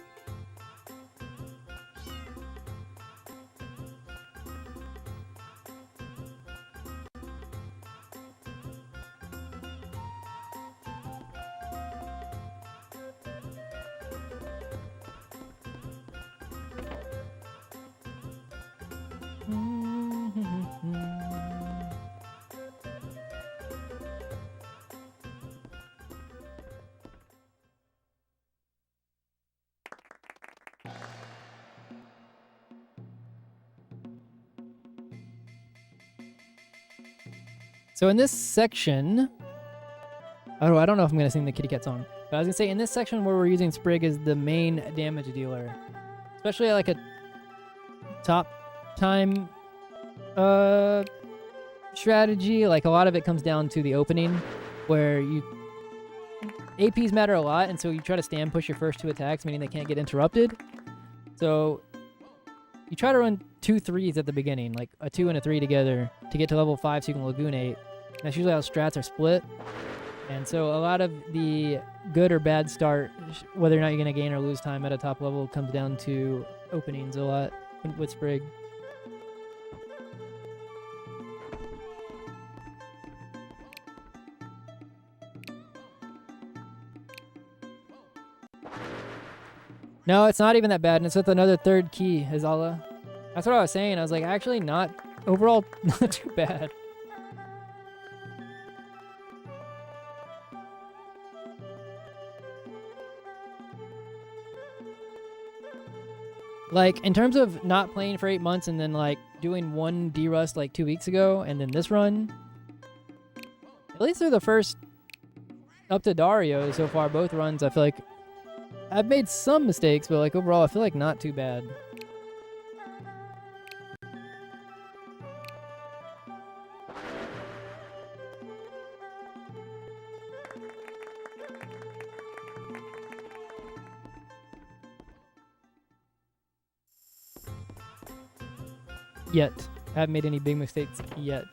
So in this section, oh, I don't know if I'm going to sing the Kitty Cat song, but I was going to say in this section where we're using Sprig as the main damage dealer, especially like a top time strategy, like a lot of it comes down to the opening where APs matter a lot, and so you try to stand push your first 2 attacks, meaning they can't get interrupted. So you try to run 2 3s at the beginning, like a 2 and a 3 together to get to level 5 so you can Lagoonate. That's usually how strats are split. And so a lot of the good or bad start, whether or not you're going to gain or lose time at a top level, comes down to openings a lot with Sprig. No, it's not even that bad, and it's with another 3rd key, Azala. That's what I was saying. I was like, actually not, overall, not too bad. Like, in terms of not playing for 8 months and then, like, doing 1 derust, like, 2 weeks ago, and then this run, at least through the first, up to Dario so far, both runs, I feel like I've made some mistakes, but like overall, I feel like not too bad. Yet. I haven't made any big mistakes yet.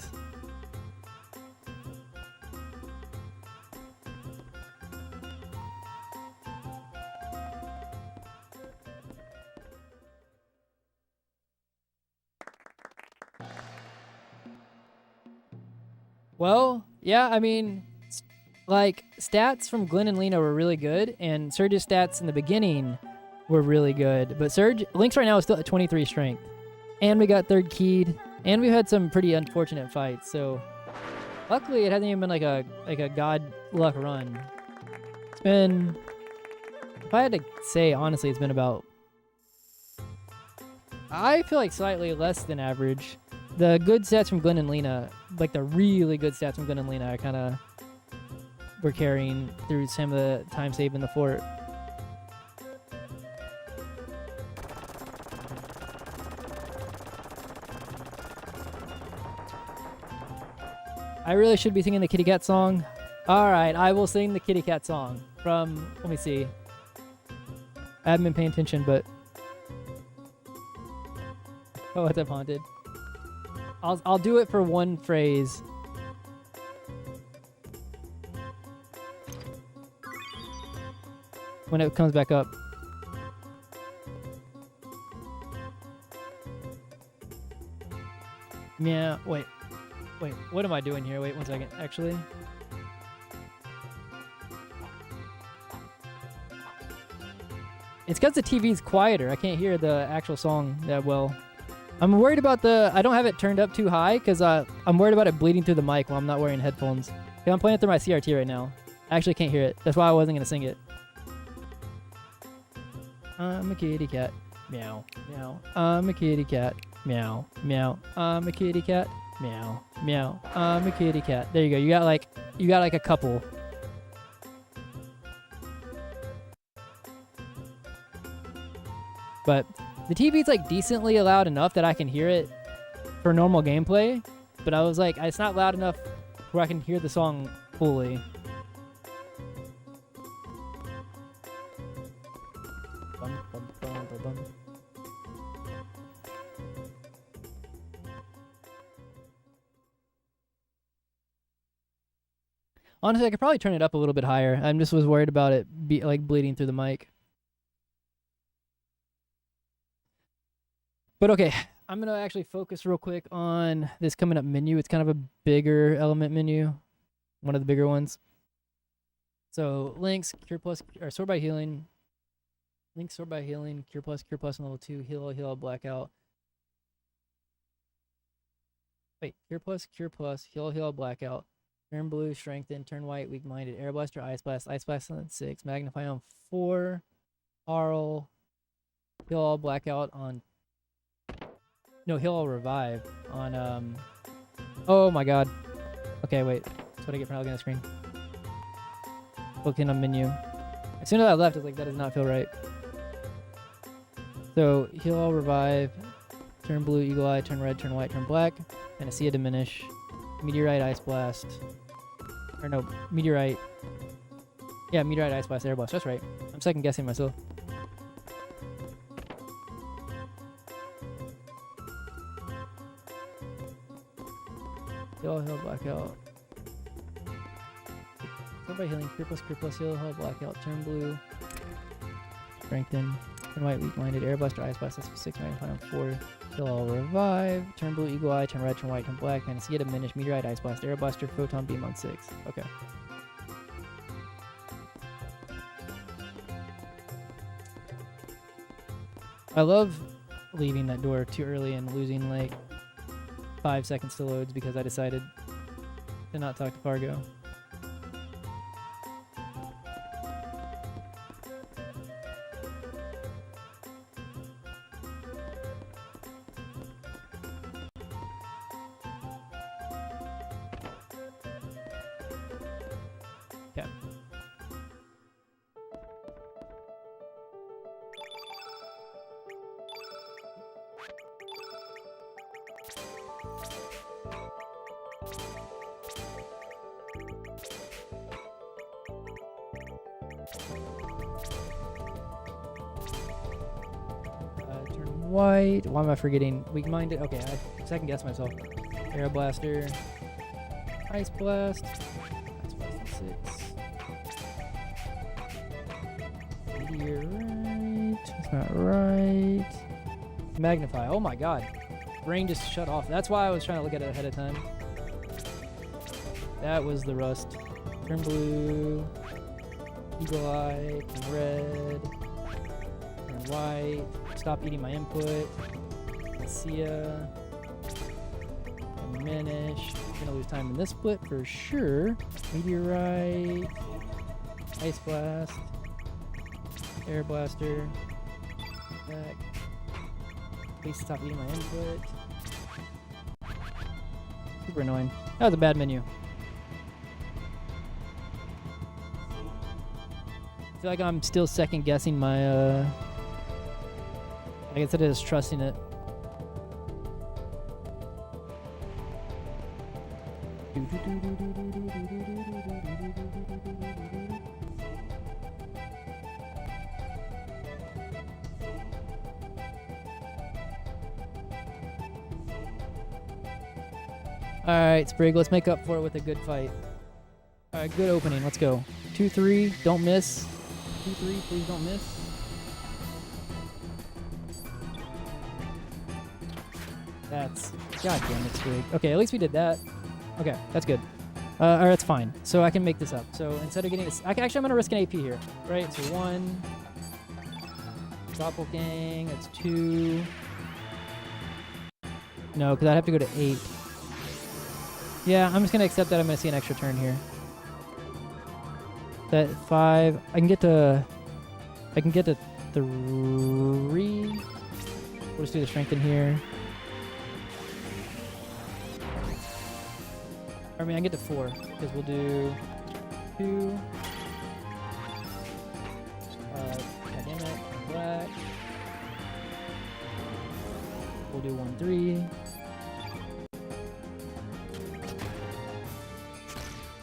Well, yeah, I mean, like, stats from Glenn and Lena were really good, and Surge's stats in the beginning were really good. But Link's right now is still at 23 strength. And we got third keyed, and we've had some pretty unfortunate fights, so luckily it hasn't even been like a god luck run. It's been, if I had to say honestly, it's been about, I feel like slightly less than average. The good stats from Glenn and Lena, like the really good stats from Glenn and Lena, I kind of were carrying through some of the time saved in the fort. I really should be singing the kitty cat song. Alright, I will sing the kitty cat song from, let me see. I haven't been paying attention, but... Oh, what's up, Haunted? I'll do it for one phrase. When it comes back up. Yeah, wait, what am I doing here? Wait 1 second, actually. It's because the TV's quieter. I can't hear the actual song that well. I'm worried about I don't have it turned up too high because I'm worried about it bleeding through the mic while I'm not wearing headphones. I'm playing it through my CRT right now. I actually can't hear it. That's why I wasn't going to sing it. I'm a kitty cat. Meow. Meow. I'm a kitty cat. Meow. Meow. I'm a kitty cat. Meow. Meow. I'm a kitty cat. There you go. You got like a couple. But the TV's like decently loud enough that I can hear it for normal gameplay. But I was like, it's not loud enough where I can hear the song fully. Bum, bum, bum, bum, bum. Honestly, I could probably turn it up a little bit higher. I just was worried about it bleeding through the mic. But okay, I'm going to actually focus real quick on this coming up menu. It's kind of a bigger element menu, one of the bigger ones. So links, cure plus, or sort by healing. Links, sort by healing, cure plus on level 2, heal all, blackout. Wait, cure plus, heal all, blackout. Turn blue, strengthen, turn white, weak-minded, air blaster, ice blast on 6, magnify on 4, Arl, heal all, blackout on... No, heal all, revive on, oh my god. Okay, wait. That's what I get for not looking at the screen. Looking on menu. As soon as I left, I was like, that does not feel right. So, heal all, revive, turn blue, eagle eye, turn red, turn white, turn black, Panacea diminish, meteorite, ice blast, or no, meteorite, yeah, meteorite, ice blast, air blast, that's right. I'm second guessing myself. Heal, blackout. Start by healing, cure plus, heal, blackout, turn blue, strengthen, turn white, weak-minded, air blaster, ice blast, that's 6, magnify on 4, heal all, revive, turn blue, eagle eye, turn red, turn white, turn black, Panacea diminish, meteorite, ice blast, air blaster, photon beam on 6. Okay. I love leaving that door too early and losing like 5 seconds to loads because I decided to not talk to Fargo. white. Why am I forgetting? Weak-minded. Okay, I second guess myself. Air blaster. Ice blast. Ice blast 6. Meteorite. That's not right. Magnify. Oh my god. Brain just shut off. That's why I was trying to look at it ahead of time. That was the rust. Turn blue. Eagle eye. Turn red. Turn white. Stop eating my input. See ya. Diminish. Gonna lose time in this split for sure. Meteorite. Ice blast. Air blaster. Back. Please stop eating my input. Super annoying. That was a bad menu. I feel like I'm still second guessing my like instead of just trusting it. Alright, Sprig, let's make up for it with a good fight. Alright, good opening. Let's go. 2-3, don't miss. 2-3, please don't miss. That's... God damn it, Sprig. Okay, at least we did that. Okay, that's good. Or that's fine. So I can make this up. So instead of getting this... Actually, I'm going to risk an AP here. Right? So 1... Doppelgang, that's 2... No, because I'd have to go to 8. Yeah, I'm just going to accept that I'm going to see an extra turn here. That 5... I can get to 3... We'll just do the strength in here. I mean, I can get to 4, because we'll do 2... God damn it, black. We'll do 1-3.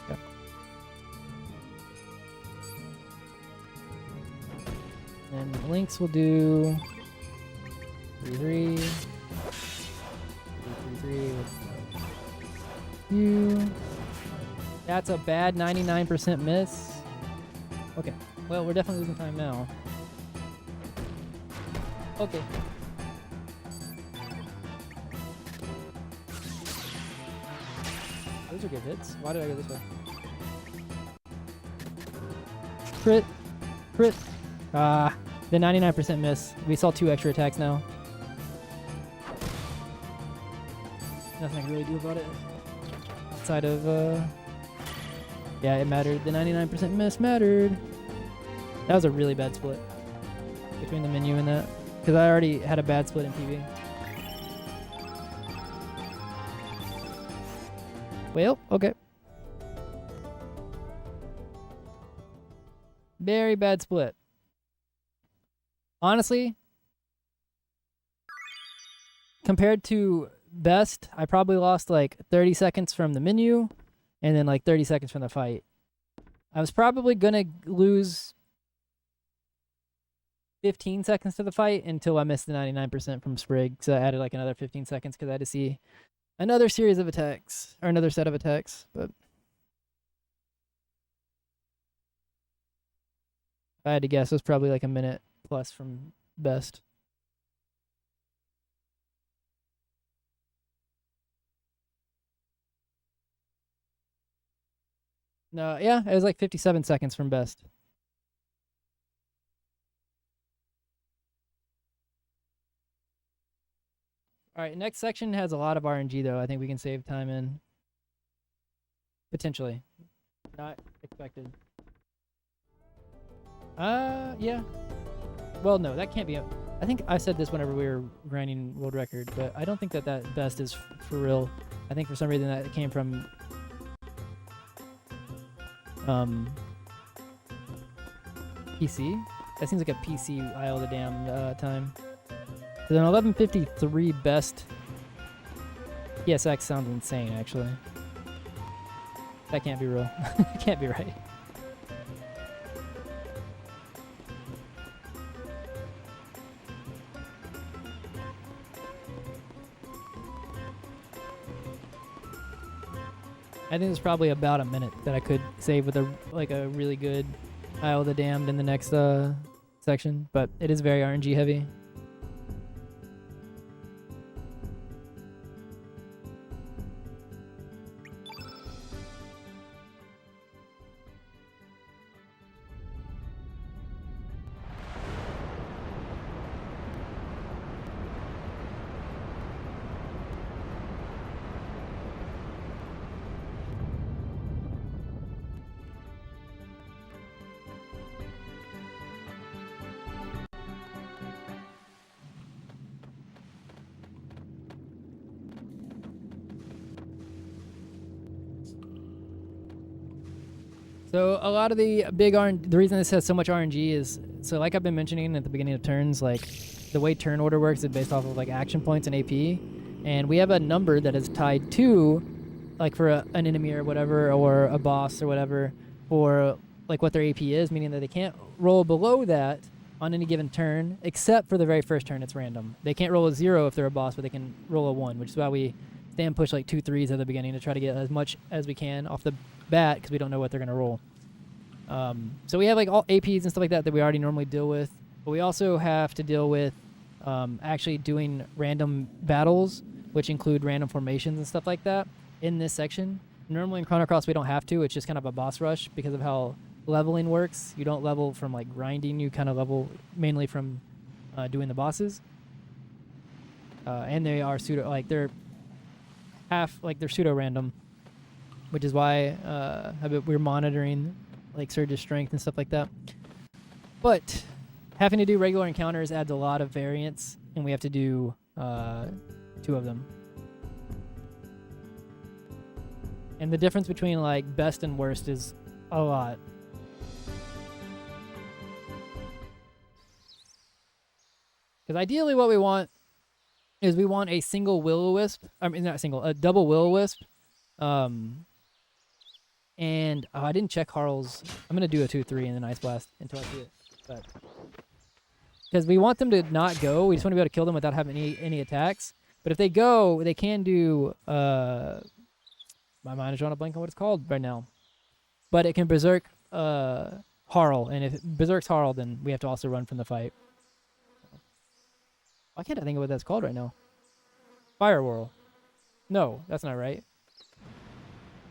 Yep. And links will do 3-3. 3-3 with you. That's a bad 99% miss. Okay. Well, we're definitely losing time now. Okay. Those are good hits. Why did I go this way? Crit. Crit. Ah. The 99% miss. We saw 2 extra attacks now. Nothing I can really do about it. Outside of, yeah, it mattered. The 99% miss mattered. That was a really bad split. Between the menu and that. Because I already had a bad split in PB. Well, okay. Very bad split. Honestly, compared to best, I probably lost like 30 seconds from the menu and then like 30 seconds from the fight. I was probably going to lose 15 seconds to the fight until I missed the 99% from Sprig. So I added like another 15 seconds because I had to see another series of attacks, or another set of attacks. But if I had to guess, it was probably like a minute plus from best. No, yeah, it was like 57 seconds from best. All right, next section has a lot of RNG though. I think we can save time in. Potentially. Not expected. Yeah. Well, no, that can't be. I think I said this whenever we were grinding world record, but I don't think that that best is for real. I think for some reason that came from PC. That seems like a PC eye all the damn time. So then 1153 best PSX sounds insane, actually. That can't be real. It can't be right. I think there's probably about a minute that I could save with a really good Isle of the Damned in the next section, but it is very RNG heavy. So a lot of the the reason this has so much RNG is, so like I've been mentioning at the beginning of turns, like the way turn order works is based off of like action points and AP, and we have a number that is tied to, like for an enemy or whatever, or a boss or whatever, for like what their AP is, meaning that they can't roll below that on any given turn, except for the very first turn. It's random. They can't roll a 0 if they're a boss, but they can roll a 1, which is why we stand push like 2 3s at the beginning to try to get as much as we can off the bat, because we don't know what they're going to roll. So we have like all APs and stuff like that we already normally deal with, but we also have to deal with actually doing random battles, which include random formations and stuff like that in this section. Normally in Chrono Cross we don't have to. It's just kind of a boss rush because of how leveling works. You don't level from like grinding, you kind of level mainly from doing the bosses. And they are pseudo, like they're pseudo random, which is why we're monitoring like Surge's strength and stuff like that. But having to do regular encounters adds a lot of variance, and we have to do 2 of them. And the difference between like best and worst is a lot. Because ideally what we want is we want a single will-o-wisp. I mean, not single, a double will-o-wisp. And I didn't check Harl's. I'm going to do a 2-3 and then Ice Blast until I see it. But because we want them to not go. We just want to be able to kill them without having any attacks. But if they go, they can do... my mind is drawing a blank on what it's called right now. But it can Berserk Harl. And if it Berserks Harl, then we have to also run from the fight. Why can't I think of what that's called right now? Fire Whirl. No, that's not right.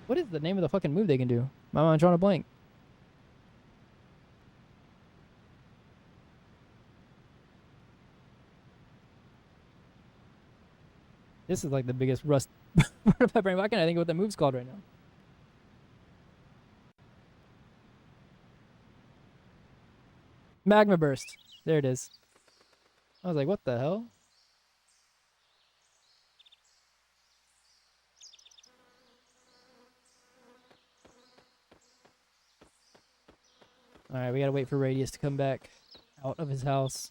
What is the name of the fucking move they can do? My mind's drawing a blank. This is like the biggest rust part of my brain. Why can't I think of what that move's called right now? Magma Burst. There it is. I was like, what the hell? Alright, we gotta wait for Radius to come back out of his house.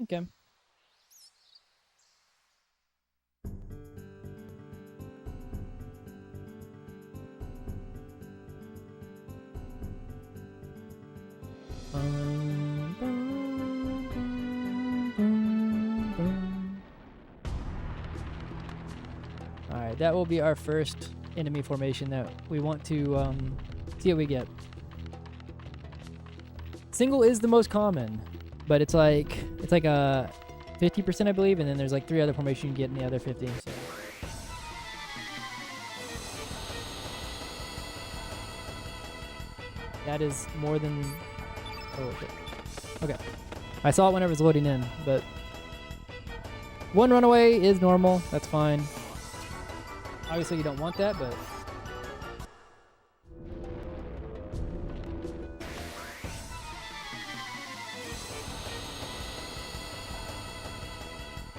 Okay. Alright, that will be our first enemy formation that we want to see what we get. Single is the most common, but it's like a 50%, I believe, and then there's like 3 other formations you can get in the other 50. So. That is more than... Oh, okay. I saw it whenever it was loading in, but... 1 runaway is normal. That's fine. Obviously, you don't want that, but...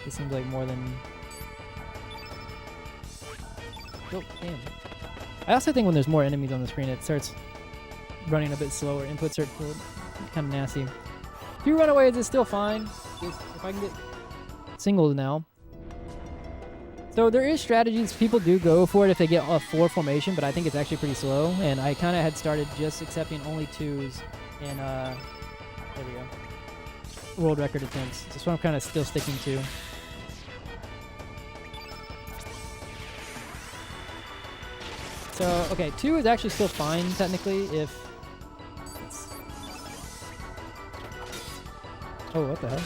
This seems like more than... Oh, damn. I also think when there's more enemies on the screen, it starts running a bit slower. Inputs are kind of nasty. 2 runaways is still fine. If I can get singles now. So there is strategies. People do go for it if they get a 4 formation, but I think it's actually pretty slow. And I kind of had started just accepting only 2s in, there we go, world record attempts. That's what I'm kind of still sticking to. So, okay, 2 is actually still fine, technically, if... Oh, what the hell?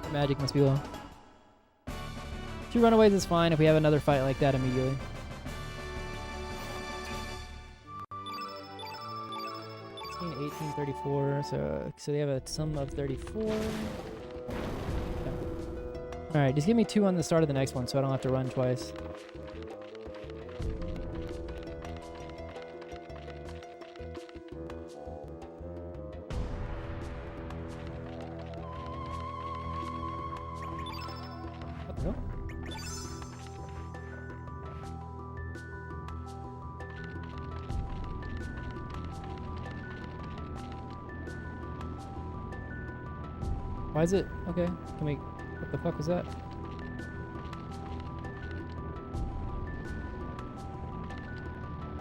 The magic must be low. 2 runaways is fine if we have another fight like that immediately. $16, $18, 34, so they have a sum of 34. Okay. Alright, just give me 2 on the start of the next one so I don't have to run twice. What the hell? Why is it? Okay, can we... What the fuck was that?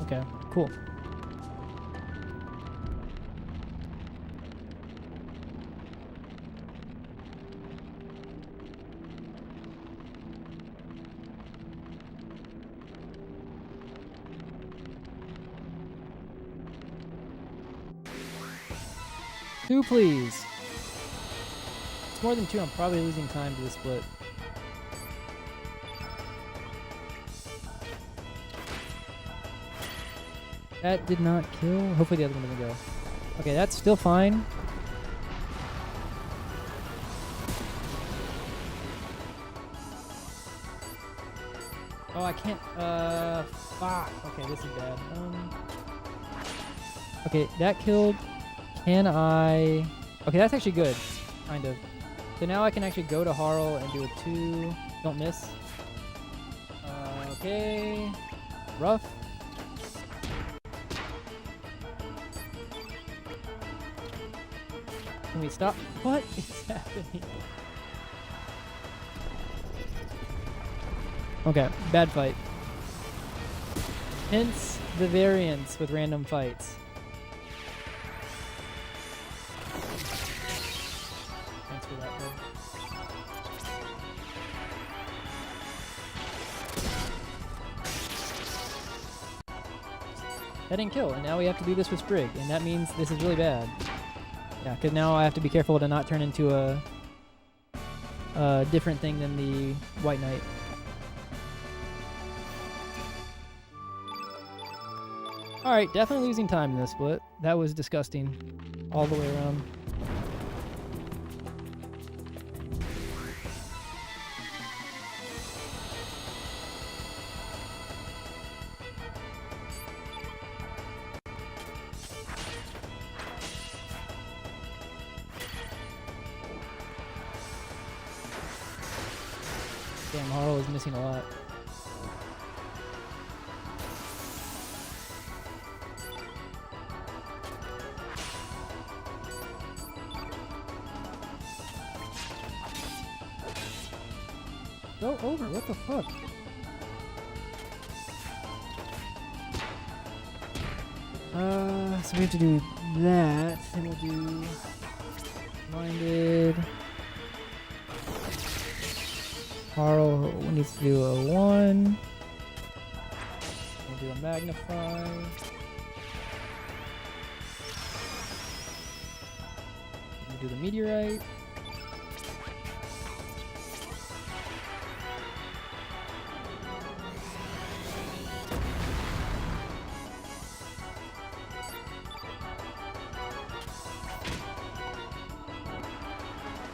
Okay, cool. Two, please. It's more than 2. I'm probably losing time to the split. That did not kill. Hopefully the other one doesn't go. Okay, that's still fine. Oh, I can't. Fuck. Okay, this is bad. Okay, that killed. Can I... Okay, that's actually good. Kind of. So now I can actually go to Harl and do a 2. Don't miss. Okay. Rough. Can we stop? What is happening? Okay, bad fight. Hence the variance with random fights. Thanks for that, bro. That didn't kill, and now we have to do this with Sprig, and that means this is really bad. Yeah, because now I have to be careful to not turn into a different thing than the White Knight. Alright, definitely losing time in this split. That was disgusting. All the way around. Damn, Harl is missing a lot. Go over, what the fuck? So we have to do that, then we'll do Minded. Harl needs to do a 1. We'll do a Magnify. We'll do the Meteorite.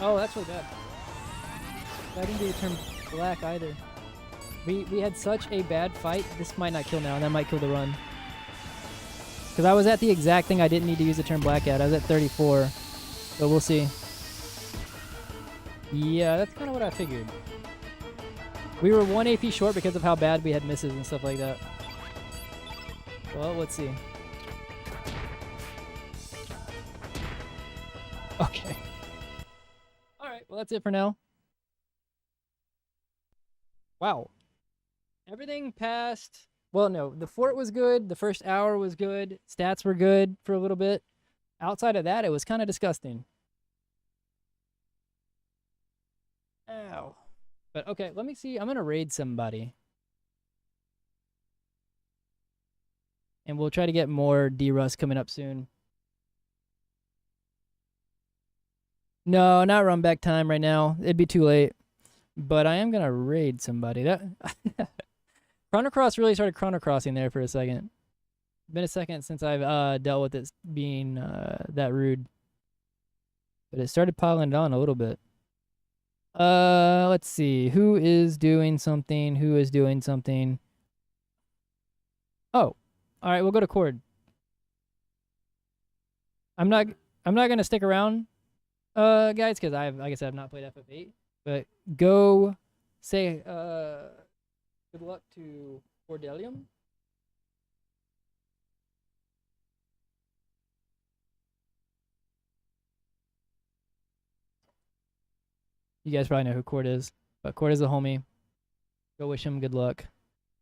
Oh, that's really bad. I didn't get to turn black either. We had such a bad fight. This might not kill now, and that might kill the run. Because I was at the exact thing I didn't need to use the turn black at. I was at 34. But we'll see. Yeah, that's kind of what I figured. We were 1 AP short because of how bad we had misses and stuff like that. Well, let's see. Okay. Alright, well that's it for now. Wow. Everything passed. Well, no, the fort was good. The first hour was good. Stats were good for a little bit. Outside of that, it was kind of disgusting. Ow. But okay, let me see. I'm going to raid somebody. And we'll try to get more derust coming up soon. No, not run back time right now. It'd be too late. But I am going to raid somebody. That Chrono Cross really started chrono crossing there for a second. Been a second since I've dealt with it being that rude. But it started piling it on a little bit. Let's see. Who is doing something? Who is doing something? Oh. All right, we'll go to Cord. I'm not gonna stick around, guys, because like I said, I've not played FF8. But go say good luck to Cordelium. You guys probably know who Cord is, but Cord is a homie. Go wish him good luck.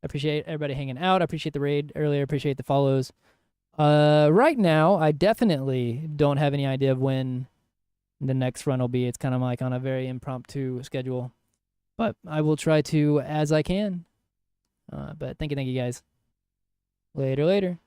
I appreciate everybody hanging out. I appreciate the raid earlier. I appreciate the follows. Right now, I definitely don't have any idea of when the next run will be. It's kind of like on a very impromptu schedule, but I will try to as I can. But thank you guys. Later.